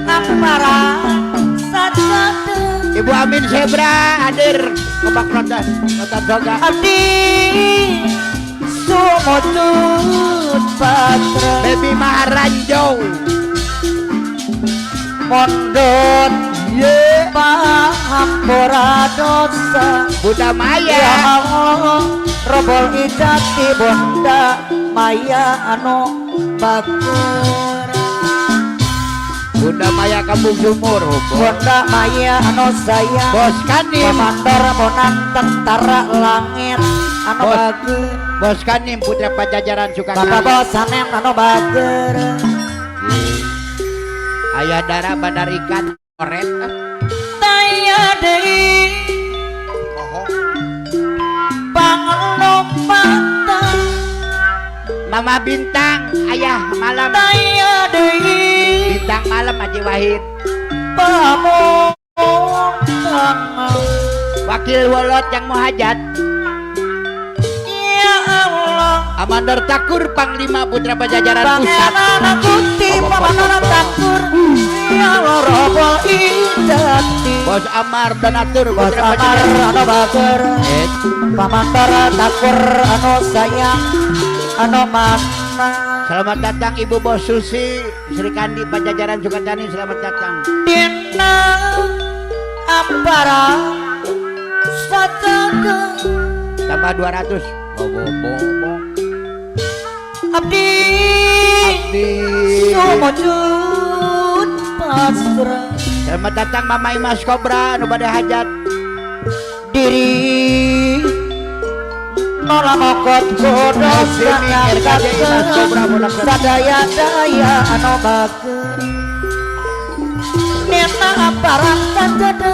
S7: Ampara Sadada
S8: Ibu Amin Zebra hadir. Ngebak nonton soga.
S7: Abdi Sumujud Pasrah
S8: Baby Maharanjo.
S7: mondot Pahampura dosa
S8: Buddha
S7: ya
S8: Maya.
S7: Allah robol ijati bonda maya anu bager
S8: Buddha Maya Kampung Sumur.
S7: bonda maya anu sayang
S8: Bos Kanim.
S7: Komandor Bonan Tentara Langit anu
S8: Bos.
S7: bager
S8: Bos Kanim Putra Pajajaran
S7: Bapak
S8: Sukakali.
S7: Bosanem anu bager
S8: Ayah Dara Bandar Ikan Oret.
S7: daya deui panglopatan
S8: Mama Bintang Ayah Malam.
S7: daya deui
S8: Bintang Malam Haji Wahid.
S7: pamongan
S8: Wakil Wolot yang mau hajat.
S7: ya Allah
S8: Amandor Takur Panglima Putra Pajajaran Pusat.
S7: pangeran kuti pamanana takur ya Allah robol ijati
S8: Bos Amar Donatur
S7: Bos
S8: Putra
S7: Amar
S8: Pajajaran.
S7: anu bager pamantara takur anu sayang anu makna
S8: Selamat datang Ibu Bos Susi Sri Kandi Pajajaran Sukatani. Selamat datang.
S7: Dina Ampara Sadada
S8: Tambah 200. Bobo.
S7: Abdi Sumujud Pasrah
S8: Selamat datang Mama Imas Kobra nu bade hajat.
S7: diri nola mokot kodos sadaya-daya anu bager nena aparan Sadada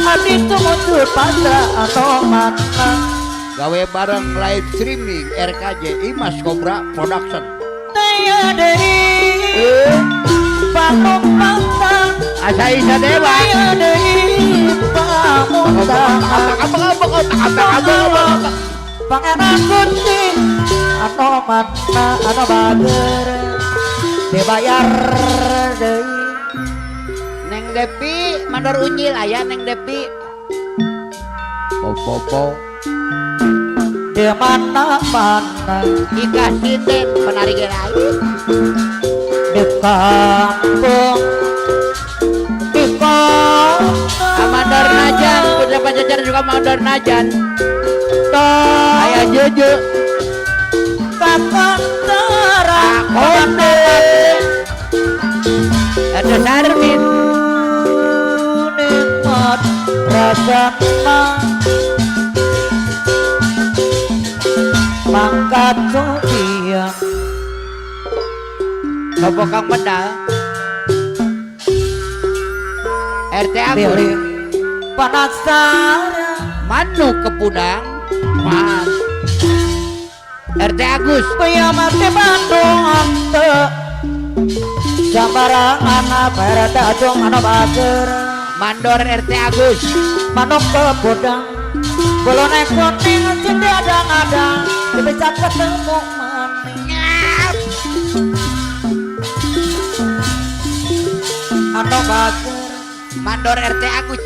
S7: abdi Sumujud Pasrah anu makna
S8: Gawe bareng live streaming RKJ Imas Kobra Production.
S7: daya deui pamumpatan
S8: Asa Isa Dewa.
S7: daya deui pamumpatan pangeran kunci anu mana anu bager dibayar deui
S3: Neng Depi mandor unyil aya Neng Depi
S8: Popo
S7: di mana-mana
S3: Ika Sinden penari lain
S7: di kampung di kota
S3: Mandor Najan Putra Pajajaran juga Mandor Najan
S7: ayah
S3: Juju
S7: kakak tara
S3: Konde ada Sarmin
S7: nikmat rasana mangkat tukian
S3: Sopo Kang Medal RT Agus
S7: pilih panasara
S3: Manu Kepudang Mas RT Agus
S7: kaya mati Bandung ante jambarang anak perda acung anak bager
S3: Mandor RT Agus
S7: manuk kepudang bolone kuning cindi adang-adang bisa ketemu maning anak bager
S3: Mandor RT Agus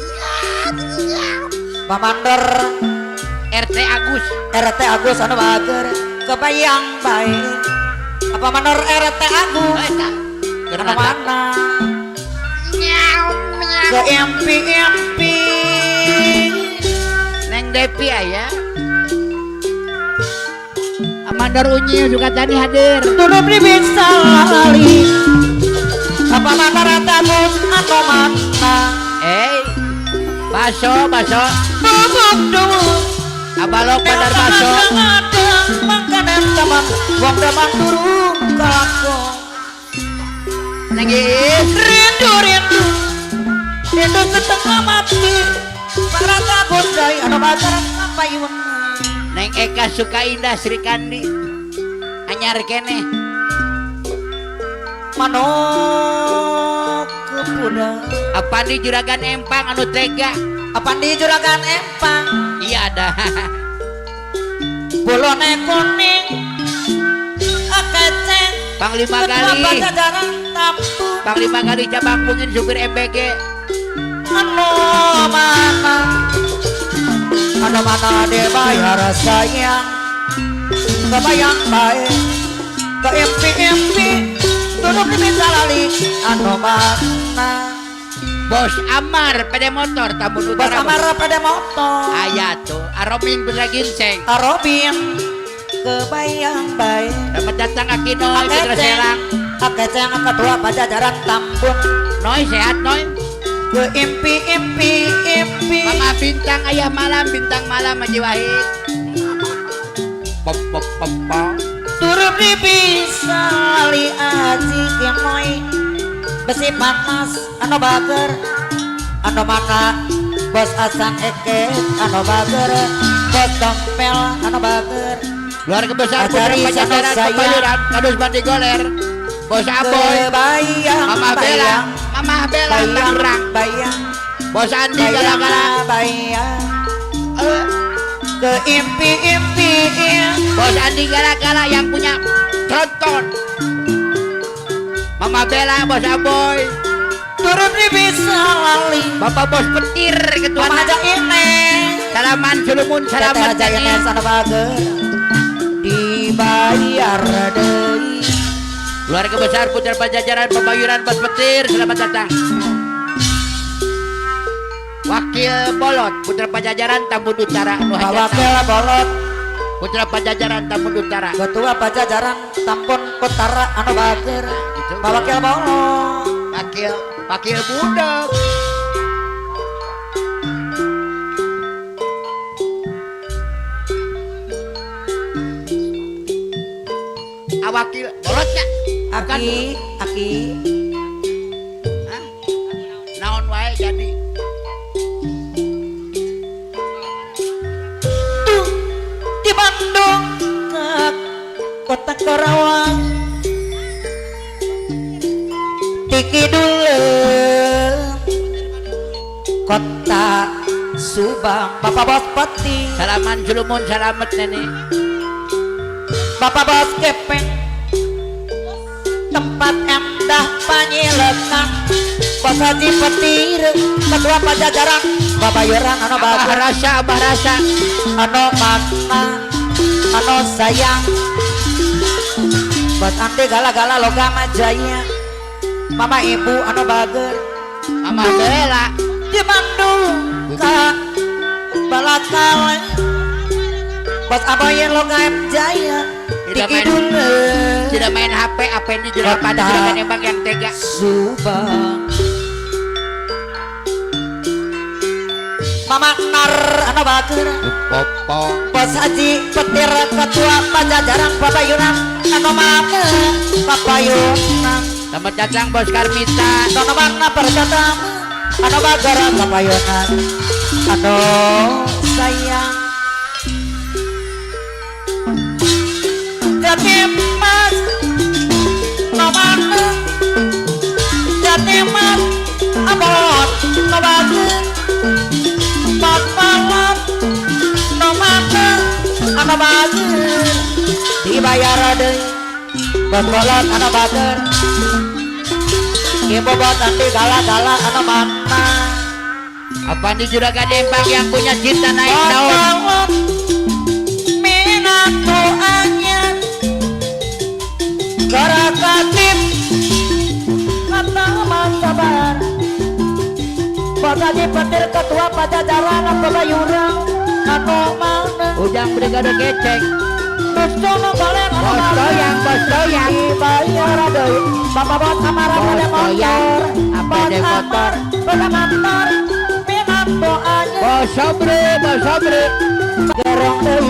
S7: Mamandor
S3: RT Agus
S7: RT Agus anu bager kebayang baik apa mandor RT Agus anu mana ke impi-impi
S3: Neng Depi aya Mandor Unyil juga tadi hadir
S7: turun di bisa lali apa mandor RT Agus anu mana
S3: baso
S7: bubuk dulu
S3: abalok bandar baso
S7: makanan teman wong teman turun kakong
S3: Neng Iis
S7: rindu itu setengah mati para takut dari anu bajaran apa iwan
S3: Neng Eka Suka Indah Sri Kandi anyar kene
S7: manok kepudang
S3: apa di Juragan Empang anu tega
S7: apa di juragan empang
S3: iya ada
S7: bolone kuning akeceng
S3: Panglima
S7: ketua
S3: kali
S7: pajajaran tampu
S3: Panglima kali cabang mungkin supir MBG
S7: anu mana dibayar sayang kebayang baik ke impi-impi duduk di meja lali anu mana
S3: Bos Amar pede motor tamu
S7: bos
S3: utara
S7: amar pada motor
S3: ayat tuh Arobin Putra Ginseng
S7: Arobin kebayang baik
S3: dapat datang Akino Putra Serang
S7: akeceng ketua pajajaran Tambun
S3: Noi sehat Noi
S7: ke impi-impi
S3: Mama bintang ayah malam bintang malam Haji Wahid pop pop pop pop
S7: turun di bisa li aji kemoi besi panas anu bager anu mana bos Asan Eke anu bager bos Dompel anu bager
S3: keluarga besar Putra
S7: Ajari
S3: Pajajaran
S7: Sanok
S3: Kebayuran Kadus Bandi Goler Bos Aboy
S7: kebayang
S3: Mama Bella Mama Bella Tangerang
S7: bayang
S3: Bos Andi
S7: bayang
S3: Galagala
S7: bayang ke impi-impi
S3: Bos Andi Galagala yang punya tronton Mama Bella Bos Aboy
S7: turun di bisa lali
S3: Bapak Bos Petir ketua
S7: Mama aja ini
S3: salaman sulumun salaman
S7: aja ini sana bager dibayar deui
S3: keluarga besar Putra Pajajaran Pebayuran Bos Petir selamat datang Wakil Bolot Putra Pajajaran Tambun Utara
S7: Wakil Bolot
S3: Putra Pajajaran Tambun Utara
S7: ketua pajajaran Tambun Utara anu bager Wakil Bolot
S3: Wakil Budak Wakil Bolotnya
S7: Aki
S3: naon wae jadi
S7: di Bandung ke kota Karawang di Kidul kota Subang Bapak Bos Peti,
S3: Salaman julumun salamet neni.
S7: Bapak Bos Kepeng, tempat endah panyilekan, Bos Haji Petir, Ketua Pajajaran, Bapak Yuran anu
S3: Abah
S7: bagus,
S3: rasa, abah rasa.
S7: anu makna, anu sayang, Bos Andi gala-gala logam jaya, Mama Ibu anu bager,
S3: Mama bela.
S7: di Bandung ka Balakale, Bos Aboyen logam jaya, di
S3: Tidak main-
S7: Kidul.
S3: Tidak main HP, apa ini tidak pada
S7: Kota
S3: tidak nembak yang tega.
S7: Subang Mama Nar anu bager,
S3: Popo.
S7: Bos Haji Petir Ketua Pajajaran Papayunan anu mana Papayunan
S3: Selamat datang Bos Karmita.
S7: anu mana perjalanan anu bager Papayunan anu sayang jadi mas anu mana jadi mas abot anu bager Bos malam no mana anu bager dibayar deui Bos bolot anu bager ibu bos nanti gala-gala anu mana
S3: Apa ini juragan nembak yang punya cinta naik
S7: Bos
S3: daun.
S7: bolot minat doanya gerakatif kata mas sabar Bos Haji Petir Ketua Pajajaran Papayuran anu mana
S3: Ujang brigade kecek.
S7: Bos dono balen anu
S3: Bos doyang, bos doyang.
S7: dibayar deui Bapak Bos Amar
S3: Bos
S7: pada
S3: doyang,
S7: motor
S3: APD motor.
S7: pada motor minat doanya
S3: Bos Sobri, Bos Sobri.
S7: gerong deui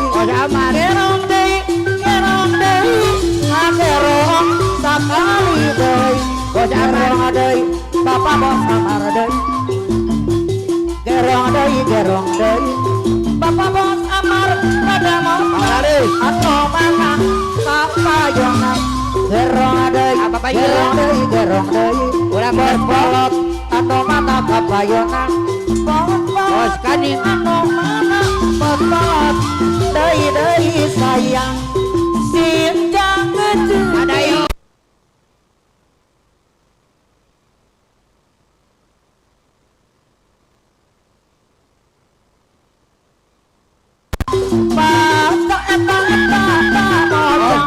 S3: Bos Aman.
S7: gerong deui ngagerong sakali deui
S3: Bos Aman.
S7: gerong deui Bapak Bos Amar deui gerong deui Bapak Bos Amar pada motor anu mana papayongan gerong deui gerong deui
S3: Urang
S7: Bos
S3: Bos
S7: bolot anu mana papayongan
S3: Bos Kaning.
S7: anu mana Bos bolot deui sayang sinjang geujeung
S3: Ada yuk.
S7: Basta eta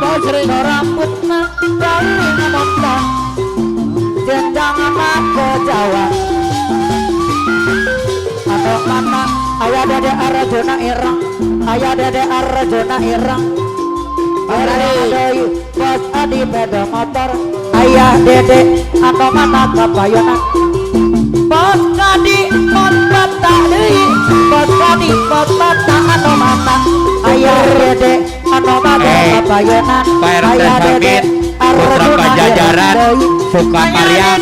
S3: Bos sering.
S7: rambutna dari ngomong jenjang anak ke Jawa anu mana aya dede Arjuna ireng aya dede Arjuna ireng deui Bos Adi beda motor aya dede anu mana kapayonan Bos Kadi Bos Bata deui Bos Kadi Bos Bata anu mana aya dede anu mana kapayonan
S3: Pak RT sakit, putra Pajajaran, suka Maryam.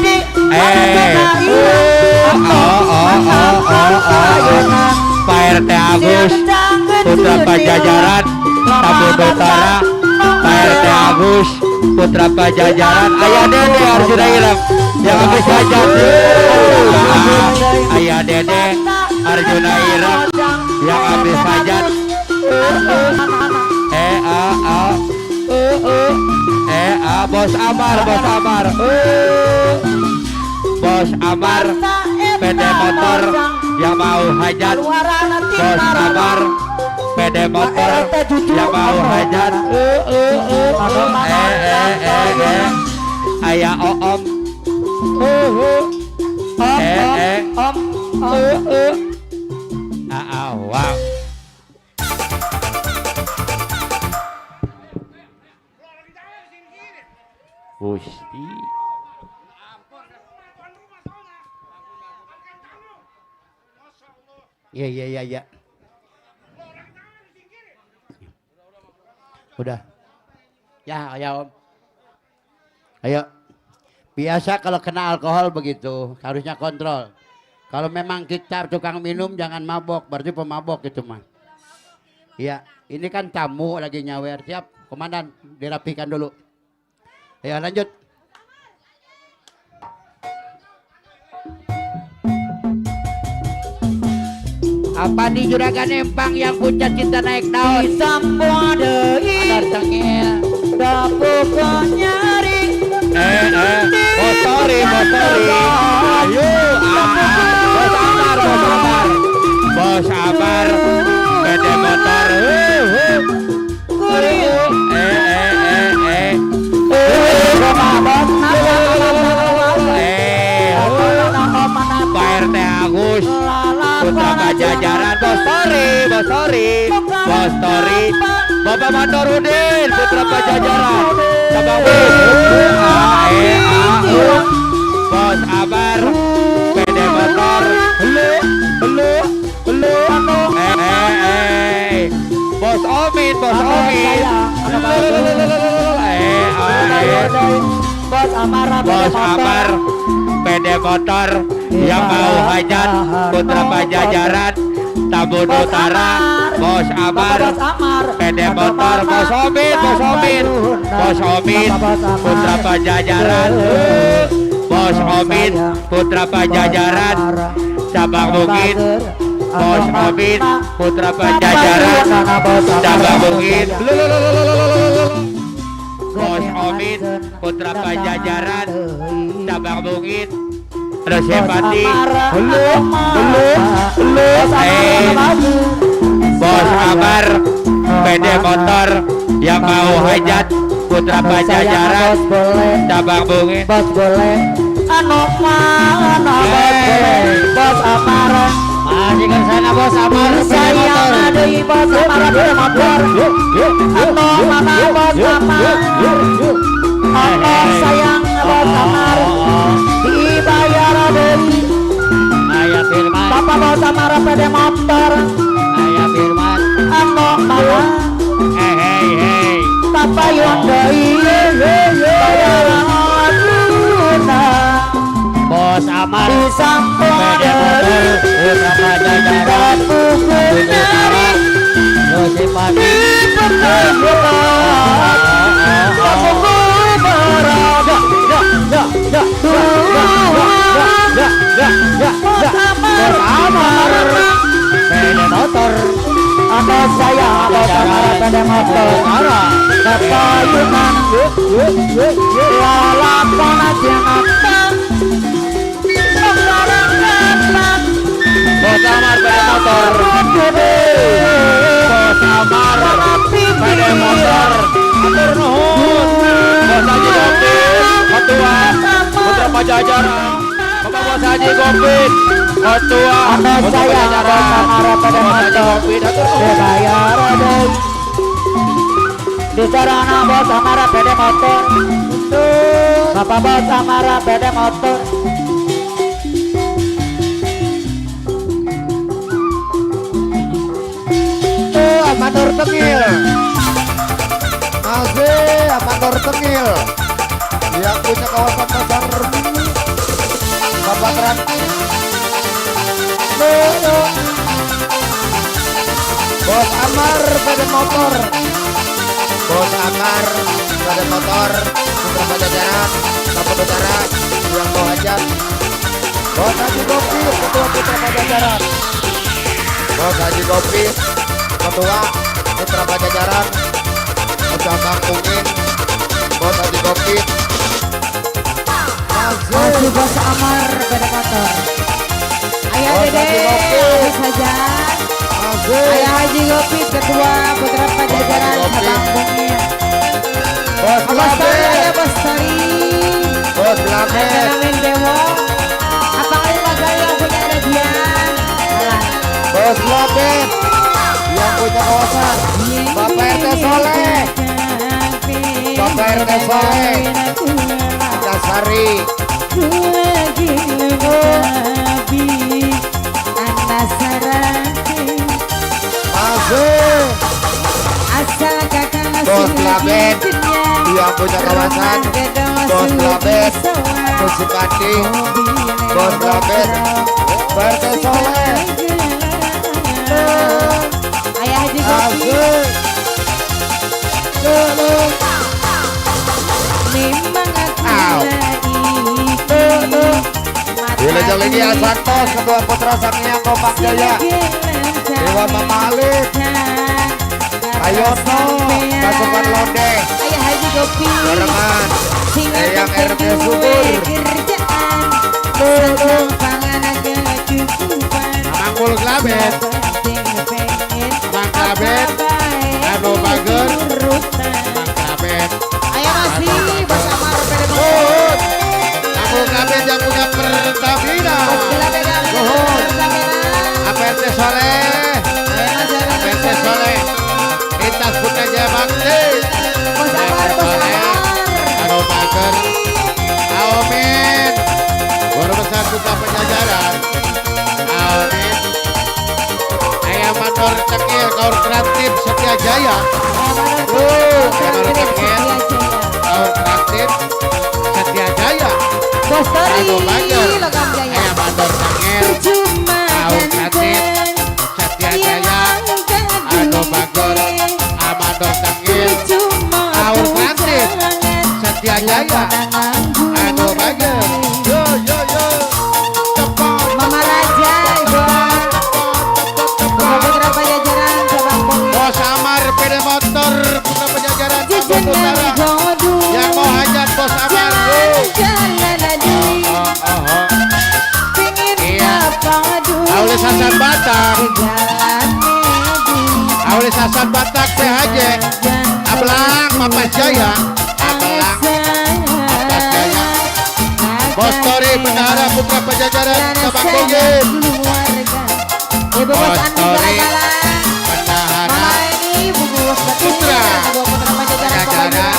S3: Pak RT Agus, putra Pajajaran, Tabu Utara. Pak RT Agus, putra Pajajaran. Ayah Dede Arjuna Ireng yang habis hajat. Ayah Dede Arjuna Ireng yang habis hajat. Bos Amar, Bos Amar. Bos Amar, PD motor yang mau hajat. Bos Amar, PD motor yang mau hajat. Ayah Om. Wow. Gusti.
S8: Iya. Udah. Ya, ayo Om. Ayo. Biasa kalau kena alkohol begitu, harusnya kontrol. Kalau memang kita tukang minum jangan mabok, berarti pemabok gitu mah. Iya, ini kan tamu lagi nyawer. Siap, komandan, dirapikan dulu. Ayo lanjut.
S3: Apa di Juragan Empang yang pucat cinta naik daun?
S7: Disampo deui
S3: Adar tengil.
S7: dapukeun nyari
S3: Motori. Ayo, bos Amar. Bos Amar, beda motor. Pak RT Agus, Putra Pajajaran, Bos Tori. Bapak Mandorudin, Putra Pajajaran, Sabang Bos Amar, beda motor. Bos Omin.
S7: Bos
S3: Amar, pede motor yang mau hajat Putra Pajajaran, Tambun Utara. Bos Amar, pede motor. Bos Omin, Putra Pajajaran. Bos Omin, Putra Pajajaran, Sabang Bukit. Bos Omin, Putra Pajajaran, Sabang Bukit. Bos Omin, Putra Pajajaran, Sabang Bukit. Ada simpati. Bos Amar, pede motor yang mau hajat Putra Pajajaran, Sabang Bukit.
S7: Bos boleh Bos Amar
S3: Masih ke sana Bos Amar,
S7: sayang deui Bos Amar beda motor mana Bos Amar sayang Bos Amar dibayar deui
S3: Ayah Firman,
S7: Bapak Bos Amar beda motor
S3: Ayah Firman.
S7: mana
S3: Hei.
S7: tapayun deui bayaran
S3: Bos Amar,
S7: disampo
S3: pede motor, Putra Pajajaran, Utara, Simpati. Pede motor,
S7: ada saya Bos Amar pede motor kapayunan lalakon aja natang
S3: Bos Amar pede motor. Bos Amar pede motor. Atur nuhun. Bos Haji Gopit, Ketua Putra Pajajaran. Bapak Bos Haji Gopit, Ketua
S7: ada
S3: Putra
S7: saya Bos
S3: Pajajaran.
S7: Amar pede
S3: Bos Haji
S7: motor
S3: Gopit, atur nuhun.
S7: dibayar deui di sarana Bos Amar pede motor Bapak Bos Amar pede motor
S6: Amador Tengil. Amador Tengil yang punya kawasan pasar Minggu. Bapak Tranti. Bos Amar pada motor. Bos Amar pada motor. Putra Pajajaran, Tambun Utara yang mau hajat. Bos Haji Gopit, Ketua Putra Pajajaran. Bos Haji Gopit, Ketua Putra Pajajaran, Sabang Bukit. Bos Haji Gopit,
S2: Masih Bos Amar pada motor. Ayah
S6: Bos
S2: Dede,
S6: Haji Gopit.
S2: Ayah saja. Ayah Haji Gopit, Ketua Putra Pajajaran
S6: Bos Haji Gopit.
S2: Sabang Bukit.
S6: Bos
S2: Bos Tari,
S6: Labe,
S2: Ayah Bos Tari.
S6: Bos Labe,
S2: Namin Dewo. Apa kali magal yang punya radian?
S6: Bos Labe yang punya kawasan. Bapak RT Soleh, Bapak RT Soleh, Antasari, masuk.
S2: Asal kakak
S6: Bos Labet yang punya kawasan. Bos Labet, Musipati, Bos Labet, Pak RT Soleh,
S2: Ayah Haji Gopit.
S6: masuk.
S2: Memang aku
S6: Au.
S2: lagi
S6: Wilujeng Lydia Santos, Ketua Putra Sangiang Kompak Jaya.
S3: Dewa Mama Alif, Ayono, pasukan Londe,
S2: Ayah Haji Gopi
S3: barengan
S2: Singa
S3: Eyang RT
S2: berdua
S3: Subur,
S2: kerjaan Senang panganan kecukupan
S3: Mangkul Klabet,
S2: pengen
S3: Mang Klabet, Anu Bager, Mang Klabet,
S2: Ayo masih bersama Rebede
S3: Nuhun, Mangkul Klabet yang punya Pertamina, APT Soleh, APT Soleh, Lintas Putra Jaya Bakti, Anu Bager, Aomin, Guru Besar Duta Penjajaran, Aomin, Ayam Mandor Cekil, Kaur Kreatif Setia Jaya, Mandor Cekil, Kaur Kreatif Setia Jaya,
S2: Bos Tori
S3: Anu Bager,
S2: Logam Jaya
S3: Ayam Mandor Cekil,
S2: Percuma
S3: Kaur Kreatif Setia Jaya, Anu Bager, Mandor Cekil, Kaur Kreatif Setia Jaya, Anu Bager, yo yo yo, cepat
S2: Mama Raja Ibu Putra Pajajaran Cabang Bogor
S3: Bos Amar Pede Motor Putra Penjajaran Kampung
S2: Jejengan
S3: Utara
S2: godu
S3: yang mau hajat Bos Amar
S2: Jalan adi Pengen
S3: Iya.
S2: padu
S3: Aulis Hasan Batak
S2: Jalan medu
S3: Aulis Hasan Batak PHJ Ablang Mapas Jaya Ablang Mapas Jaya Bos Tori Bendahara Putra Penjajaran Cabang Bogor
S2: Ibu Bos
S3: Bos
S2: Andi
S3: Tori
S2: Galagalan
S3: Bendahara
S2: Mama ini Ibu Bos
S3: Putra
S2: Putra Pajajaran
S3: Penjajaran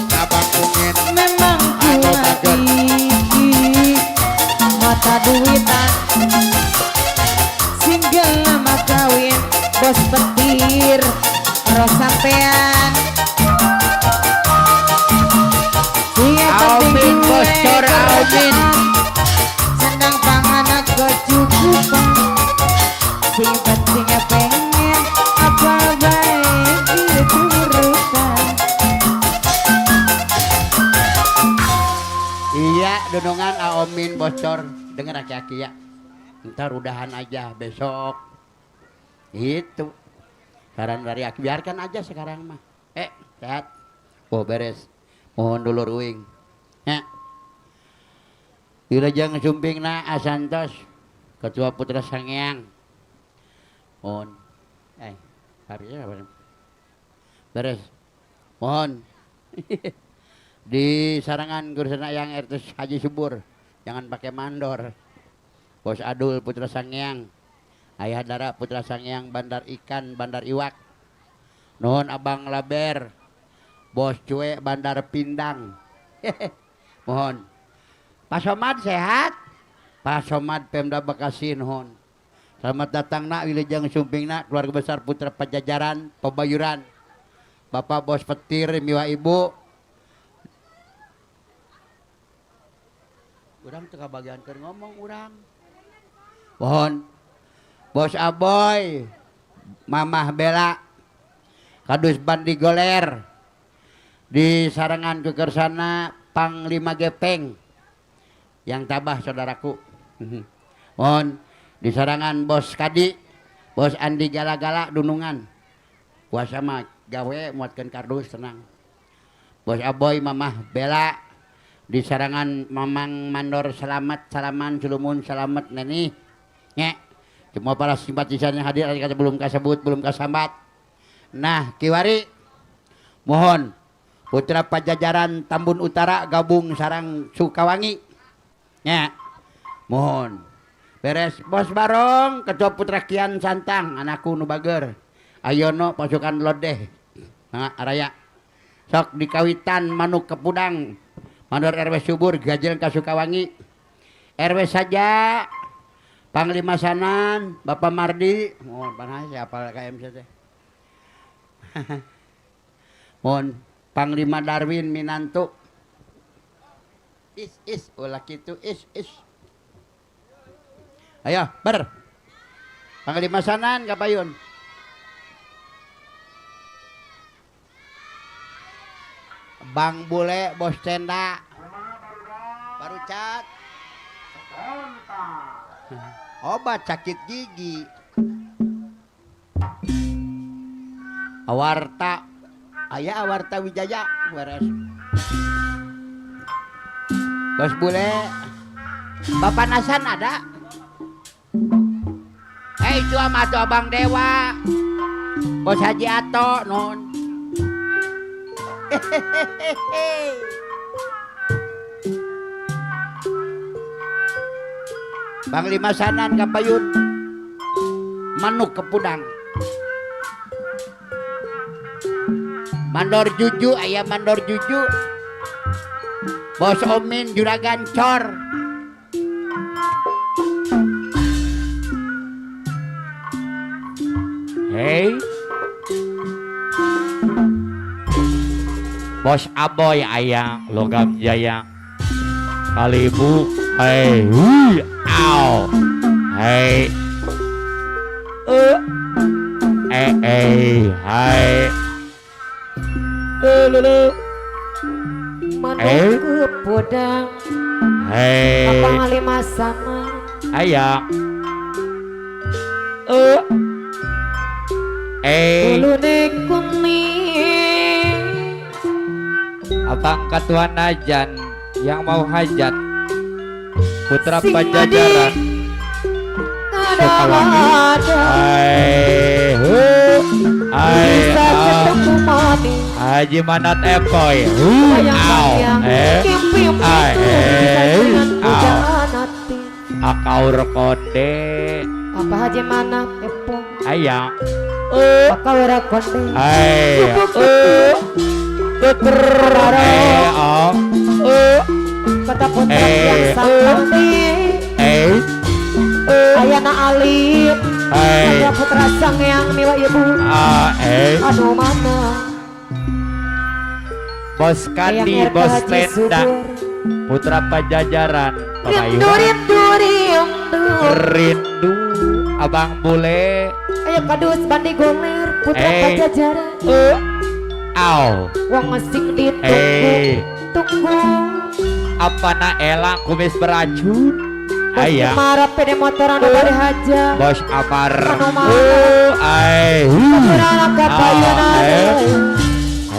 S3: Cabang Bungin
S2: Memang
S3: Anu
S2: kuat
S3: Bager.
S2: gigi mata duitan single nama kawin bos petir ros sampean
S3: Amin, bocor, amin.
S2: senang panganan kecukupan sing pentingnya pengen apa baik diturutan.
S8: Iya, dudungan Aomin bocor. Dengar aki-aki ya. Ntar udahan aja besok. Itu. Saran dari aki biarkan aja sekarang mah. Sehat. Oh beres. Mohon dulur uing. Wilajeng sumpingna Asantos Ketua Putra Sangyang. Mohon. Harinya apa? Beres. Mohon. Di sarangan Gursana yang RT Haji Subur, jangan pakai mandor. Bos Adul Putra Sangyang, Ayah Dara Putra Sangyang, Bandar Ikan, Bandar Iwak. Nuhun Abang Laber, Bos Cue Bandar Pindang. Mohon. Pak Somad sehat? Pak Somad Pemda Bekasi nuhun. Selamat datang nak wilujeng sumpingna keluarga besar Putra Pajajaran Pebayuran. Bapak Bos Petir miwa Ibu. Urang tengah bagian keur ngomong urang. Mohon. Bos Aboy, Mamah Bela, Kadus Bandi Goler, di sarangan kekersana Panglima Gepeng, yang tabah saudaraku. Mohon. Di sarangan Bos Kadi, Bos Andi Gala-Gala Dunungan. Puasa mah gawe muatkeun kardus tenang. Bos Aboy, Mamah Bela, di sarangan Mamang Mandor selamat salaman sulumun selamat neni nyek semua para simpatisan yang hadir kata belum kasebut belum kasambat. Nah kiwari mohon Putra Pajajaran Tambun Utara gabung sarang Sukawangi nyek mohon beres. Bos Barong Ketua Putra Kian Santang anakku nu bager ayono pasukan lodeh araya sok dikawitan manuk kepudang Mandor RW Subur Gajel Kasukawangi RW saja Panglima Sanan Bapak Mardi mohon panah siapa KMC teh mohon Panglima Darwin Minantu ulah kitu ayo ber Panglima Sanan kapayun Bang Bule Bos Tenda baru cat obat sakit gigi Awarta aya Awarta Wijaya beres. Bos bule Bapak Nasan ada? Itu ama tuh Abang Dewa Bos Haji Ato non. Bang Limasanan kapayun manuk kepudang. Mandor Juju ayam Mandor Juju. Bos Omin Juragan Cor.
S1: Hei Bos Aboy ayang Logam Jaya Kalibu. Hei hui au. Hei hai lulu
S5: Manuk kepudang Abang Limasana
S1: ayang
S5: Ulune kuning
S1: Abang Ketua Najan yang mau hajat Putra
S5: Sing
S1: Pajajaran
S5: ada bisa ketemu mami
S1: Haji Manat Epoy
S5: bayang-bayang kimpi-kimpi dengan pujaan hati
S1: Akaur Konde
S5: apa Haji mana Epo
S1: ayang
S5: Akaur Konde kata putra yang sakti Ayana Alif ada putra sang yang miwa ibu aduh mana
S1: Bos Kandi Bos Tenda Putra Pajajaran Rindu Abang Bule
S5: ayo kadus bandi gomer putra Pajajaran wong mesing ditunggu
S1: apa na Ela kumis beracun ayah
S5: marah pede motoran dari haja
S1: Bos Apar
S5: anak kapayana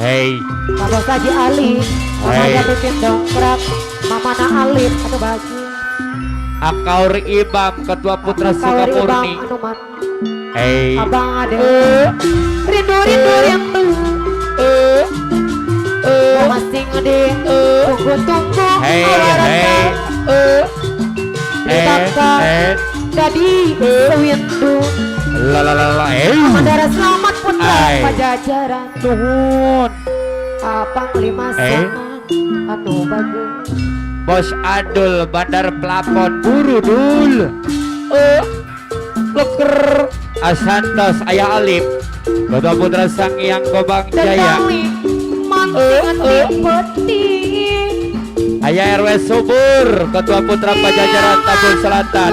S1: hei
S5: Bos Haji Ali Mama bikin dongkrak Mama na Alif atau baju
S1: Akaur Ibam Ketua Putra Sukapurni
S5: Abang ada rindu yang masih ngede tunggu jadi sewindu Mandara selamat putra Pajajaran
S1: nuhun
S5: Abang Limasanan anu bagus
S1: Bos Adul Bandar Pelapon Buru Dul Leker Asantos Ayah Alif Ketua Putra Sangyang Gobang Jaya
S5: mantingan di peti
S1: Ayah RW Subur Ketua Putra Pajajaran Tabun Selatan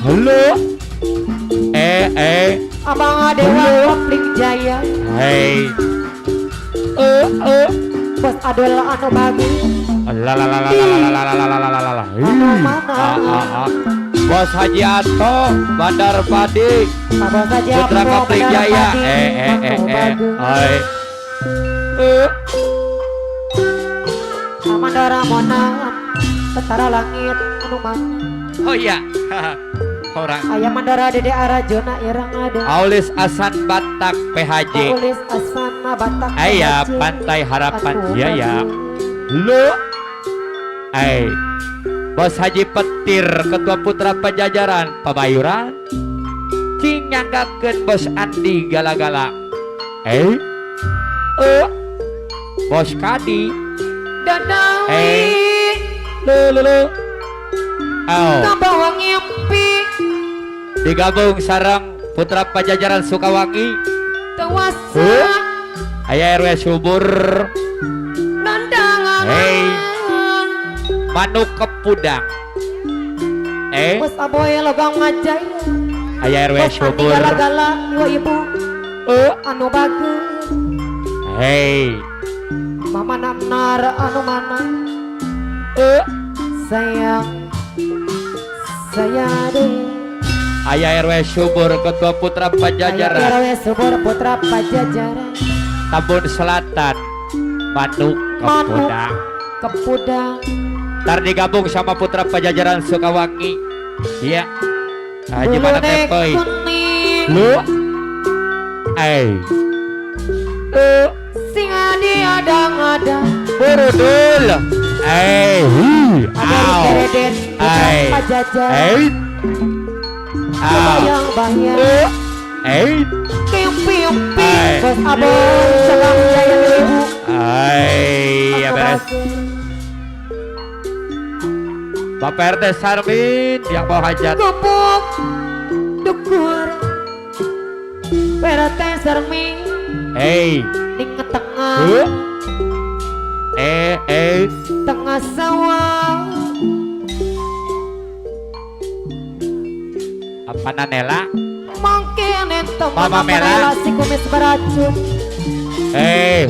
S1: halo
S5: Abang Adewa Kopling Jaya Bos Adul anu bagus
S1: Bos Haji Ato Bandar Padi
S5: Bos Haji
S1: Putra Kopling Jaya
S5: Mandara Monan Tentara Langit anu mana
S1: oh iya orang
S5: Ayah Mandara Dede Arajona irang ada
S1: Aulis Asan Batak PHJ
S5: Aulis Asan Batak
S1: ayah Pantai Harapan Jaya lu Bos Haji Petir Ketua Putra Pajajaran Pabayuran cing nyanggakeun Bos Andi Gala-gala Bos Kadi
S5: Dadawi Nabawang ngimpi
S1: digabung sarang Putra Pajajaran Sukawangi
S5: Tewasa
S1: Ayah RW Subur
S5: Nandangan
S1: Manuk Kepudang
S5: Bos Aboy Logam Ngajaya
S1: Ayah RW
S5: Bos Andi
S1: Subur
S5: Gala-gala Iwa ibu anu bagus Mama nanar anu mana sayang saya deh
S1: Ayah RW Subur Ketua Putra Pajajaran
S5: RW Subur Putra Pajajaran
S1: Tambun Selatan Manuk Kepudang
S5: Kepudang
S1: ntar digabung sama Putra Pajajaran Sukawangi iya Haji mana tempoi lu
S5: singa diadang-adang
S1: burudul
S5: ada Dedet Putra Pajajaran bayang-bayang Kimpi-impi Bos Abon Sedang jaya ibu
S1: ya beres Bapak RT Sarmin yang mau hajat
S5: Gubuk Dukur PRT Sarmin Di tengah Tengah sawah
S1: apa Nanela
S5: Mungkin itu
S1: Mama Merah.
S5: Si kumis beracun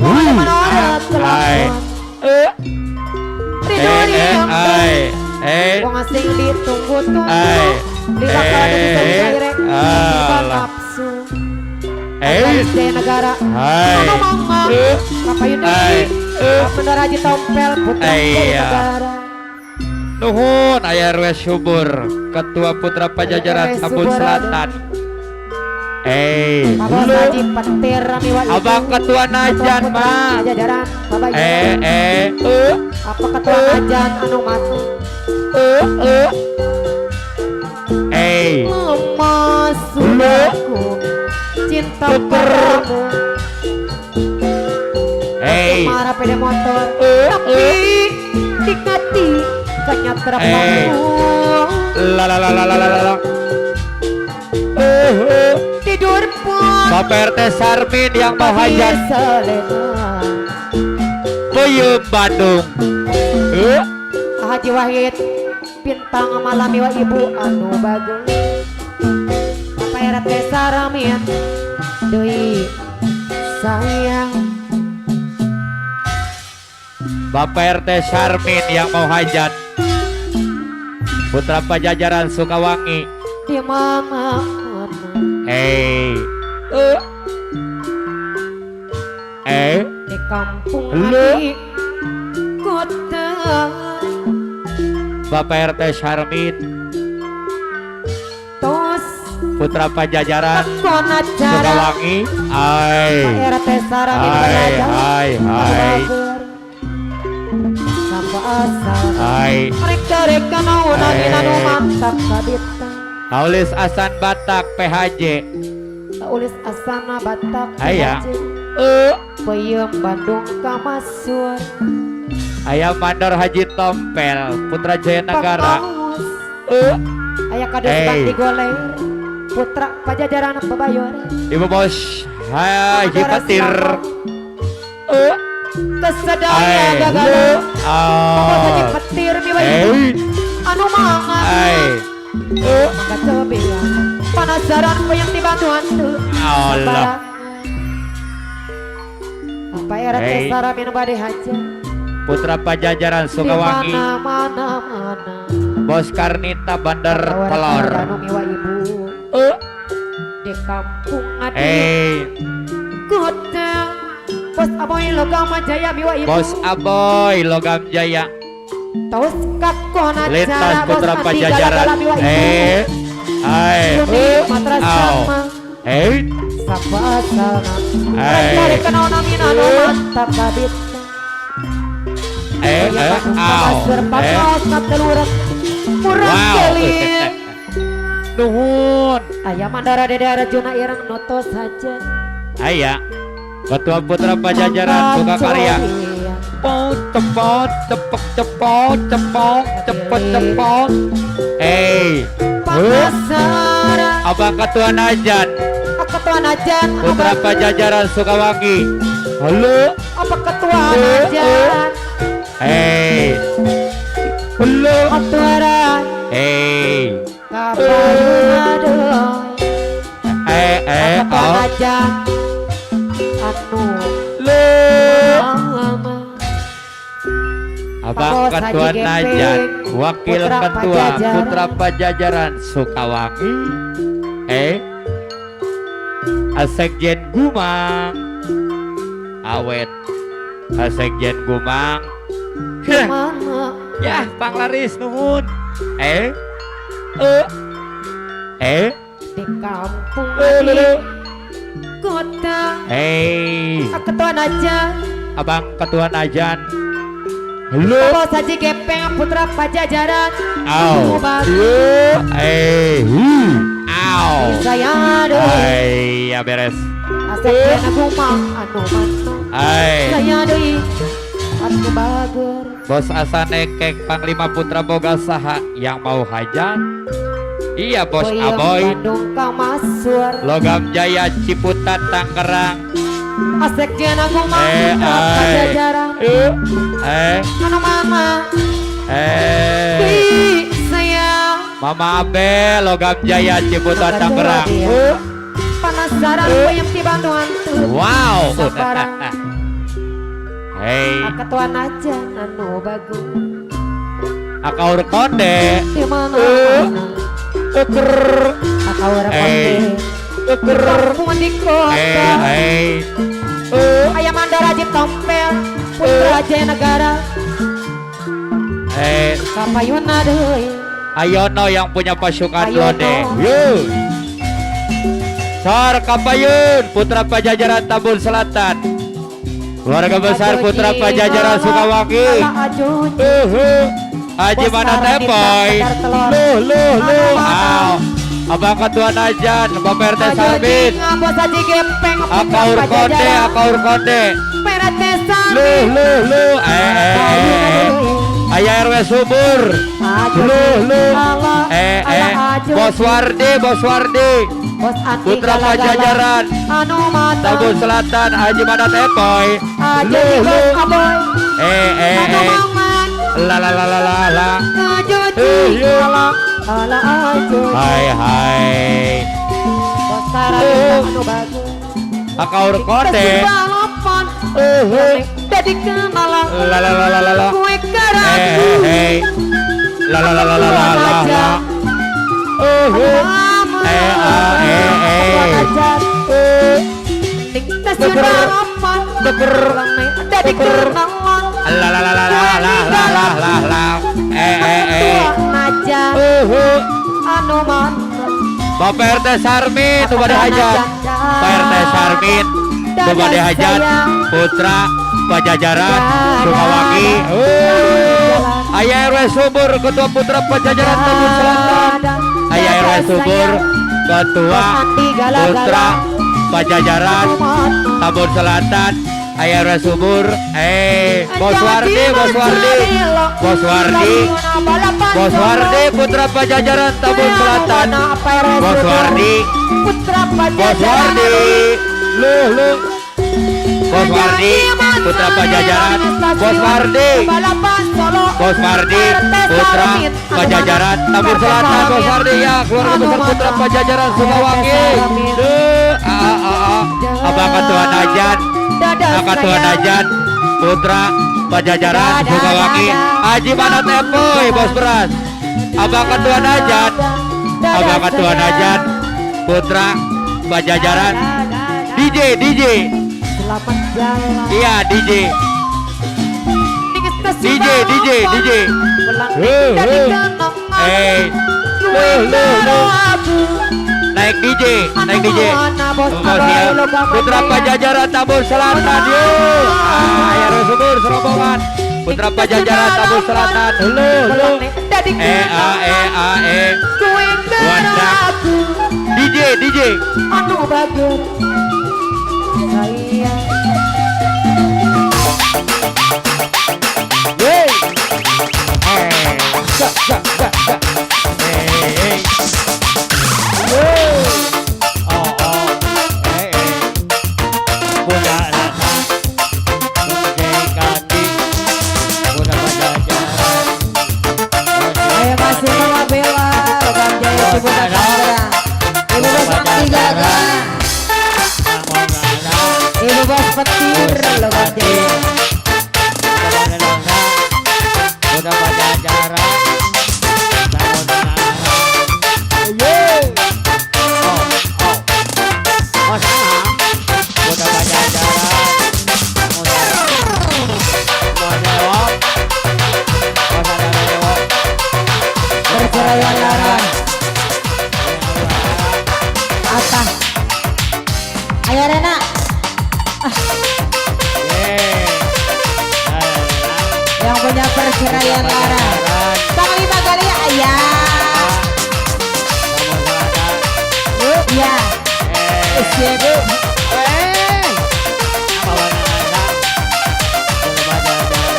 S5: Mana orang telepon Ridho yang Wong asing ditunggu-tunggu Di bakal ada bisa direk Di nafsu Di negara Mama mama Papa Yudi Benar Haji Tompel Putra dari negara
S1: Nuhun Ayah RW Subur Ketua Putra Pajajaran Tambun Selatan
S5: Bos Haji Petir Miwa Ibu
S1: Abang Ketua Najan mah
S5: Pajajaran Bapak Apa Ketua Najan anu mati Emas sudahku Cinta padamu Marah pede motor Tapi dikati Kanya terpaku Tidur pun
S1: Bapak RT Sarmin yang mau hajat Puyuh Bandung
S5: Haji Wahid Bintang malam iwa ibu anu bagus Bapak RT Sarmin Doi sayang
S1: Bapak RT Sarmin yang mau hajat Putra Pajajaran Sukawangi
S5: di mana di kampung hati kota
S1: Bapak RT Sarmin
S5: tos
S1: Putra Pajajaran
S5: kona cara
S1: Sukawangi
S5: Bapak RT Sarmin berada sampai asal mereka naunangin anu mantap kabita
S1: Aulis Asan Batak PHJ
S5: Ulis Asana Batak
S1: Aya
S5: Peyem Bandung Kamasur
S1: Ayah Mandor Haji Tompel Putra Jaya Negara
S5: Ayah Kades Bakti Goler Putra Pajajaran Babayor
S1: Ibu Bos Haji Petir
S5: Kesedaya gagana Bos Haji Petir Miwa Ibu Anu mangan Maka coba ya Penasaran yang dibantuan tuh
S1: Allah
S5: Apa RT Sarmin Bade Haja
S1: Putra Pajajaran Sukawangi
S5: di mana
S1: Bos Karnita Bandar Telor
S5: Miwa Ibu di kampung Adi Kota Bos Aboy Logam Jaya Miwa Ibu
S1: Bos Aboy Logam Jaya
S5: Taus kakona
S1: Lintas
S5: cara Bos
S1: Putra
S5: Adi
S1: Pajajaran
S5: Galagala Miwa Ibu Yuni Matra sama Sapa asalna Mereka dikenal namin anu mantap kabit Pasir papaos na telurak Murang kelin
S1: Nuhun
S5: Ayah Mandara Dede Arjuna Irang noto saja
S1: Ayah Ketua Putra Pajajaran Suka Karya cepot cepot
S5: Pasaran
S1: Abang Ketua Najan
S5: Ketua Najan
S1: Putra Pajajaran Sukawangi halo
S5: Apa Ketua Najan
S1: halo
S5: Ketua Rai Kabayu adoy Ketua Najan Anu
S1: Abang
S5: Bos
S1: Ketua
S5: Haji
S1: Najan,
S5: Gepeng,
S1: Wakil
S5: Putra
S1: Ketua
S5: Pajajaran.
S1: Putra Pajajaran Sukawangi, Asekjen Gumang, awet Asekjen Gumang,
S5: Kemana
S1: ya Bang Laris nuhun,
S5: di kampung
S1: Lulu.
S5: di kota Ketua Najan,
S1: Abang Ketua Najan, halo.
S5: Bos Haji Gepeng Putra Pajajaran.
S1: Au.
S5: Saya deui
S1: Ya beres.
S5: Asekjen Gumang anu mantu. Saya deui anu bager.
S1: Bos asa nekek Panglima Putra boga saha yang mau hajat? Iya Bos
S5: Boyong
S1: Aboy.
S5: Bandung ka Masur.
S1: Logam Jaya Ciputat Tangerang.
S5: Asekjen Gumang Putra Pajajaran. Anu mama saya
S1: Mama Abe Logam Jaya Ciputat Tangerang.
S5: penasaran peyem di Bandung hantu.
S1: Wow.
S5: Sabarang
S1: Hei,
S5: Ketua Najan anu bagus
S1: akaur konde.
S5: di mana
S1: Tuker.
S5: akaur
S1: Hey.
S5: konde kampung di kota
S1: Hei.
S5: ayam mandar Haji Tompel Putra Jaya Negara kapayuna deui
S1: Ayono yang punya pasukan
S5: Ayono.
S1: Lode. Yuk. Sar Kapayun Putra Pajajaran Tambun Selatan. Keluarga besar Putra Pajajaran Sukawangi. Haji mana tepoy. Luh. Aw. Abang Ketua Najan, Bapak RT Sarbit.
S5: Bos Haji Gepeng
S1: Akaur konde. Luh. Ayah RW Subur. Luh. Bos Wardi.
S5: Bos Andi
S1: Putra
S5: Gala-Gala,
S1: Pajajaran
S5: anu mata
S1: Tambun Selatan Haji mana tepoy.
S5: aja bos aboy anu mangan
S1: La.
S5: ajuji ala ajuji
S1: Hai.
S5: bos sarang anu bagus
S1: Akaur konde.
S5: balapan jadi kenalan
S1: La.
S5: kue keragu
S1: La.
S5: jadi kenalan aja anu mana
S1: Bapak RT Sarmit tuh pada hajat. Pak RT Sarmit tuh pada hajat. Putra Pajajaran Sukawangi. Ayah RW Subur Ketua Putra Pajajaran Tambun Selatan. Ayah RW Subur Ketua Putra Pajajaran Tambun Selatan. Ayah RW Subur. Bos Wardi Putra Pajajaran Tambun Selatan. Bos Wardi. Luh. Bos Wardi Putra Pajajaran. Bos Wardi Putra Pajajaran Tambun Selatan. Bos Wardi ya keluarga besar Putra Pajajaran Sukawangi. Abang Ketua Najan. Ketua Najan Putra Pajajaran Sukawangi. Haji mana tepoy bos beras. Abang Ketua Najan Putra Pajajaran. DJ
S5: selamat jalan
S1: iya DJ naik DJ Putra Pajajaran Tambun Selatan yuk. Ayah RW Subur serombongan Putra Pajajaran Tambun Selatan. Halo. Wadah. DJ
S5: anu bagus saya
S1: Yeay. Punya rasa menjadi kandi Putra Pajajaran.
S2: Ayo masih Mama Bella, Logam Jaya Ciputat Tangerang. Ibu Bos Andi Gala, Ibu Bos Petir, Logam Jaya. perceraian Lara. Panglima Galia ayah. Ya. Siap.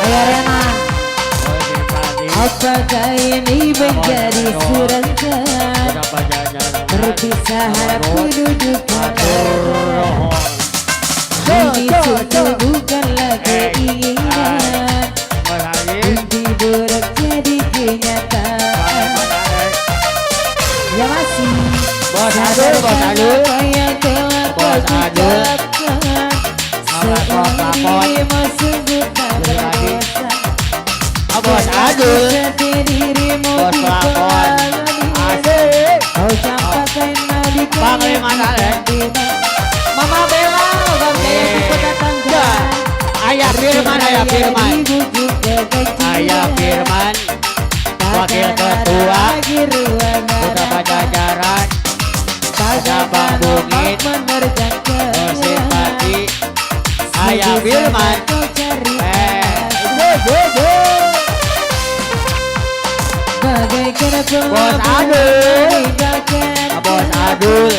S2: Ayo Renan. Apakah ini menjadi suratan? Perpisahan kedudukan. Ini sungguh bukanlah keinginan. Mimpi buruk jadi kenyataan. Ya masih.
S7: Bos Adul, Bos Adul.
S2: Apa yang telah kau ucapkan. Seumur sungguh tak berdosa.
S7: Bos Adul.
S2: Dirimu
S7: Bos pelakon. Asik.
S2: kau campakkan di
S7: Panglima Saleh.
S2: Mama Bella, Logam Jaya Suku datang jalan.
S7: Ayah Firman, Ayah Firman. Ayah Firman. Wakil Ketua Putra Pajajaran. Cabang Bukit. Simpati. Ayah Firman. Bos Adul. Bos Adul.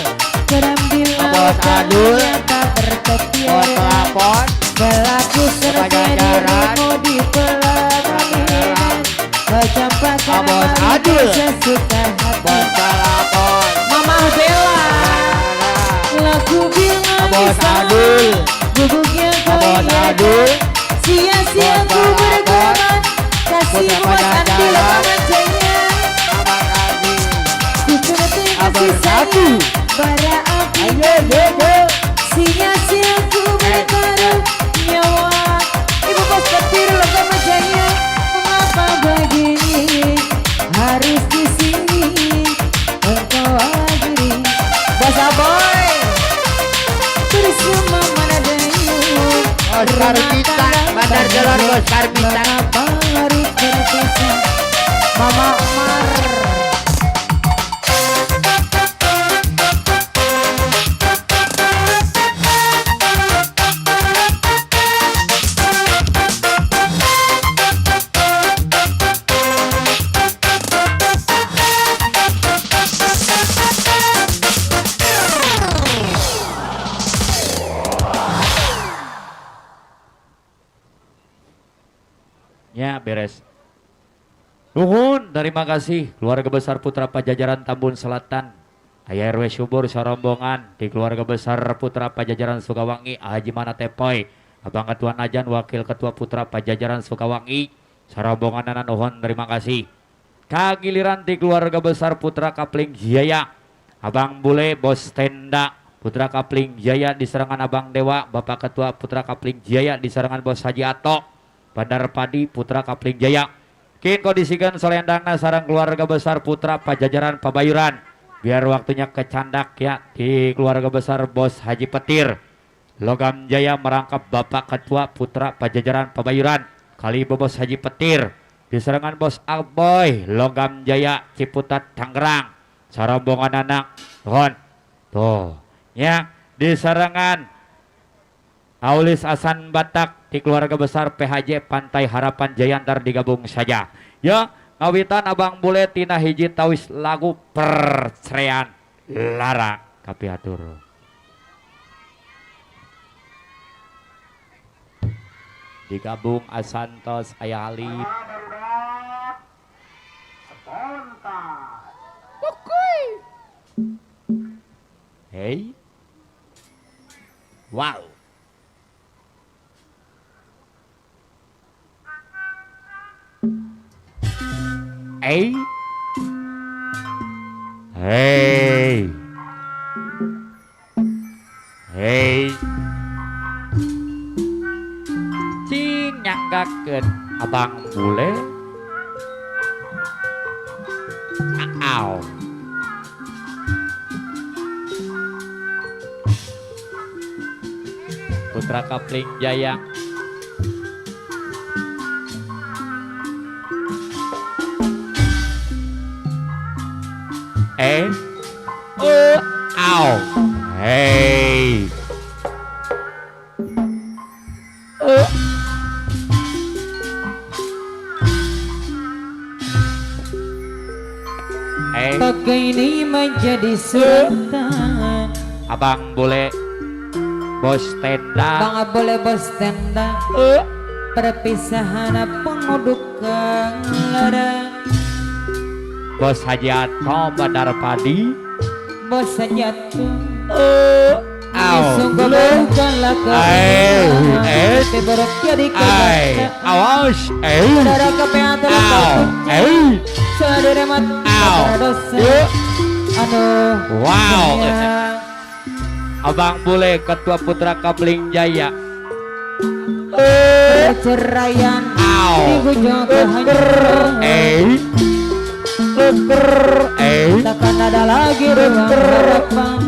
S7: Bos Adul. Bos pelapon.
S2: Berlaku
S7: Pajajaran.
S2: serta di pelaminan. Kecampakkan
S7: Bos Adul.
S2: sesuka hati.
S7: Bos pelapon.
S2: Mama Bella, lagu bilang
S7: Bos Adul.
S2: guguknya kau
S7: Bos
S2: ingat.
S7: Adul.
S2: Sia-sia ku
S7: Bos
S2: berkorban. Kasih
S7: Putra
S2: buat Andi
S7: Pajajaran.
S2: lemajanya.
S7: Abang Adi.
S2: Ku kerti
S7: Abang
S2: kasih
S7: Satu.
S2: sayang. Bara api.
S7: Ayo.
S2: Sia-sia ku bertaruh nyawa. Ibu bos petir lemajanya. Mengapa begini? Harus di sini. Engkau akhiri. Bos Aboy. Bersama Manadayu.
S7: Oscar Bintang. Bandar Jalan Oscar Bintang.
S2: Mengapa harus berpisah? Mama Umar.
S1: Ya beres. Nuhun, terima kasih keluarga besar Putra Pajajaran Tambun Selatan. Ayah RW Subur Sarombongan di keluarga besar Putra Pajajaran Sukawangi Haji Mana Tepoy. Abang Ketua Najan Wakil Ketua Putra Pajajaran Sukawangi Sarombongan Nana nuhun, terima kasih. Kagiliran di keluarga besar Putra Kapling Jaya. Abang Bule Bos Tenda Putra Kapling Jaya di serangan Abang Dewa. Bapak Ketua Putra Kapling Jaya di serangan Bos Haji Ato. Bandar Padi Putra Kapling Jaya. Kin kondisikan selendangna sarang keluarga besar Putra Pajajaran Pabayuran. Biar waktunya kecandak ya di keluarga besar Bos Haji Petir. Logam Jaya merangkap Bapak Ketua Putra Pajajaran Pabayuran. Kali Bos Haji Petir. Di serangan Bos Aboy Logam Jaya Ciputat Tangerang. Sarombongan anak. Tuh. Ya di serangan Aulis Asan Batak di keluarga besar PHJ Pantai Harapan Jayantar digabung saja. Ya, ngawitan Abang Bule tina hiji tawis lagu perceraian Lara kapiatur. Digabung Asantos Ayah Ali. Hey. Wow. Hey. Hey. Hey. Cing nyanggakeun Abang Bule. Aau. Putra Kapling Jaya. Ow. Hey.
S2: ini menjadi sultan.
S1: Abang boleh bos tenda.
S2: Bang boleh bos tenda. Perpisahan penuh duka lara.
S1: Bos Hajiato Badar Padi.
S2: Bos Hajiato.
S1: Sungguh
S2: bukanlah keberat jadi kebata.
S1: Awas.
S2: Saudara kepeatan saudara mat dosa. Aduh.
S1: Wow.
S2: sayang.
S1: Abang boleh Ketua Putra Kabling Jaya.
S2: Perceraian di hujung kehancuran. Takkan ada lagi ruang harapan.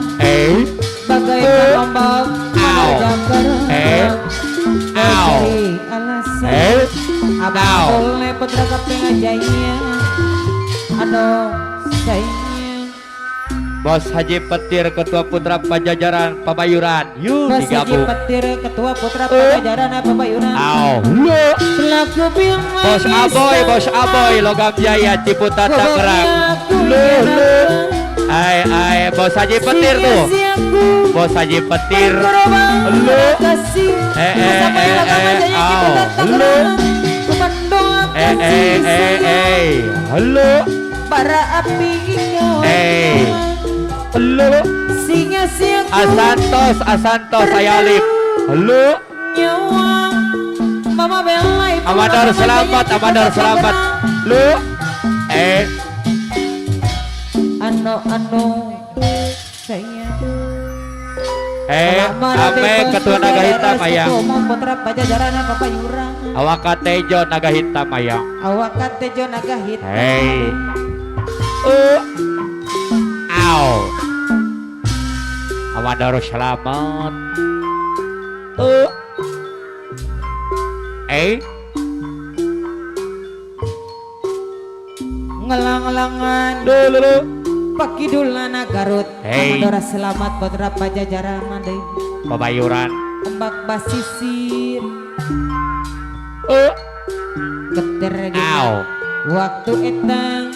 S2: Bagaikan ombak menerjang kerang. Mencari alasan. Abang boleh putra Kapling Jaya. Aduh sayang.
S1: Bos Haji Petir Ketua Putra Pajajaran Pabayuran. Yuk
S2: Bos Haji
S1: digabung.
S2: Petir Ketua Putra Pajajaran Pabayuran. Pelaku bilang
S1: Bos Aboy Logam Jaya Ciputat Tangerang. Bos Haji Petir tuh. Bos Haji Petir. Halo.
S2: Para api
S1: Halo.
S2: singa siang
S1: Asantos saya Alif. Halo.
S2: nyawa Mama belai
S1: Amadar selamat. Lu.
S2: Ano sayang.
S1: Ame Ketua Naga Hitam Ayang.
S2: Putra Pajajaran Pabayuran.
S1: Awak Tejo Naga Hitam Ayang.
S2: Awak Tejo Naga Hitam.
S1: Amadar selamat.
S2: Ngelang-langan Pakidulana Garut. Amadora selamat Putra Pajajaran Mandai.
S1: Pabayuran.
S2: Kembak basisir. Keter waktu etang.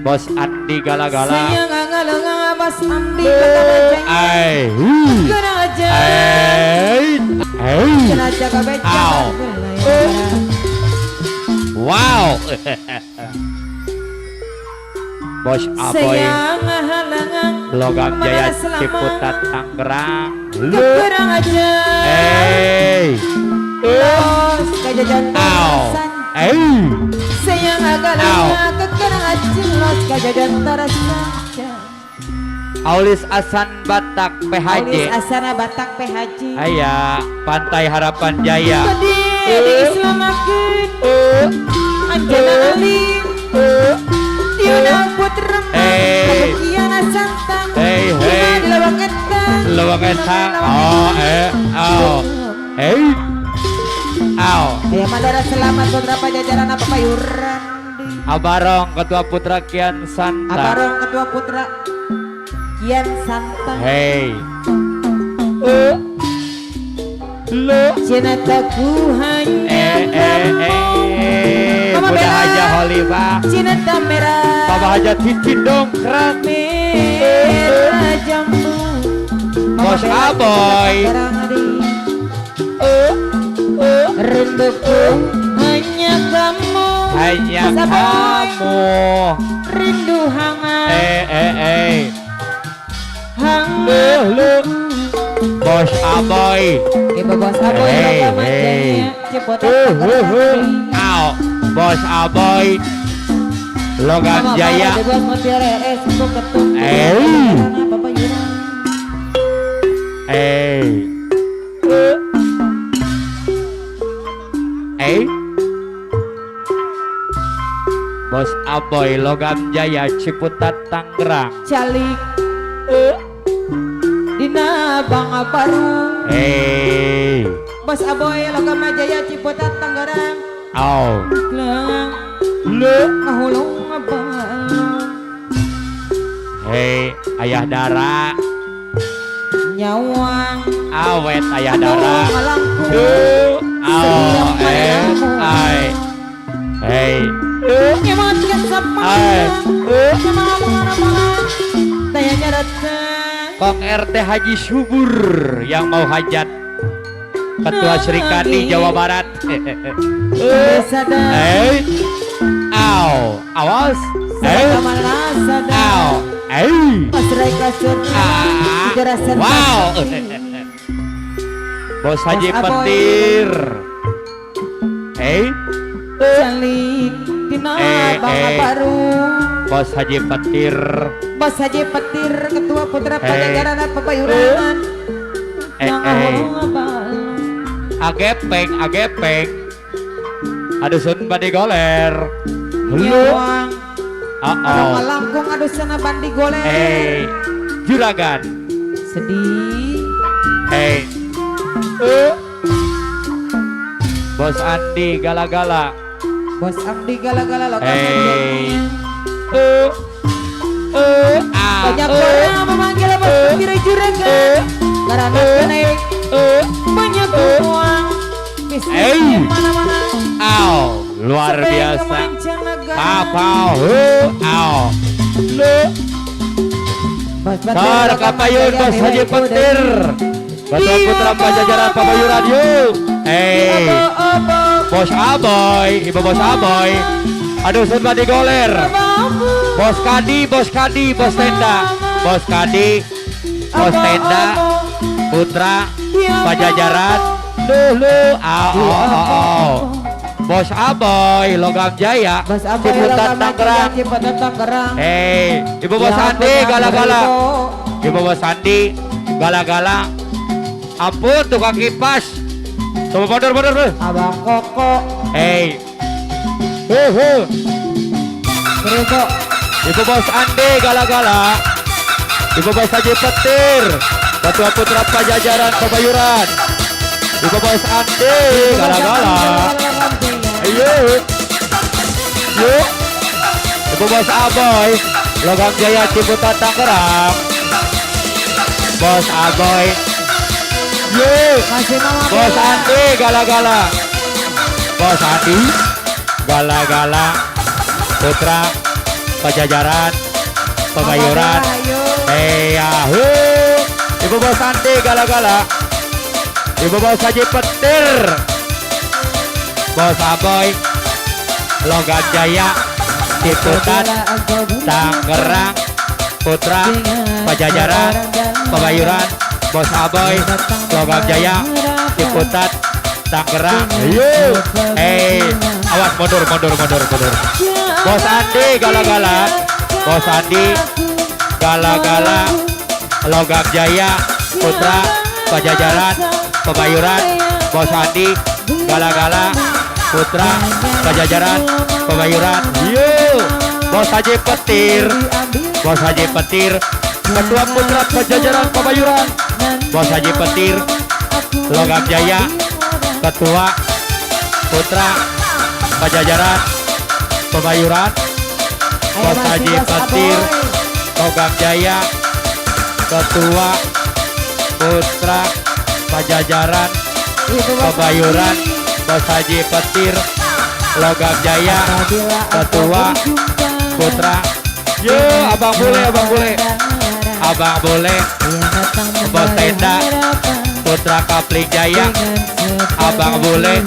S1: Bos Andi Gala-Gala.
S2: Saya ngaleng Mas Andi kata bajanya. Kena aja. Kena aja kebeja.
S1: Wow. Bos Aboy
S2: Saya ngahalangan
S1: Logam Jaya
S2: selamat.
S1: Ciputat Tangerang.
S2: Keperang aja. Los kajajan tarasan. Saya ngahalangan kekerang aja. Los kajajan tarasan.
S1: Aulis Asan Batak
S2: Aulis
S1: PHJ.
S2: Asana Batak PHJ.
S1: Aya Pantai Harapan Jaya.
S2: Tadi diselamatkan Anjana Ali Tiona Putra Kiana Santang Kina di Lawang Etang Ya Mandara selamat Putra Pajajaran Pabayuran.
S1: Abarong Ketua Putra Kian Santa.
S2: Abarong Ketua Putra Kian Santang. Cintaku hanya Mama
S1: Bunda
S2: Bella.
S1: Haja Holifa.
S2: Cinta merah
S1: Papa Haja Cincin dongkrak.
S2: merah jambu. Mama
S1: Bos
S2: Bella
S1: Aboy.
S2: cinta rinduku hanya kamu.
S1: Hanya
S2: Bos Aboy.
S1: kamu.
S2: Rindu hangat
S1: Hangat. Bos Aboy.
S2: Ibu Bos Aboy Logam Jaya Ciputat Tangerang.
S1: Bos Aboy Logam Jaya.
S2: Bos Mutiara RS untuk ketum Pabayuran.
S1: Bos Aboy Logam Jaya Ciputat Tangerang.
S2: Calik Dina Bang Baru. Bos Aboy Logam Jaya Ciputat Tangerang. Lang ngahulung abang.
S1: Ayah Dara.
S2: Nyawang
S1: Awet Ayah Dara.
S2: Malangkung Setiap malam. Nyemot Tayanya datang.
S1: Kong RT Haji Subur yang mau hajat Ketua Serikandi Jawa Barat. Aw, awas. Aw, wow. Bos Haji Petir.
S2: Saling dina bangga baru.
S1: Bos Haji Petir.
S2: Bos Haji Petir Ketua Putra Pajajaran Pebayuran.
S1: Agepeng. Aduh sun badi goler.
S2: Nyawang.
S1: Oh.
S2: Langkung aduh sana bandi goler.
S1: Juragan.
S2: Sedih.
S1: Bos Andi Gala-gala.
S2: Bos Andi Gala-gala lo. Banyak orang memanggil bos kira juragan. Karena naik banyak uang. Bisnis mana-mana.
S1: Luar biasa. Papa, Tar kapayun Bos Haji Petir. Ketua Putra Pajajaran Pebayuran yuk. Bos Aboy, Ibu Bos Aboy. Aduh sun badi goler. Bos Kadi, Bos Tenda. Bos Kadi, Bos Tenda. Putra Pajajaran. Bos Aboy, Logam Jaya.
S2: Bos Aboy Logam Jaya Ciputat Tangerang.
S1: Ibu Bos Andi Gala-gala. Ibu Bos Andi Gala-gala. Ampun tukang kipas. Coba mundur.
S2: Abang Koko. Beribu.
S1: Ibu Bos Andi Gala-gala. Ibu Bos Haji Petir. Ketua Putra Pajajaran Pebayuran. Ibu Bos Andi Gala-gala. Yuk. Ibu Bos Aboy Logam Jaya Ciputat Tangerang. Bos Aboy. Yuk. Bos Andi Gala-gala. Bos Andi Gala-gala. Putra Pajajaran Pebayuran. Ibu Bos Andi Gala-gala. Ibu Bos Haji Petir. Bos Aboy Logam Jaya Ciputat Tangerang. Putra Pajajaran Pebayuran. Bos Aboy Logam Jaya Ciputat Tangerang. Awas mundur. Bos Andi Gala-gala. Bos Andi Gala-gala. Logam Jaya Putra Pajajaran Pebayuran. Bos Andi Gala-gala. Putra Pajajaran Pebayuran. Bos Haji Petir. Bos Haji Petir. Ketua Putra Pajajaran Pebayuran. Bos Haji Petir. Logam Jaya. Ketua Putra Pajajaran Pebayuran. Bos Haji Petir. Logam Jaya. Ketua Putra Pajajaran Pebayuran. Bos Haji Petir. Logam Jaya. Ketua Putra. Abang boleh. Bos Tenda. Putra Kapling Jaya. Abang boleh.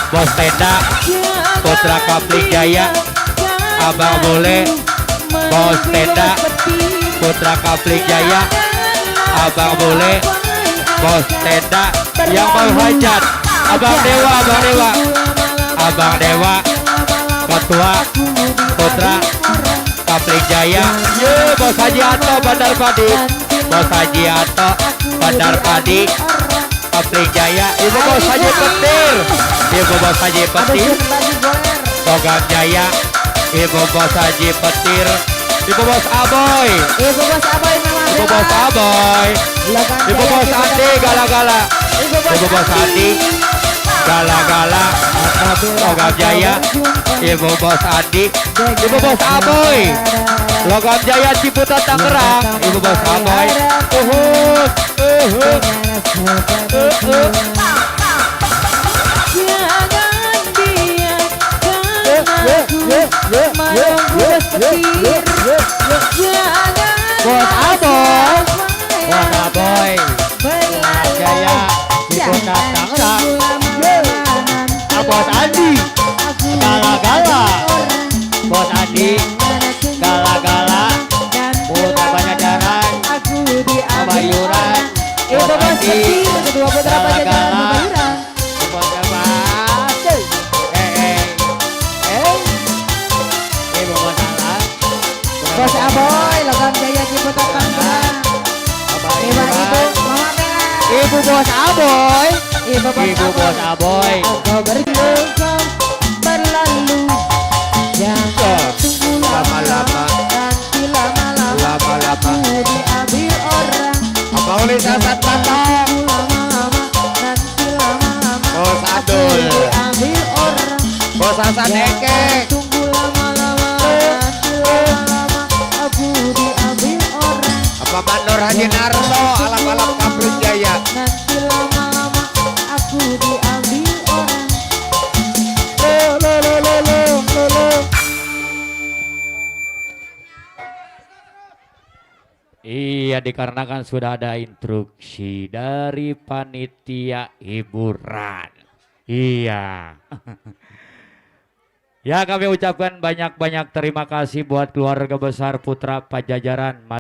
S1: Bos Tenda. Putra Kapling Jaya. Abang boleh. Bos Tenda. Putra Kapling Jaya. Abang boleh. Bos Tenda yang mau hajat. Abang Dewa. Ketua Putra Kapling Jaya. Bos Haji Ato Bandar Padi. Bos Haji Ato Bandar Padi. Kapling Jaya. Ibu Bos Haji Petir. Ibu Bos Haji Petir. Logam Jaya. Ibu Bos Haji Petir. Ibu Bos Aboy. Ibu Bos Aboy. Ibu Bos Andi Gala-gala. Ibu Bos Andi Gala-gala. Logam Jaya. Ibu Bos Andi. Ibu Bos Aboy Logam Jaya Ciputat Tangerang. Ibu Bos Aboy.
S3: Tangerang Bos Andi Gala-gala Bos Andi Gala-gala Putra Pajajaran Kebayuran Bos Andi
S2: Kedua putra Pajajaran Kebayuran. Bos Aboy, Logam Jaya Ciputat Tangerang. Ibu Mama Bella.
S3: Ibu Bos Aboy
S2: Ibu
S3: Bos Aboy
S2: Kau bergelombang berlalu. Jangan tunggu lama-lama. Nanti lama-lama
S3: Lama-lama.
S2: aku diambil orang.
S3: Apa oleh sasat batang
S2: Tunggu lama-lama. Nanti lama-lama
S3: Bos
S2: aku
S3: Adul
S2: diambil orang.
S3: Bos Hasan Eke
S2: Tunggu lama-lama. Nanti lama-lama aku diambil orang.
S3: Apa Mandor Haji Narto Alam-alam Kampung Jaya
S2: Nanti lama-lama aku diambil orang.
S1: Iya, dikarenakan sudah ada instruksi dari panitia hiburan. Iya. Ya, kami ucapkan banyak-banyak terima kasih buat keluarga besar Putra Pajajaran.